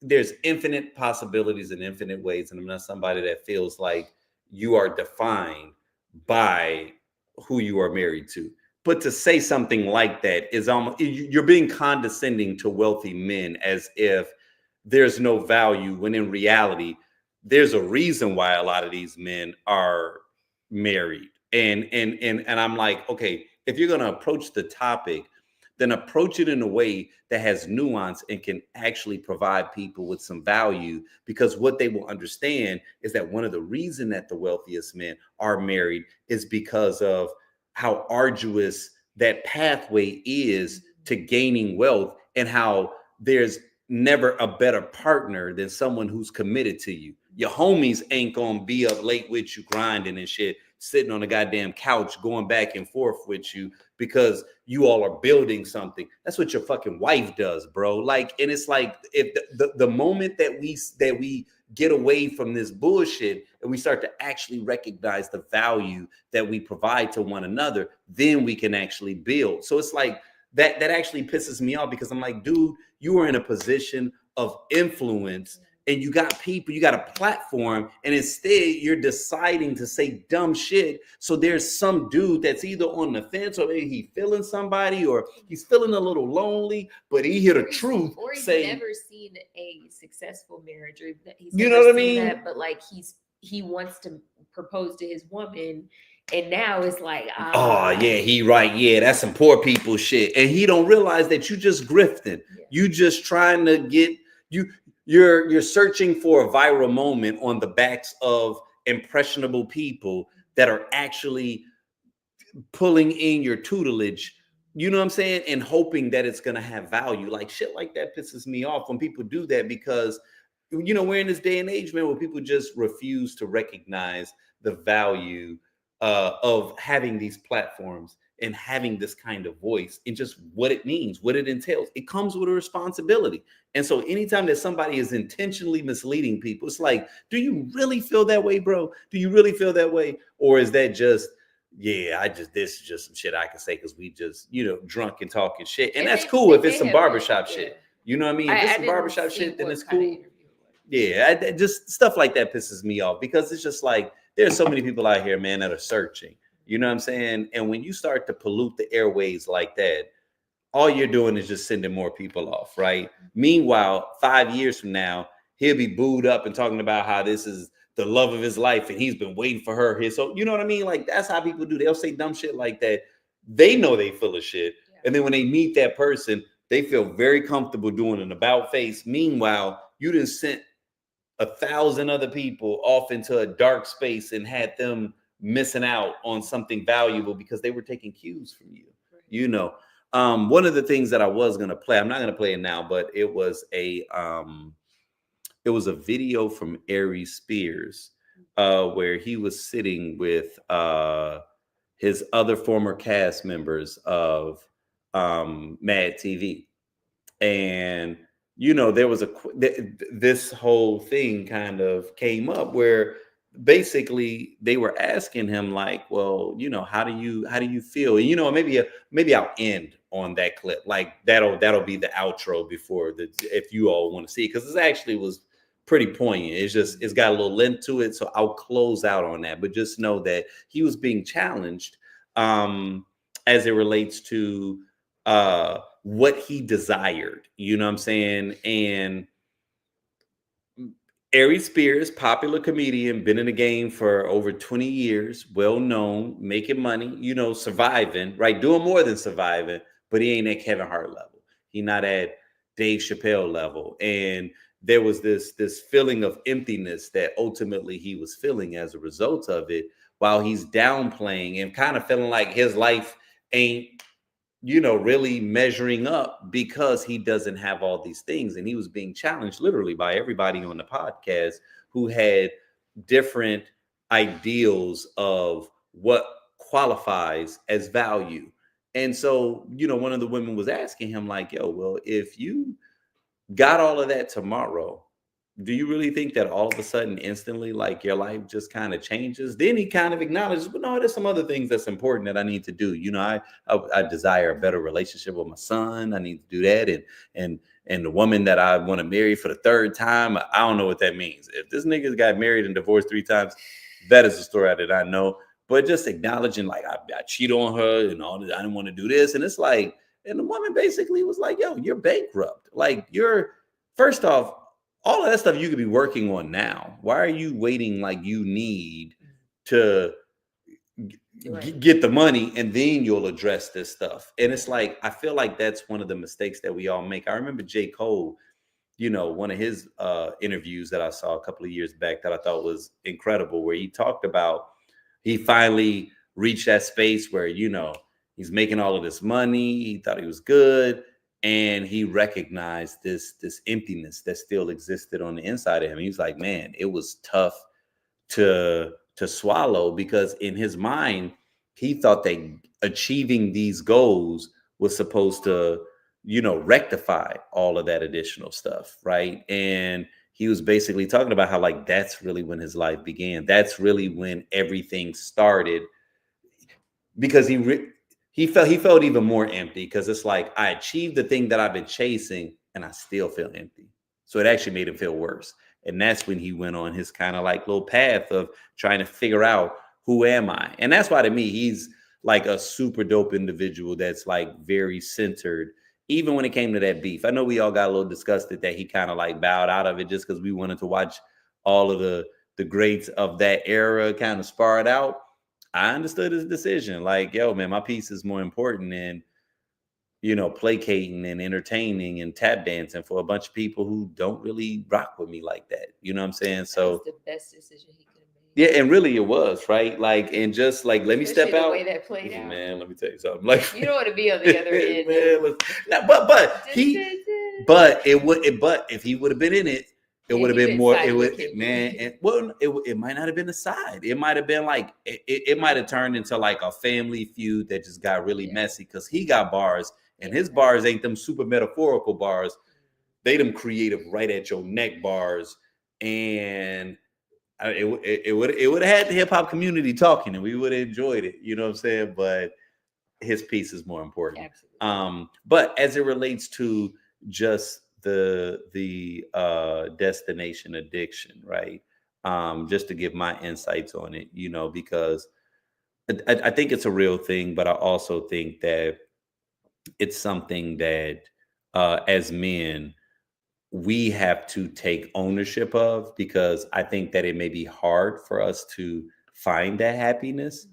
There's infinite possibilities and infinite ways. And I'm not somebody that feels like you are defined by who you are married to. But to say something like that is almost, you're being condescending to wealthy men as if there's no value, when in reality, there's a reason why a lot of these men are married. And I'm like, okay, if you're going to approach the topic then approach it in a way that has nuance and can actually provide people with some value. Because what they will understand is that one of the reasons that the wealthiest men are married is because of how arduous that pathway is to gaining wealth, and how there's never a better partner than someone who's committed to you. Your homies ain't gonna be up late with you grinding and shit, sitting on the goddamn couch going back and forth with you because you all are building something. That's what your fucking wife does, bro. Like, and it's like, if the moment that we get away from this bullshit and we start to actually recognize the value that we provide to one another, then we can actually build. So it's like that actually pisses me off, because I'm like, dude, you are in a position of influence and you got people, you got a platform, and instead you're deciding to say dumb shit. So there's some dude that's either on the fence, or maybe he's feeling somebody, or he's feeling a little lonely, but he hear the truth. Or he's saying, never seen a successful marriage, or he's you never know what I seen mean? that, but like he wants to propose to his woman, and now it's like, oh yeah, he right. Yeah, that's some poor people shit. And he don't realize that you just grifting. Yeah. You just trying to get you're searching for a viral moment on the backs of impressionable people that are actually pulling in your tutelage, you know what I'm saying, and hoping that it's gonna have value. Like, shit like that pisses me off when people do that, because you know, we're in this day and age, man, where people just refuse to recognize the value of having these platforms and having this kind of voice, and just what it means, what it entails. It comes with a responsibility. And so anytime that somebody is intentionally misleading people, it's like, do you really feel that way, bro? Do you really feel that way? Or is that just, yeah, this is just some shit I can say because we just, you know, drunk and talking shit. And that's cool if it's some barbershop shit. You know what I mean? If it's some barbershop shit, then it's cool. Yeah, just stuff like that pisses me off, because it's just like, there's so many people out here, man, that are searching. You know what I'm saying? And when you start to pollute the airways like that, all you're doing is just sending more people off, right? Meanwhile, 5 years from now, he'll be booed up and talking about how this is the love of his life and he's been waiting for her here. So, you know what I mean? Like, that's how people do. They'll say dumb shit like that. They know they full of shit. Yeah. And then when they meet that person, they feel very comfortable doing an about face. Meanwhile, you done sent 1,000 other people off into a dark space and had them missing out on something valuable because they were taking cues from you. Right. You know, one of the things that I was going to play, I'm not going to play it now, but it was a video from Aries Spears where he was sitting with his other former cast members of Mad TV. And, you know, there was this whole thing kind of came up where basically they were asking him like, well, you know, how do you feel? And, you know, maybe I'll end on that clip. Like that'll be the outro before if you all want to see it, because it actually was pretty poignant. It's got a little length to it. So I'll close out on that. But just know that he was being challenged as it relates to what he desired, you know what I'm saying? And Aries Spears, popular comedian, been in the game for over 20 years, well known, making money, you know, surviving, right? Doing more than surviving, but he ain't at Kevin Hart level. He not at Dave Chappelle level. And there was this feeling of emptiness that ultimately he was feeling as a result of it, while he's downplaying and kind of feeling like his life ain't, you know, really measuring up because he doesn't have all these things. And he was being challenged literally by everybody on the podcast who had different ideals of what qualifies as value. And so, you know, one of the women was asking him like, yo, well, if you got all of that tomorrow, do you really think that all of a sudden, instantly, like your life just kind of changes? Then he kind of acknowledges, but no, there's some other things that's important that I need to do. You know, I desire a better relationship with my son. I need to do that. And the woman that I want to marry for the third time, I don't know what that means. If this nigga's got married and divorced 3 times, that is a story that I know. But just acknowledging like I cheat on her and all that, I didn't want to do this. And it's like, and the woman basically was like, yo, you're bankrupt. Like first off, all of that stuff you could be working on now. Why are you waiting like you need to get the money, and then you'll address this stuff. And it's like, I feel like that's one of the mistakes that we all make. I remember J. Cole, one of his interviews that I saw a couple of years back that I thought was incredible, where he talked about he finally reached that space where, he's making all of this money. He thought he was good. And he recognized this emptiness that still existed on the inside of him. He was like, man, it was tough to swallow, because in his mind, he thought that achieving these goals was supposed to, rectify all of that additional stuff. Right. And he was basically talking about how, like, that's really when his life began. That's really when everything started, because he felt even more empty, because it's like, I achieved the thing that I've been chasing and I still feel empty. So it actually made him feel worse. And that's when he went on his kind of like little path of trying to figure out, who am I? And that's why, to me, he's like a super dope individual that's like very centered, even when it came to that beef. I know we all got a little disgusted that he kind of like bowed out of it, just because we wanted to watch all of the greats of that era kind of spar it out. I understood his decision. Like, yo, man, my piece is more important than, placating and entertaining and tap dancing for a bunch of people who don't really rock with me like that. You know what I'm saying? So that's the best decision he could have made. Yeah, and really it was, right? Like, and just like, let me step Especially out. the way that played out. Man, let me tell you something. Like, You don't want to be on the other end. man, but if he would have been in it, it would have been more. It would, man. It might not have been a side. It might have been like it might have turned into like a family feud that just got really messy, because he got bars, and his bars ain't them super metaphorical bars. They them creative, right at your neck bars, and it would have had the hip hop community talking, and we would have enjoyed it. You know what I'm saying? But his piece is more important. Absolutely. But as it relates to just the destination addiction, right? Just to give my insights on it, because I think it's a real thing, but I also think that it's something that as men, we have to take ownership of, because I think that it may be hard for us to find that happiness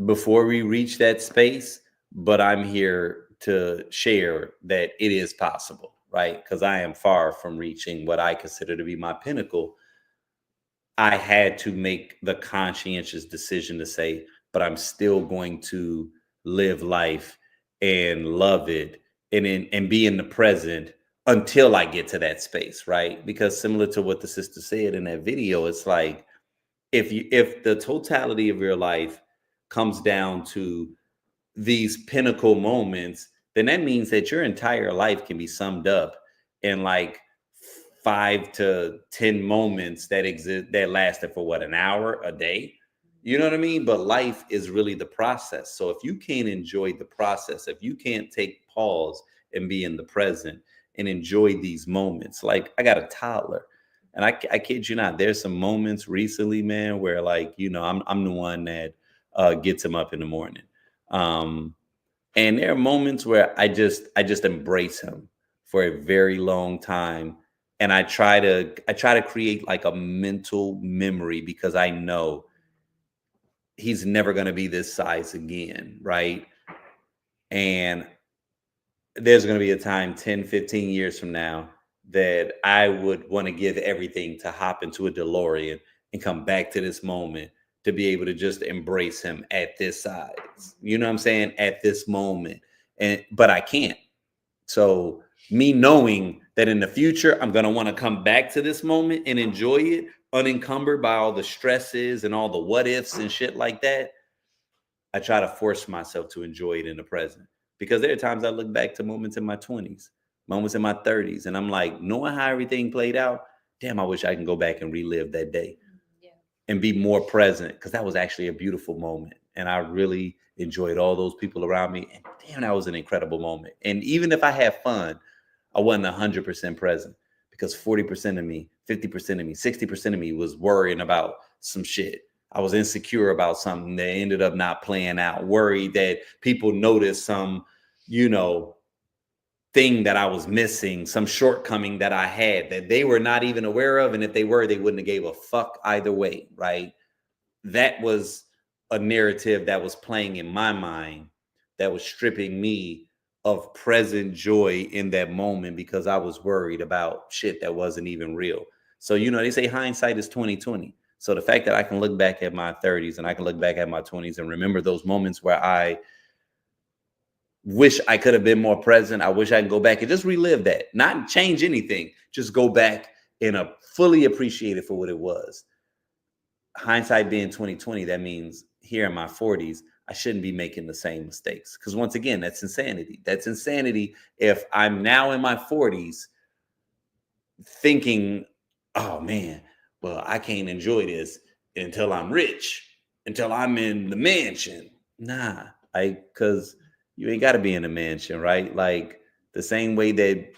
before we reach that space. But I'm here to share that it is possible, right? Because I am far from reaching what I consider to be my pinnacle. I had to make the conscientious decision to say, but I'm still going to live life and love it and be in the present until I get to that space, right? Because similar to what the sister said in that video, it's like, if the totality of your life comes down to these pinnacle moments, then that means that your entire life can be summed up in like 5 to 10 moments that lasted for what, an hour a day? You know what I mean? But life is really the process. So if you can't enjoy the process, if you can't take pause and be in the present and enjoy these moments, like, I got a toddler, and I kid you not, there's some moments recently, man, where like, I'm the one that gets him up in the morning. And there are moments where I just embrace him for a very long time. And I try to create like a mental memory, because I know he's never going to be this size again. Right. And there's going to be a time 10, 15 years from now that I would want to give everything to hop into a DeLorean and come back to this moment to be able to just embrace him at this size. You know what I'm saying? At this moment. But I can't. So me knowing that in the future, I'm going to want to come back to this moment and enjoy it unencumbered by all the stresses and all the what ifs and shit like that, I try to force myself to enjoy it in the present. Because there are times I look back to moments in my 20s, moments in my 30s, and I'm like, knowing how everything played out, damn, I wish I can go back and relive that day and be more present, because that was actually a beautiful moment. And I really enjoyed all those people around me. And damn, that was an incredible moment. And even if I had fun, I wasn't 100% present, because 40% of me, 50% of me, 60% of me was worrying about some shit. I was insecure about something that ended up not playing out, worried that people noticed some, thing that I was missing, some shortcoming that I had that they were not even aware of. And if they were, they wouldn't have gave a fuck either way, right? That was a narrative that was playing in my mind that was stripping me of present joy in that moment because I was worried about shit that wasn't even real. So, you know, they say hindsight is 20/20. So the fact that I can look back at my 30s and I can look back at my 20s and remember those moments where I wish I could have been more present. I wish I could go back and just relive that, not change anything, just go back and fully appreciate it for what it was. Hindsight being 20/20, that means here in my 40s, I shouldn't be making the same mistakes. Because once again, that's insanity. That's insanity if I'm now in my 40s thinking, oh man, well, I can't enjoy this until I'm rich, until I'm in the mansion. Nah, because you ain't got to be in a mansion, right? Like the same way that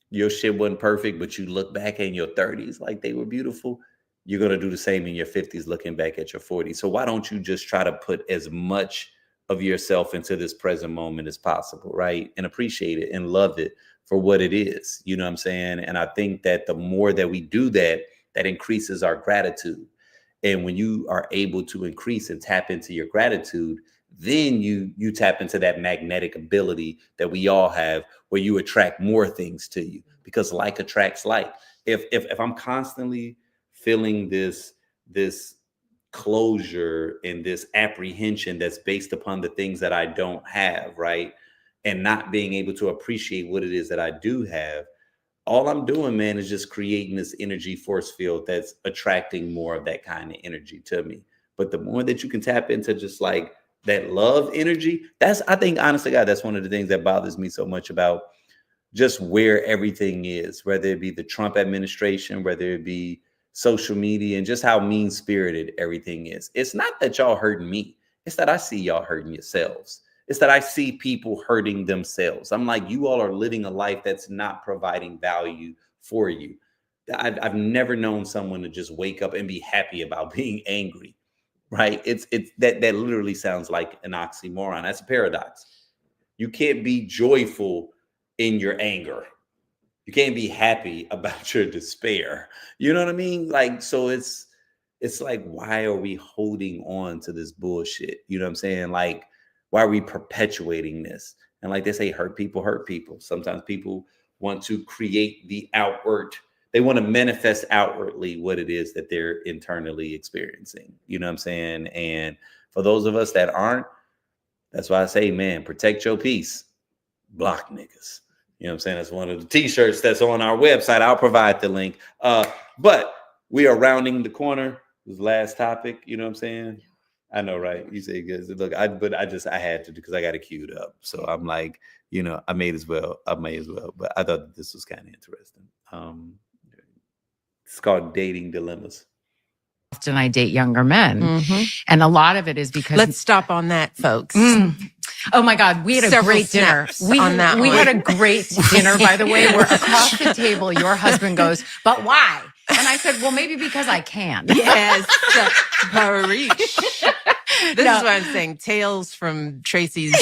your shit wasn't perfect, but you look back in your 30s like they were beautiful, you're going to do the same in your 50s looking back at your 40s. So why don't you just try to put as much of yourself into this present moment as possible, right? And appreciate it and love it for what it is. You know what I'm saying? And I think that the more that we do that, that increases our gratitude. And when you are able to increase and tap into your gratitude, then you tap into that magnetic ability that we all have where you attract more things to you because like attracts like. If I'm constantly feeling this closure and this apprehension that's based upon the things that I don't have, right? And not being able to appreciate what it is that I do have, all I'm doing, man, is just creating this energy force field that's attracting more of that kind of energy to me. But the more that you can tap into just like that love energy, I think, honestly, God, that's one of the things that bothers me so much about just where everything is, whether it be the Trump administration, whether it be social media, and just how mean-spirited everything is. It's not that y'all hurting me. It's that I see y'all hurting yourselves. It's that I see people hurting themselves. I'm like, you all are living a life that's not providing value for you. I've never known someone to just wake up and be happy about being angry, right? It's that literally sounds like an oxymoron. That's a paradox. You can't be joyful in your anger. You can't be happy about your despair. You know what I mean? Like, so it's like, why are we holding on to this bullshit? You know what I'm saying? Like, why are we perpetuating this? And like they say, hurt people hurt people. Sometimes people want to create the outward. They want to manifest outwardly what it is that they're internally experiencing. You know what I'm saying? And for those of us that aren't, that's why I say, man, protect your peace. Block niggas. You know what I'm saying? That's one of the t-shirts that's on our website. I'll provide the link. But we are rounding the corner. This last topic, you know what I'm saying? I know, right? You say good. Look, I had to because I got it queued up. So I'm like, you know, I may as well. But I thought this was kind of interesting. It's called Dating Dilemmas. Often I date younger men. And a lot of it is because... Let's stop on that, folks. Oh my God, we had a great dinner. We had a great dinner, by the way, where across the table, your husband goes, but why? And I said, well, maybe because I can. Yes. This is what I'm saying. Tales from Tracy's.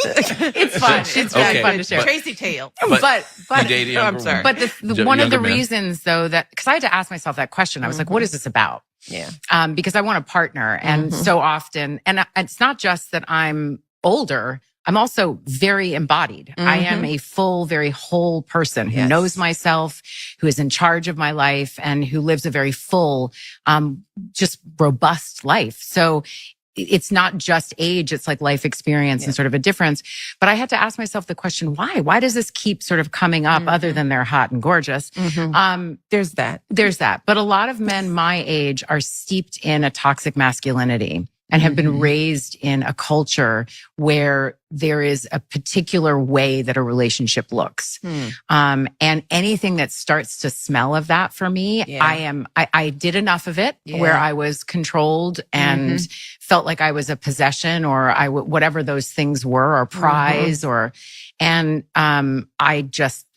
It's fun. It's very fun to share. Tracy tale. But I'm sorry. But one of the reasons, though, that because I had to ask myself that question, I was like, what is this about? Yeah. Because I want a partner. And so often, and it's not just that I'm older, I'm also very embodied. I am a full, very whole person who knows myself, who is in charge of my life, and who lives a very full, just robust life. So it's not just age, it's like life experience and sort of a difference. But I had to ask myself the question, why? Why does this keep sort of coming up other than they're hot and gorgeous? There's that. But a lot of men my age are steeped in a toxic masculinity and have been raised in a culture where there is a particular way that a relationship looks. And anything that starts to smell of that for me, I did enough of it where I was controlled and felt like I was a possession or whatever those things were, or prize and I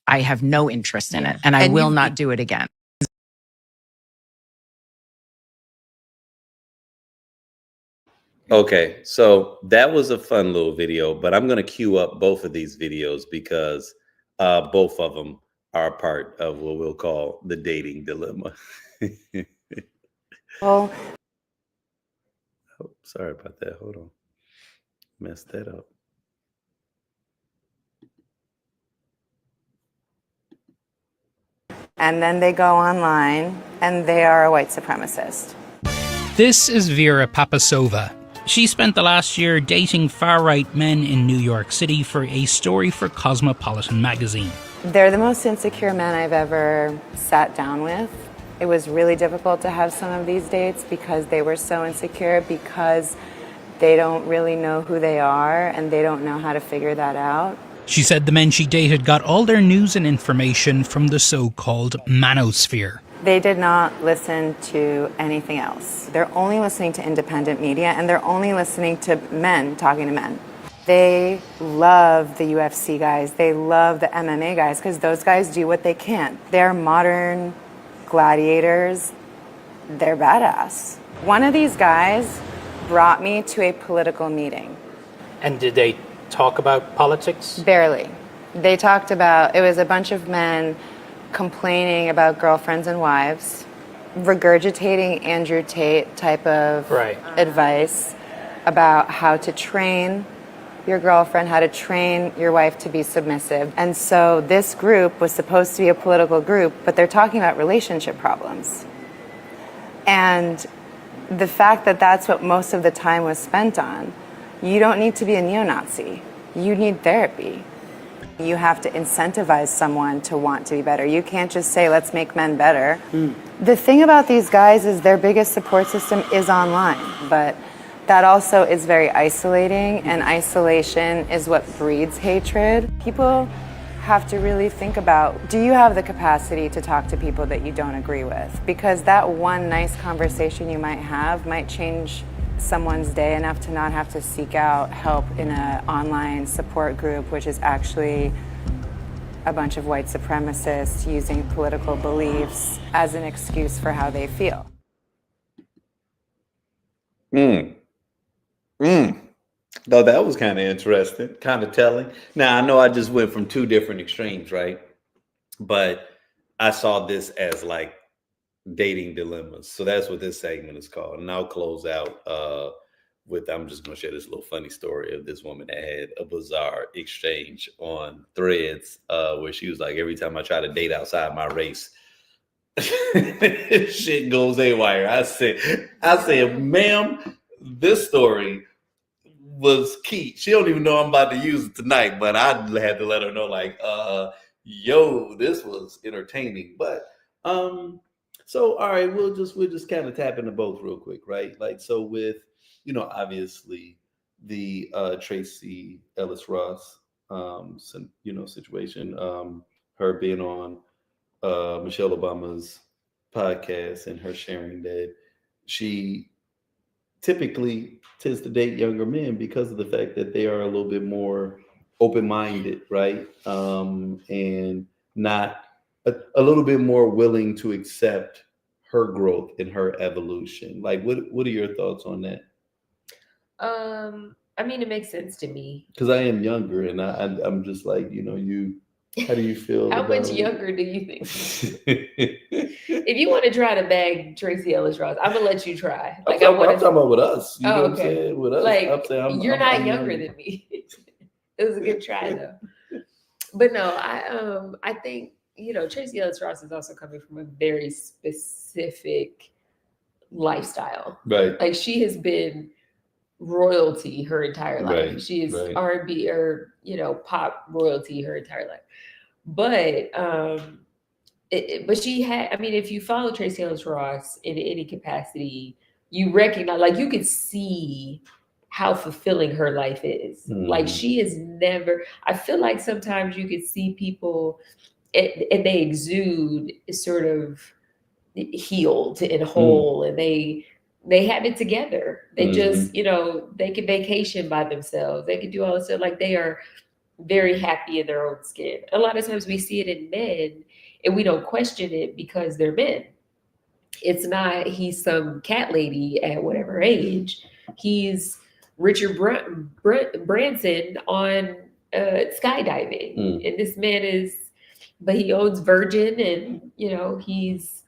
have no interest in it and I will not do it again. Okay, so that was a fun little video, but I'm going to queue up both of these videos because both of them are part of what we'll call the dating dilemma. Well, Oh, sorry about that. Hold on. Messed that up. And then they go online and they are a white supremacist. This is Vera Papasova. She spent the last year dating far-right men in New York City for a story for Cosmopolitan magazine. They're the most insecure men I've ever sat down with. It was really difficult to have some of these dates because they were so insecure, because they don't really know who they are and they don't know how to figure that out. She said the men she dated got all their news and information from the so-called manosphere. They did not listen to anything else. They're only listening to independent media, and they're only listening to men talking to men. They love the UFC guys. They love the MMA guys because those guys do what they can. They're modern gladiators. They're badass. One of these guys brought me to a political meeting. And did they talk about politics? Barely. They talked about, it was a bunch of men complaining about girlfriends and wives, regurgitating Andrew Tate type of advice about how to train your girlfriend, how to train your wife to be submissive. And so this group was supposed to be a political group, but they're talking about relationship problems. And the fact that that's what most of the time was spent on, you don't need to be a neo-Nazi. You need therapy. You have to incentivize someone to want to be better. You can't just say, let's make men better. The thing about these guys is their biggest support system is online, but that also is very isolating, and isolation is what breeds hatred. People have to really think about, do you have the capacity to talk to people that you don't agree with? Because that one nice conversation you might have might change someone's day enough to not have to seek out help in an online support group, which is actually a bunch of white supremacists using political beliefs as an excuse for how they feel. No, that was kind of interesting, kind of telling. Now, I know I just went from two different extremes, right? But I saw this as like dating dilemmas. So that's what this segment is called. And I'll close out with, I'm just going to share this little funny story of this woman that had a bizarre exchange on Threads where she was like, every time I try to date outside my race, shit goes haywire. I said, ma'am, this story was key. She don't even know I'm about to use it tonight, but I had to let her know, like, yo, this was entertaining. But so all right, we'll just kind of tap into both real quick, right? Like, so with, you know, obviously the Tracy Ellis Ross situation, her being on Michelle Obama's podcast and her sharing that she typically tends to date younger men because of the fact that they are a little bit more open-minded, right? And not a little bit more willing to accept her growth and her evolution. Like, what are your thoughts on that? I mean, it makes sense to me. Because I am younger, and I'm just like, you know, how do you feel? How much younger do you think? If you want to try to bag Tracy Ellis Ross, I'm gonna let you try. Like, I'm talking about with us. You know what I'm okay. saying? With us, like, you're not younger than me. It was a good try though. But no, I think, you know, Tracy Ellis Ross is also coming from a very specific lifestyle. Right. Like, she has been royalty her entire life. Right. She is Right. R&B or, you know, pop royalty her entire life. But but she had, I mean, if you follow Tracy Ellis Ross in any capacity, you recognize, like, you could see how fulfilling her life is. Like, she is never, I feel like sometimes you could see people and they exude sort of healed and whole, and they have it together. They just, you know, they can vacation by themselves. They can do all this stuff. Like, they are very happy in their own skin. A lot of times we see it in men and we don't question it because they're men. It's not, he's some cat lady at whatever age. He's Richard Branson on skydiving. And this man is, but he owns Virgin, and, you know, he's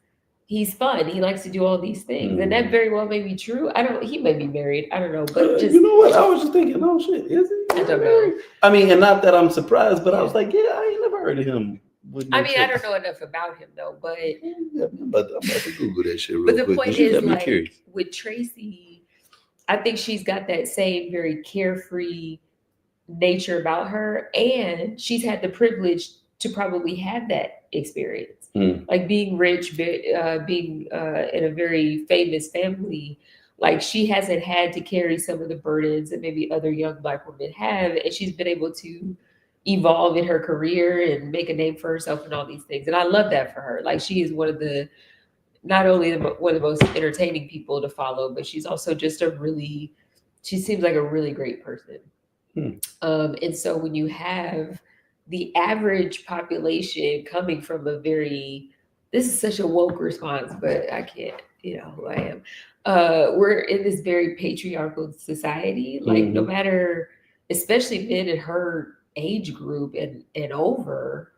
he's fun. He likes to do all these things. And that very well may be true. He may be married. I don't know. But just, you know what? I was just thinking, oh shit, is he? I don't know. I mean, and not that I'm surprised, but I was like, yeah, I ain't never heard of him. I mean, I don't know enough about him though, but I'm about to Google that shit real but the quick. point is, like, with Tracy, I think she's got that same very carefree nature about her, and she's had the privilege to probably have that experience, like being rich, being in a very famous family. Like, she hasn't had to carry some of the burdens that maybe other young Black women have, and she's been able to evolve in her career and make a name for herself and all these things. And I love that for her. Like, she is one of the, not only one of the most entertaining people to follow, but she's also just she seems like a really great person. And so when you have the average population coming from this is such a woke response, but I can't, you know who I am. We're in this very patriarchal society. Like, no matter, especially men in her age group and over,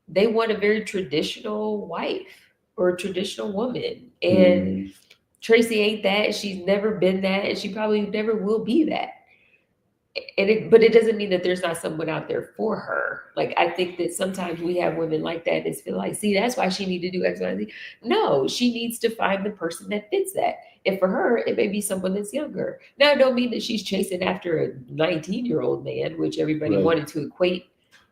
they want a very traditional wife or a traditional woman. And Tracy ain't that. She's never been that, and she probably never will be that. But it doesn't mean that there's not someone out there for her. Like, I think that sometimes we have women like that and feel like, see, that's why she needs to do X, Y, and Z. No, she needs to find the person that fits that. And for her, it may be someone that's younger. Now, I don't mean that she's chasing after a 19-year-old man, which everybody wanted to equate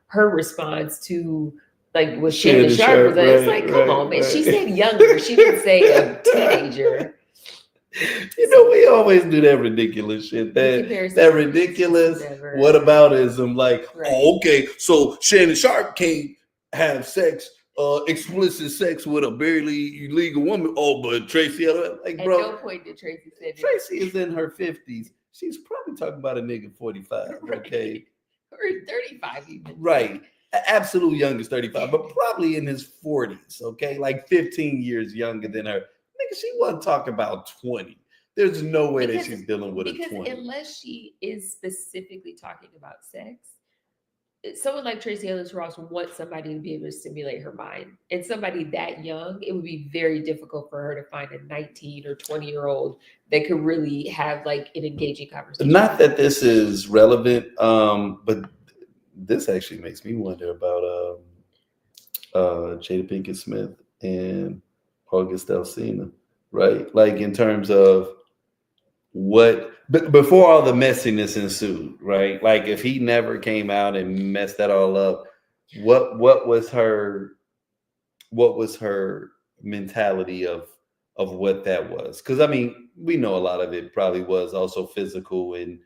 her response to, like, with Shannon Sharp. It's like, come on, man. She said younger. She didn't say a teenager. You know, we always do that ridiculous shit. That ridiculous whataboutism. Like, oh, okay, so Shannon Sharp can't have sex, explicit sex with a barely legal woman. Oh, but Tracy, like, bro. At no point did Tracy say that. Tracy is in her 50s. She's probably talking about a nigga 45, okay? Or 35 even. Right. Absolute youngest 35, but probably in his 40s, okay? Like 15 years younger than her. Nigga, she wasn't talking about 20. There's no way that she's dealing with a 20. Because unless she is specifically talking about sex, someone like Tracy Ellis Ross wants somebody to be able to stimulate her mind. And somebody that young, it would be very difficult for her to find a 19 or 20-year-old that could really have, like, an engaging conversation. Not that this is relevant, but this actually makes me wonder about Jada Pinkett Smith and August Alsina, right? Like, in terms of before all the messiness ensued, right? Like, if he never came out and messed that all up, what was her mentality of what that was? Because I mean, we know a lot of it probably was also physical and,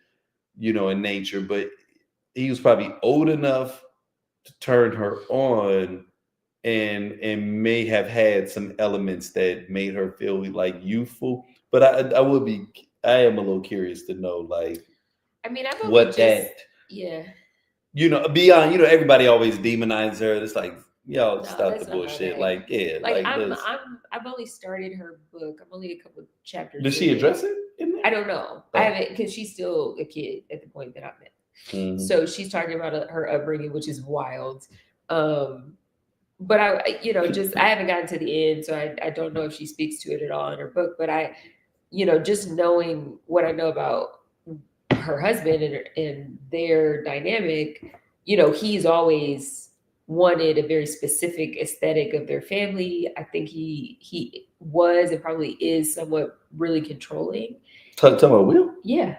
you know, in nature, but he was probably old enough to turn her on and may have had some elements that made her feel like youthful. But I am a little curious to know, like, I mean, I've you know, beyond, you know, everybody always demonizes her. It's like, yo, stop the bullshit. Like, yeah, like I've only started her book. I'm only a couple of chapters. Does she address it in there? I don't know. I haven't, because she's still a kid at the point that I'm in. So she's talking about her upbringing, which is wild. But I haven't gotten to the end, so I don't know if she speaks to it at all in her book. But just knowing what I know about her husband and their dynamic, he's always wanted a very specific aesthetic of their family. I think he was and probably is somewhat really controlling. Talking about Will? Yeah.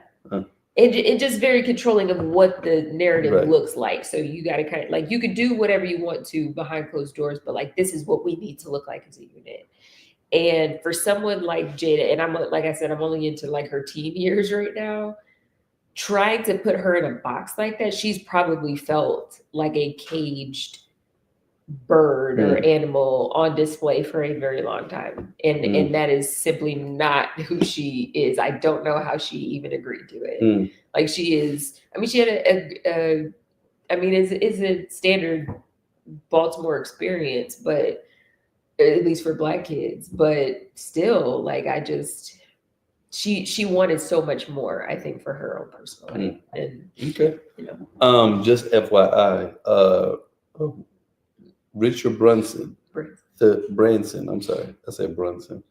And just very controlling of what the narrative looks like. So you got to kind of, like, you could do whatever you want to behind closed doors, but, like, this is what we need to look like as a unit. And for someone like Jada, and like I said, I'm only into, like, her teen years right now, trying to put her in a box like that, she's probably felt like a caged bird or animal on display for a very long time. And that is simply not who she is. I don't know how she even agreed to it. Like, she is, I mean, she had it's a standard Baltimore experience, but at least for Black kids, but still, like, she wanted so much more, I think, for her own personal life. And just FYI, Richard Brunson the Branson, I'm sorry, I said Brunson,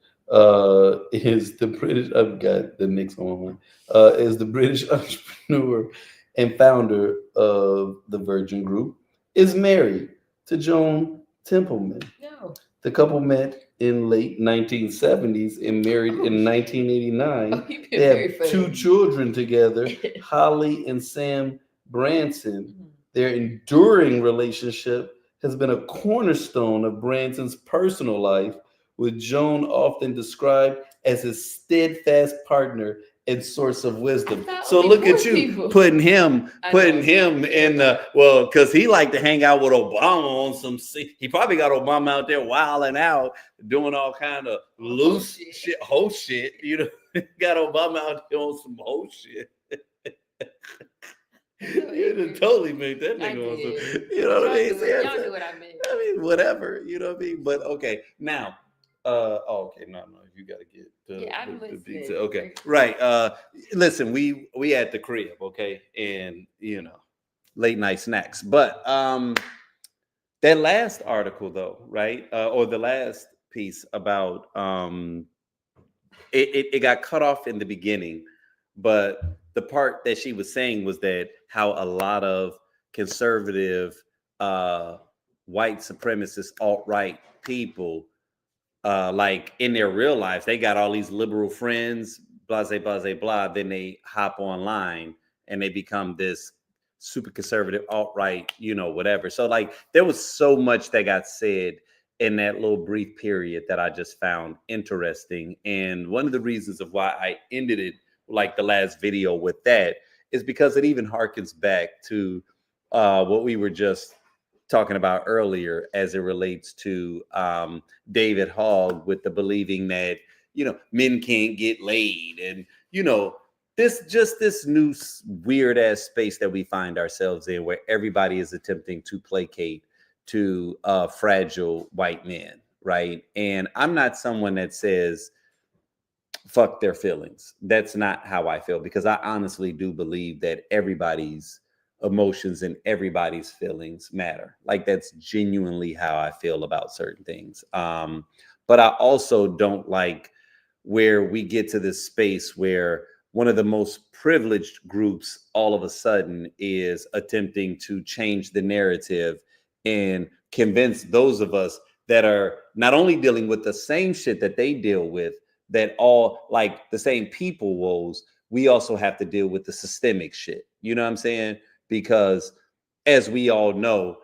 is the British, I've got the Knicks on my mind, is the British entrepreneur and founder of the Virgin Group, is married to Joan Templeman. No. The couple met in late 1970s and married in 1989. Oh, you've been They very have funny. 2 children together, Holly and Sam Branson. Mhm. Their enduring relationship has been a cornerstone of Branson's personal life, with Joan often described as his steadfast partner and source of wisdom. thought So only look 4 at you people. putting him I know. in well, because he liked to hang out with Obama on some. He probably got Obama out there wilding out, doing all kind of loose shit, whole shit. You know, got Obama out there on some whole shit. You totally made that I nigga on did. some. You know what I mean? Y'all knew what I meant. I mean, whatever. You know what I mean? But okay, now. Okay, no, you gotta get I'm the listening. detail. Okay, right. Listen, we at the crib, okay, and you know, late night snacks. But that last article though, right? Or the last piece about it got cut off in the beginning, but the part that she was saying was that how a lot of conservative white supremacist alt-right people like in their real lives, they got all these liberal friends, blah, blah, blah, blah. Then they hop online and they become this super conservative alt-right, you know, whatever. So like there was so much that got said in that little brief period that I just found interesting. And one of the reasons of why I ended it like the last video with that is because it even harkens back to what we were just talking about earlier as it relates to David Hogg with the believing that, you know, men can't get laid. And, you know, this new weird ass space that we find ourselves in where everybody is attempting to placate to fragile white men. Right. And I'm not someone that says, fuck their feelings. That's not how I feel, because I honestly do believe that everybody's emotions and everybody's feelings matter. Like that's genuinely how I feel about certain things. But I also don't like where we get to this space where one of the most privileged groups all of a sudden is attempting to change the narrative and convince those of us that are not only dealing with the same shit that they deal with, that all like the same people woes, we also have to deal with the systemic shit. You know what I'm saying? Because as we all know,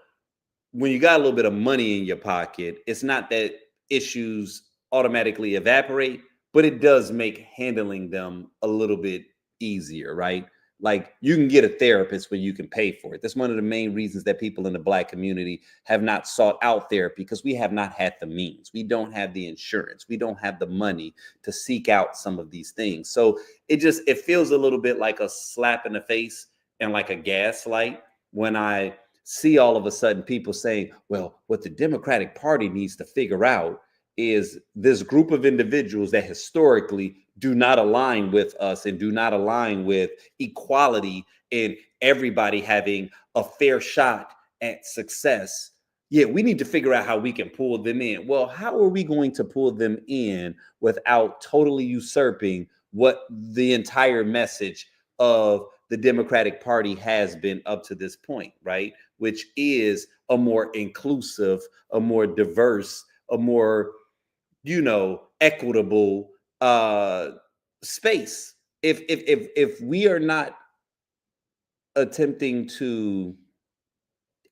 when you got a little bit of money in your pocket, it's not that issues automatically evaporate, but it does make handling them a little bit easier, right? Like you can get a therapist when you can pay for it. That's one of the main reasons that people in the Black community have not sought out therapy, because we have not had the means. We don't have the insurance. We don't have the money to seek out some of these things. So it feels a little bit like a slap in the face and like a gaslight when I see all of a sudden people saying, well, what the Democratic Party needs to figure out is this group of individuals that historically do not align with us and do not align with equality and everybody having a fair shot at success. Yeah, we need to figure out how we can pull them in. Well, how are we going to pull them in without totally usurping what the entire message of the Democratic Party has been up to this point, right? Which is a more inclusive, a more diverse, a more, you know, equitable space. If we are not attempting to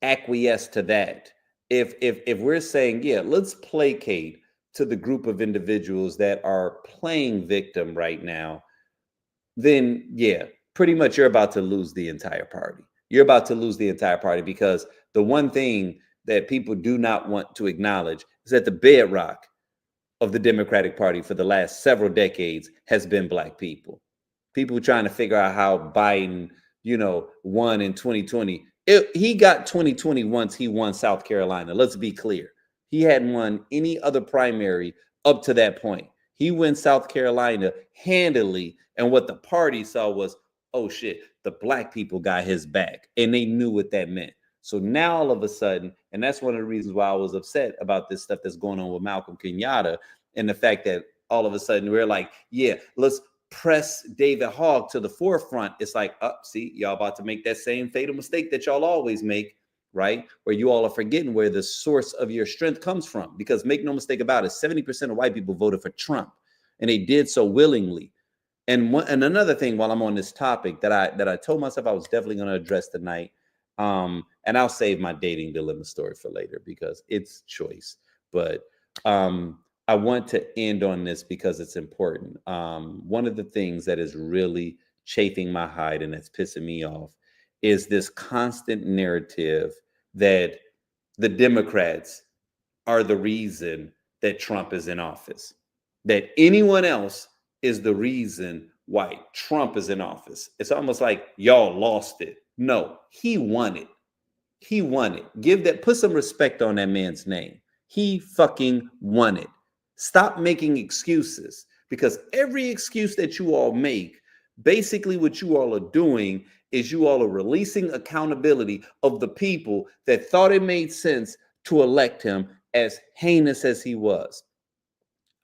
acquiesce to that, if we're saying, yeah, let's placate to the group of individuals that are playing victim right now, then yeah, pretty much you're about to lose the entire party. You're about to lose the entire party, because the one thing that people do not want to acknowledge is that the bedrock of the Democratic Party for the last several decades has been Black people. People trying to figure out how Biden, you know, won in 2020. He got 2020 once he won South Carolina. Let's be clear. He hadn't won any other primary up to that point. He wins South Carolina handily. And what the party saw was, oh shit, the Black people got his back. And they knew what that meant. So now all of a sudden, and that's one of the reasons why I was upset about this stuff that's going on with Malcolm Kenyatta, and the fact that all of a sudden we're like, yeah, let's press David Hogg to the forefront. It's like, see, y'all about to make that same fatal mistake that y'all always make, right? Where you all are forgetting where the source of your strength comes from. Because make no mistake about it, 70% of white people voted for Trump, and they did so willingly. And another thing, while I'm on this topic, that I told myself I was definitely going to address tonight, and I'll save my dating dilemma story for later because it's choice. But I want to end on this because it's important. One of the things that is really chafing my hide and that's pissing me off is this constant narrative that the Democrats are the reason that Trump is in office, that anyone else is the reason why Trump is in office. It's almost like y'all lost it. No, he won it. He won it. Put some respect on that man's name. He fucking won it. Stop making excuses, because every excuse that you all make, basically what you all are doing is you all are releasing accountability of the people that thought it made sense to elect him, as heinous as he was.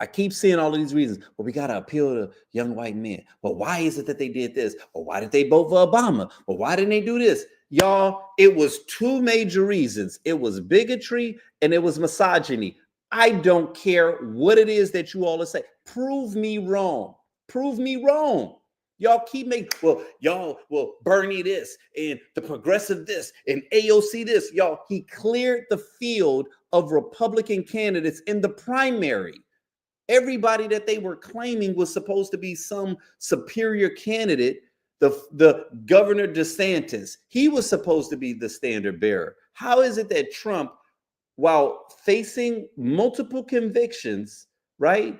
I keep seeing all of these reasons. Well, we got to appeal to young white men. Well, why is it that they did this? Well, why did they vote for Obama? Well, why didn't they do this? Y'all, it was two major reasons. It was bigotry and it was misogyny. I don't care what it is that you all are saying. Prove me wrong. Prove me wrong. Y'all keep making, Bernie this and the progressive this and AOC this. Y'all, he cleared the field of Republican candidates in the primary. Everybody that they were claiming was supposed to be some superior candidate, the Governor DeSantis, he was supposed to be the standard bearer. How is it that Trump, while facing multiple convictions, right?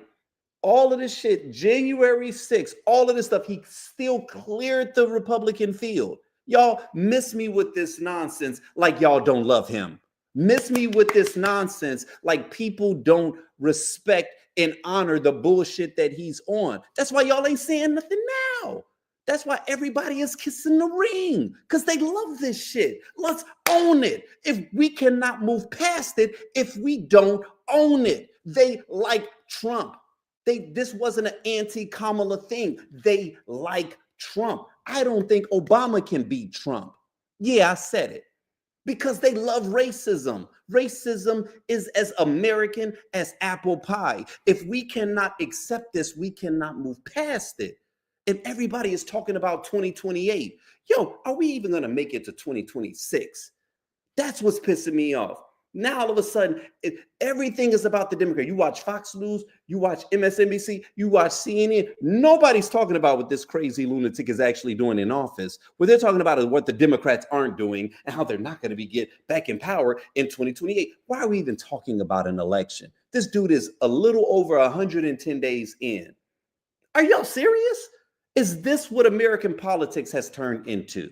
All of this shit, January 6th, all of this stuff, he still cleared the Republican field. Y'all miss me with this nonsense like y'all don't love him. Miss me with this nonsense like people don't respect and honor the bullshit that he's on. That's why y'all ain't saying nothing now. That's why everybody is kissing the ring, because they love this shit. Let's own it. If we cannot move past it, if we don't own it, they like Trump. This wasn't an anti-Kamala thing. They like Trump. I don't think Obama can beat Trump. Yeah, I said it. Because they love racism. Racism is as American as apple pie. If we cannot accept this, we cannot move past it. And everybody is talking about 2028. Yo, are we even going to make it to 2026? That's what's pissing me off. Now, all of a sudden, everything is about the Democrat. You watch Fox News, you watch MSNBC, you watch CNN. Nobody's talking about what this crazy lunatic is actually doing in office. What they're talking about is what the Democrats aren't doing and how they're not going to get back in power in 2028. Why are we even talking about an election? This dude is a little over 110 days in. Are y'all serious? Is this what American politics has turned into,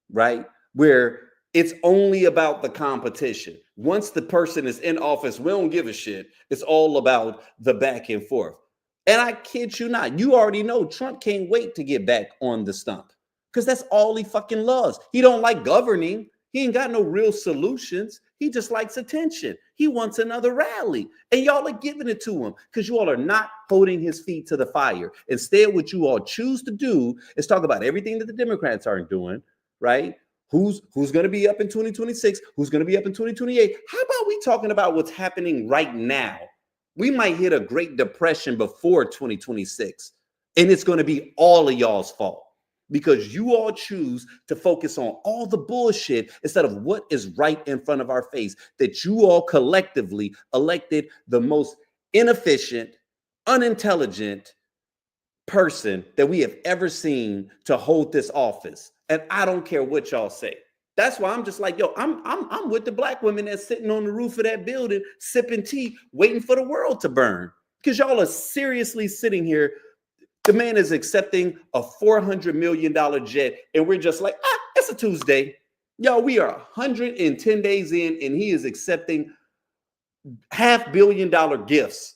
right? Where it's only about the competition. Once the person is in office, we don't give a shit. It's all about the back and forth. And I kid you not, you already know Trump can't wait to get back on the stump, because that's all he fucking loves. He don't like governing. He ain't got no real solutions. He just likes attention. He wants another rally. And y'all are giving it to him because you all are not holding his feet to the fire. Instead, what you all choose to do is talk about everything that the Democrats aren't doing, right? Who's going to be up in 2026? Who's going to be up in 2028? How about we talking about what's happening right now? We might hit a Great Depression before 2026, and it's going to be all of y'all's fault because you all choose to focus on all the bullshit instead of what is right in front of our face, that you all collectively elected the most inefficient, unintelligent person that we have ever seen to hold this office. And I don't care what y'all say. That's why I'm just like, yo, I'm with the black women that's sitting on the roof of that building, sipping tea, waiting for the world to burn. Because y'all are seriously sitting here. The man is accepting a $400 million jet, and we're just like, it's a Tuesday. Yo, we are 110 days in, and he is accepting $500 million gifts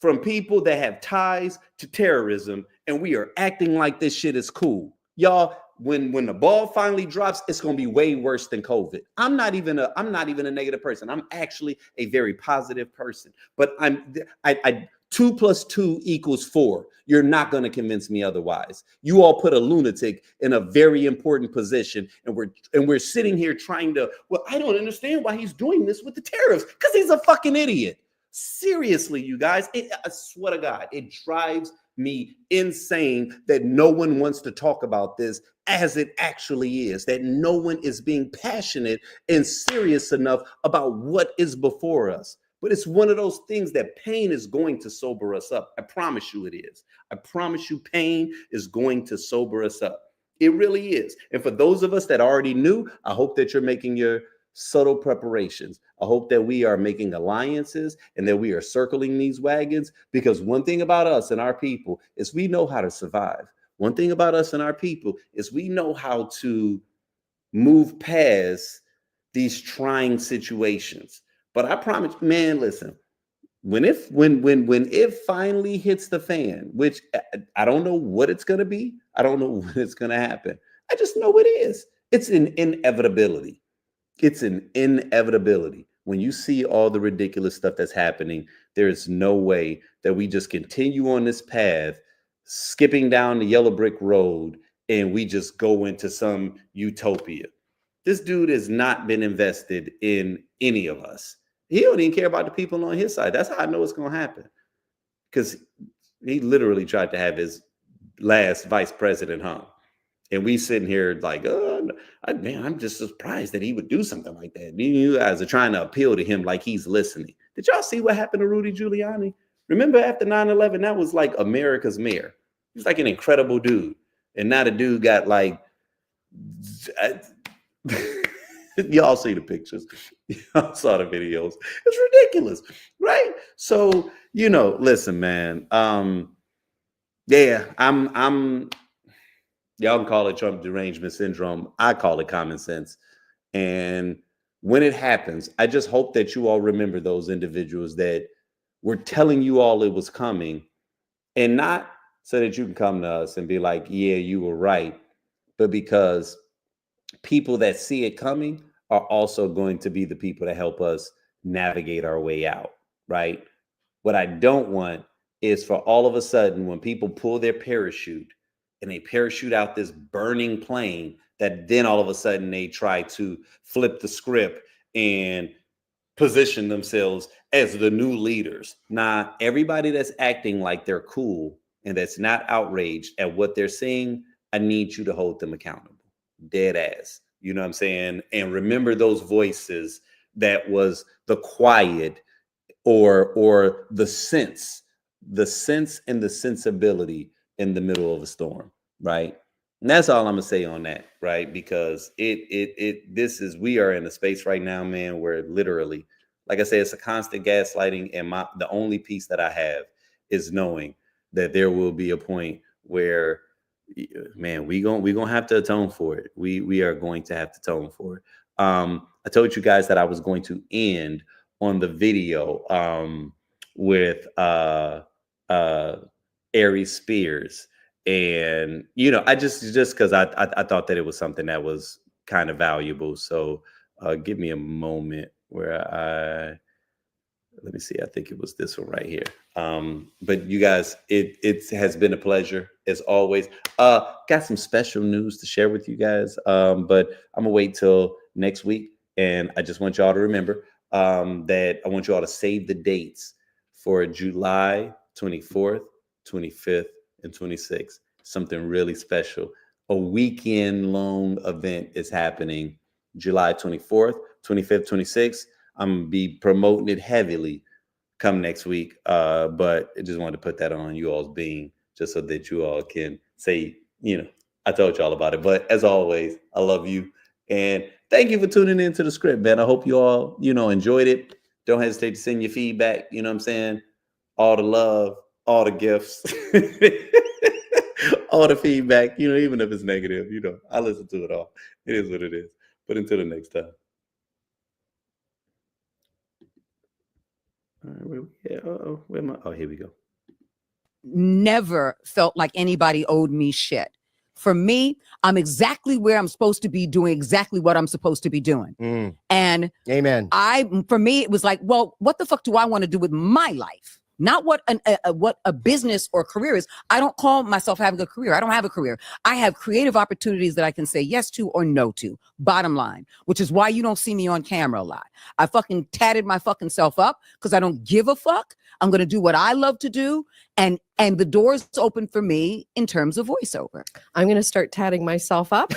from people that have ties to terrorism, and we are acting like this shit is cool. Y'all, when the ball finally drops, it's going to be way worse than COVID. I'm not even a negative person. I'm actually a very positive person. But I 2 + 2 = 4. You're not going to convince me otherwise. You all put a lunatic in a very important position, and we're sitting here trying to. Well, I don't understand why he's doing this with the tariffs, because he's a fucking idiot. Seriously, you guys, I swear to God, it drives me insane that no one wants to talk about this as it actually is, that no one is being passionate and serious enough about what is before us. But it's one of those things that pain is going to sober us up. I promise you it is. I promise you pain is going to sober us up. It really is. And for those of us that already knew, I hope that you're making your subtle preparations. I hope that we are making alliances and that we are circling these wagons, because one thing about us and our people is we know how to survive. One thing about us and our people is we know how to move past these trying situations. But I promise, man, listen, when it finally hits the fan, which I don't know what it's going to be, I don't know when it's going to happen, I just know it is. It's an inevitability. It's an inevitability. When you see all the ridiculous stuff that's happening, there is no way that we just continue on this path, skipping down the yellow brick road, and we just go into some utopia. This dude has not been invested in any of us. He don't even care about the people on his side. That's how I know it's going to happen, because he literally tried to have his last vice president hung. And we sitting here like, oh, man, I'm just surprised that he would do something like that. You guys are trying to appeal to him like he's listening. Did y'all see what happened to Rudy Giuliani? Remember after 9/11, that was like America's mayor. He was like an incredible dude. And now the dude got like, y'all see the pictures. Y'all saw the videos. It's ridiculous, right? So, listen, man. Yeah, y'all can call it Trump derangement syndrome. I call it common sense. And when it happens, I just hope that you all remember those individuals that were telling you all it was coming, and not so that you can come to us and be like, yeah, you were right, but because people that see it coming are also going to be the people that help us navigate our way out, right? What I don't want is for all of a sudden, when people pull their parachute and they parachute out this burning plane, that then all of a sudden they try to flip the script and position themselves as the new leaders. Now, everybody that's acting like they're cool and that's not outraged at what they're seeing, I need you to hold them accountable. Dead ass. You know what I'm saying? And remember those voices that was the quiet or the sense and the sensibility in the middle of a storm, right? And that's all I'm gonna say on that, right? Because we are in a space right now, man, where literally, like I said, it's a constant gaslighting, and the only peace that I have is knowing that there will be a point where, man, we gonna have to atone for it. We are going to have to atone for it. I told you guys that I was going to end on the video with Aries Spears. And, I just because I thought that it was something that was kind of valuable. So give me a moment where let me see. I think it was this one right here. But you guys, it has been a pleasure as always. Got some special news to share with you guys. But I'm gonna wait till next week. And I just want y'all to remember that I want you all to save the dates for July 24th, 25th, and 26th. Something really special. A weekend long event is happening July 24th, 25th, 26th. I'm going to be promoting it heavily come next week. But I just wanted to put that on you all's being, just so that you all can say, I told y'all about it. But as always, I love you. And thank you for tuning into the script, man. I hope you all, enjoyed it. Don't hesitate to send your feedback. You know what I'm saying? All the love, all the gifts, all the feedback, even if it's negative, I listen to it all. It is what it is. But until the next time. All right, where am I? Oh, here we go. Never felt like anybody owed me shit. For me, I'm exactly where I'm supposed to be doing exactly what I'm supposed to be doing. And amen. For me, it was like, well, what the fuck do I want to do with my life? Not what a business or career is. I don't call myself having a career. I don't have a career. I have creative opportunities that I can say yes to or no to. Bottom line, which is why you don't see me on camera a lot. I fucking tatted my fucking self up because I don't give a fuck. I'm going to do what I love to do. And the door's open for me in terms of voiceover. I'm going to start tatting myself up.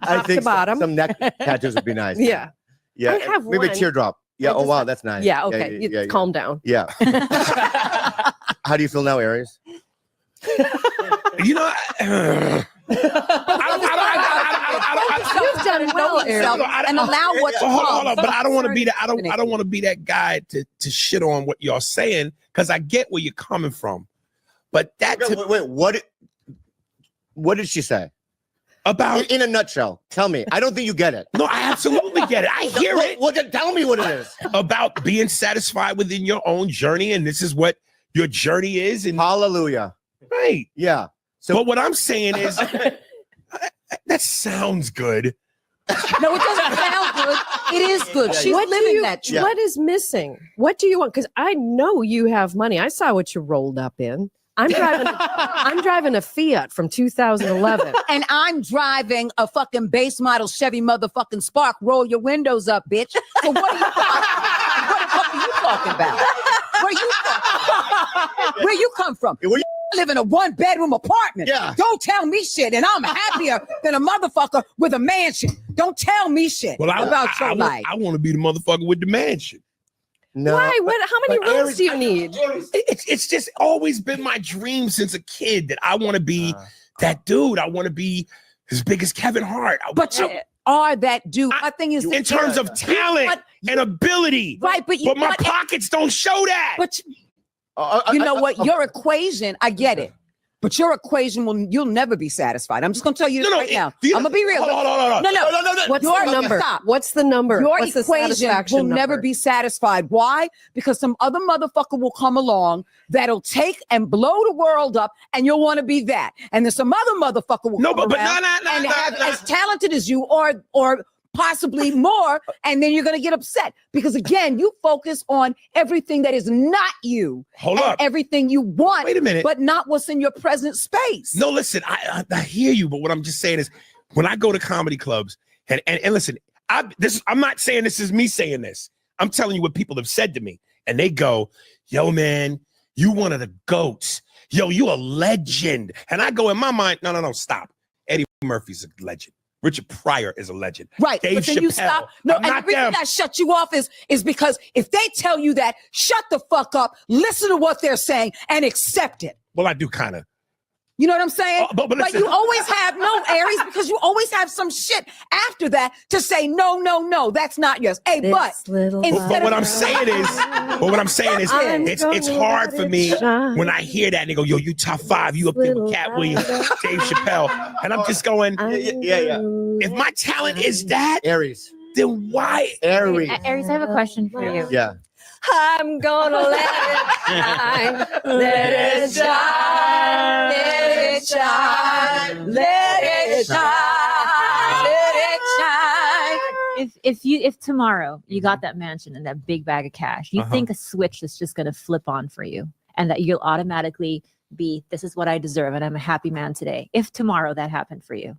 I think some neck tattoos would be nice. Yeah. Yeah. I have maybe one. a teardrop. Yeah. Oh, wow. That's nice. Yeah. Okay. Calm down. Yeah. How do you feel now, Aries? You know, You've done well, Aries. And allow what to hold on, but I don't want to be that. I don't want to be that guy to shit on what y'all saying, because I get where you're coming from. But that wait, what did she say? About in a nutshell, tell me. I don't think you get it. No, I absolutely get it. I hear it. Well, then tell me what it is. About being satisfied within your own journey, and this is what your journey is. And hallelujah. Right. Yeah. So, but what I'm saying is, that sounds good. No, it doesn't sound good. It is good. She's living that truth. What is missing? What do you want? Because I know you have money. I saw what you rolled up in. I'm driving a Fiat from 2011. And I'm driving a fucking base model Chevy motherfucking Spark. Roll your windows up, bitch. So what are you talking about? Where you come from? I live in a 1-bedroom apartment. Yeah. Don't tell me shit. And I'm happier than a motherfucker with a mansion. Don't tell me shit about your life. I want to be the motherfucker with the mansion. No. Why? How many rooms do you need? It's just always been my dream since a kid that I want to be that dude. I want to be as big as Kevin Hart. But you are that dude. My thing is, in terms of talent and ability, right? But my pockets don't show that. But you know what? Your equation, I get it. But your equation you'll never be satisfied. I'm just gonna tell you this right now. I'm gonna be real. Hold on. No. What's the number? Stop. What's the number? Your What's the equation satisfaction will never number? be satisfied. Why? Because some other motherfucker will come along that'll take and blow the world up, and you'll want to be that. And then some other motherfucker will come around and have as talented as you, or possibly more, and then you're going to get upset because again you focus on everything that is not you. Hold up. Everything you want. Wait a minute. But not what's in your present space. No, listen, I hear you, but what I'm just saying is when I go to comedy clubs and listen, I'm not saying this is me saying this. I'm telling you what people have said to me, and they go, "Yo, man, you one of the GOATs. Yo, you a legend." And I go in my mind, no, stop. Eddie Murphy's a legend. Richard Pryor is a legend. Right. Dave but then Chappelle. you stop. No, I'm and not the reason them. that shut you off is because if they tell you that, shut the fuck up, listen to what they're saying, and accept it. Well, I do kind of. You know what I'm saying? But listen. you always have Aries, because you always have some shit after that to say no, that's not yours. Hey, but what I'm saying is, it's hard for me when I hear that and they go, "Yo, you top 5, you up there with Cat Williams, Dave Chappelle," and I'm just going, yeah. If my talent is that, Aries, then why Aries? Aries, I have a question for you. Yeah. I'm gonna let it shine, let it shine, let it shine, let it shine. If tomorrow you got that mansion and that big bag of cash, you think a switch is just gonna flip on for you, and that you'll automatically be, this is what I deserve, and I'm a happy man today. If tomorrow that happened for you.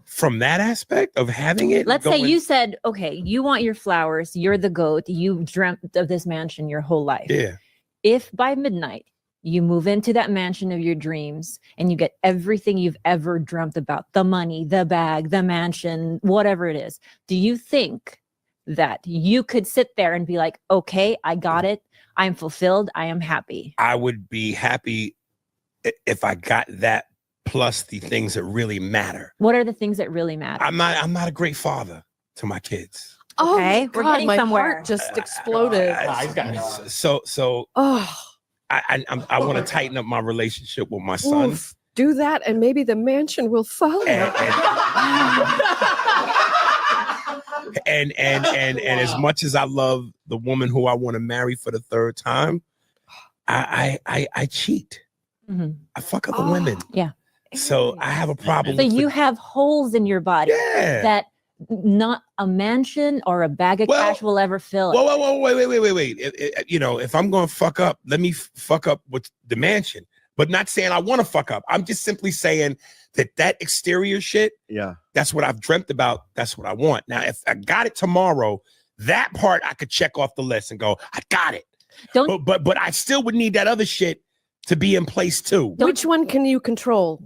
From that aspect of having it, let's say you said, okay, you want your flowers, you're the GOAT, you dreamt of this mansion your whole life. Yeah. If by midnight you move into that mansion of your dreams and you get everything you've ever dreamt about, the money, the bag, the mansion, whatever it is, do you think that you could sit there and be like, okay, I got it, I'm fulfilled, I am happy? I would be happy if I got that, plus the things that really matter. What are the things that really matter? I'm not a great father to my kids. Okay, we're getting my somewhere. heart just exploded. So I want to tighten up my relationship with my son. Oof, do that, and maybe the mansion will follow. And as much as I love the woman who I want to marry for the third time, I cheat. I fuck other women. Yeah. So I have a problem. So with you have holes in your body Yeah. that not a mansion or a bag of cash will ever fill. Whoa, wait. If I'm going to fuck up, let me fuck up with the mansion. But not saying I want to fuck up. I'm just simply saying that exterior shit, that's what I've dreamt about. That's what I want. Now, if I got it tomorrow, that part I could check off the list and go, I got it. But I still would need that other shit to be in place too. Which one can you control?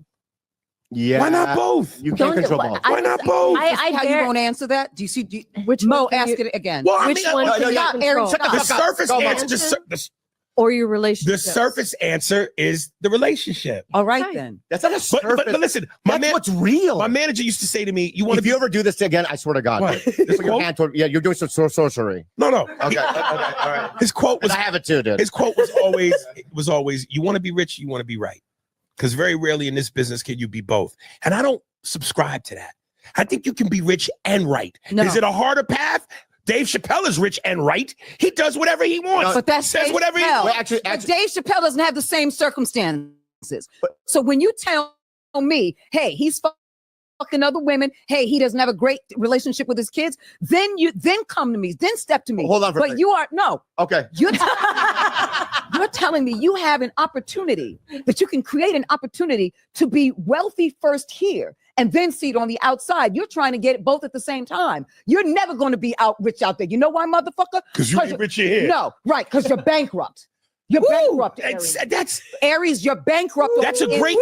Yeah. Why not both? You can't control both. Why not both? How you won't answer that? Do you see? Which Mo, one can ask you- it again. Well, I Which mean, one no, can you control? Aaron, shut the surface answer, or your relationship? the surface answer is the relationship. All right, then. That's not a surface. But listen, what's real. My manager used to say to me, "You want If you ever do this again, I swear to God, What? just put your hand toward, you're doing some sorcery." No. Okay, all right. His quote was, I have it too, dude. His quote was always, "You want to be rich, you want to be right." Because very rarely in this business can you be both. And I don't subscribe to that. I think you can be rich and right. No. Is it a harder path? Dave Chappelle is rich and right. He does whatever he wants. But that's says Dave whatever he Chappelle. wants. But Dave Chappelle doesn't have the same circumstances. So when you tell me, hey, he's fucking other women, hey, he doesn't have a great relationship with his kids, then come to me, then step to me. Hold on for a But second. you are Okay. You're telling me you have an opportunity, that you can create an opportunity to be wealthy first here and then see it on the outside. You're trying to get it both at the same time. You're never going to be rich out there. You know why, motherfucker? Because you ain't rich here. No, right, because you're bankrupt. You're bankrupt, Aries. That's Aries, you're bankrupt. That's a great.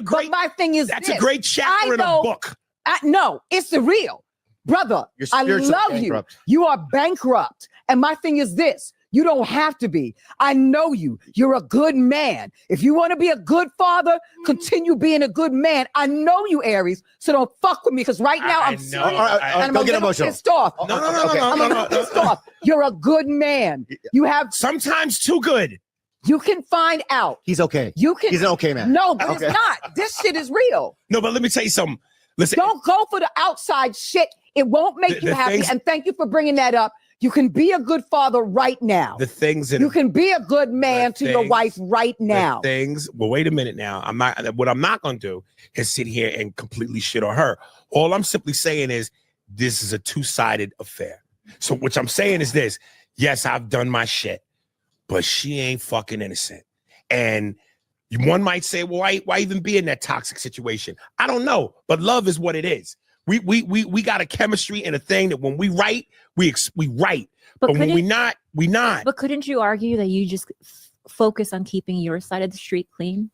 But my thing is That's this. a great chapter in a book. No, it's the real. Brother, You're I spiritually love bankrupt. you. You are bankrupt. And my thing is this. You don't have to be. I know you. You're a good man. If you want to be a good father, continue being a good man. I know you, Aries. So don't fuck with me, because right now I'm serious. All right, and I'm don't a get little emotional. pissed off. No. I'm a little pissed off. You're a good man. You have Sometimes too good. You can find out. He's okay. He's an okay man. No, but Okay. it's not. This shit is real. No, but let me tell you something. Listen, Don't go for the outside shit. It won't make you the happy. things- And thank you for bringing that up. You can be a good father right now. the things that You can be a good man to your things- wife right now. The things. Well, wait a minute now. What I'm not going to do is sit here and completely shit on her. All I'm simply saying is this is a two-sided affair. So what I'm saying is this. Yes, I've done my shit, but she ain't fucking innocent. And one might say, well, why even be in that toxic situation? I don't know, but love is what it is. We got a chemistry and a thing that when we write, we write. But when we not. But couldn't you argue that you just focus on keeping your side of the street clean?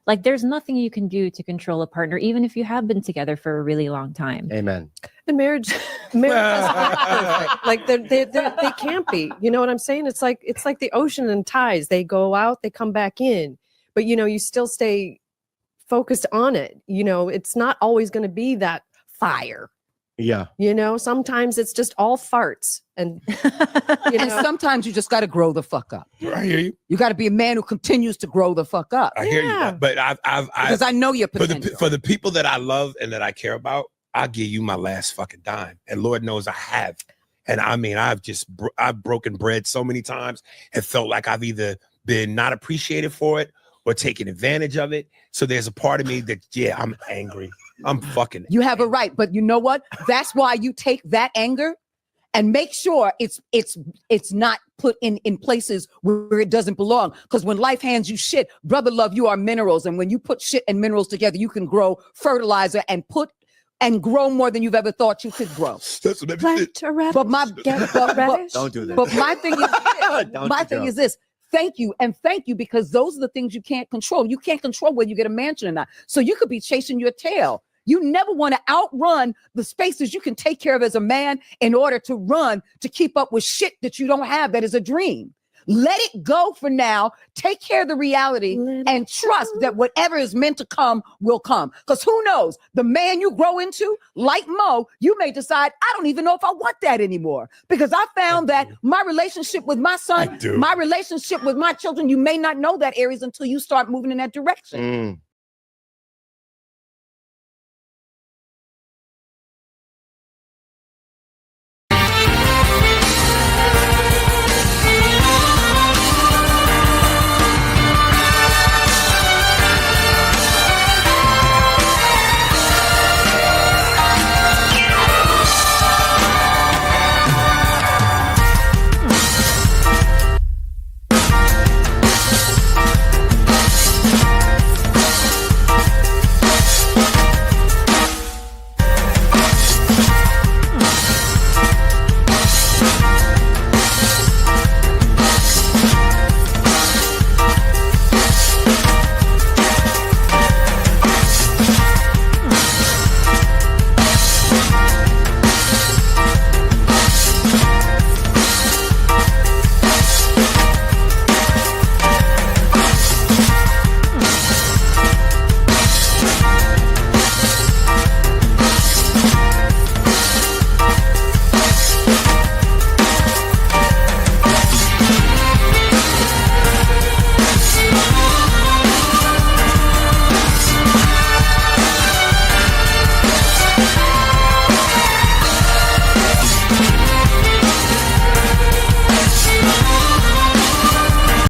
Like, there's nothing you can do to control a partner, even if you have been together for a really long time. Amen. And marriage is perfect. Like they can't be. You know what I'm saying? It's like the ocean and tides. They go out, they come back in, but you still stay focused on it. It's not always going to be that fire. Yeah. Sometimes it's just all farts, and And sometimes you just got to grow the fuck up. I hear you. You got to be a man who continues to grow the fuck up. I hear you. But Because I know your for potential. the people that I love and that I care about, I'll give you my last fucking dime. And Lord knows I have. And I mean, I've broken bread so many times and felt like I've either been not appreciated for it or taken advantage of it. So there's a part of me that, yeah, I'm angry. I'm fucking You have a right, but you know what? That's why you take that anger and make sure it's not put in places where it doesn't belong. Because when life hands you shit, brother love, you are minerals. And when you put shit and minerals together, you can grow fertilizer and grow more than you've ever thought you could grow. Plant a radish. But radish. Don't do that. But my thing is Don't is this. Thank you. And thank you, because those are the things you can't control. You can't control whether you get a mansion or not. So you could be chasing your tail. You never want to outrun the spaces you can take care of as a man in order to run to keep up with shit that you don't have that is a dream. Let it go for now. Take care of the reality and trust that whatever is meant to come will come. Because who knows? The man you grow into, like Mo, you may decide, I don't even know if I want that anymore. Because I found that my relationship with my son, my relationship with my children, you may not know that, Aries, until you start moving in that direction.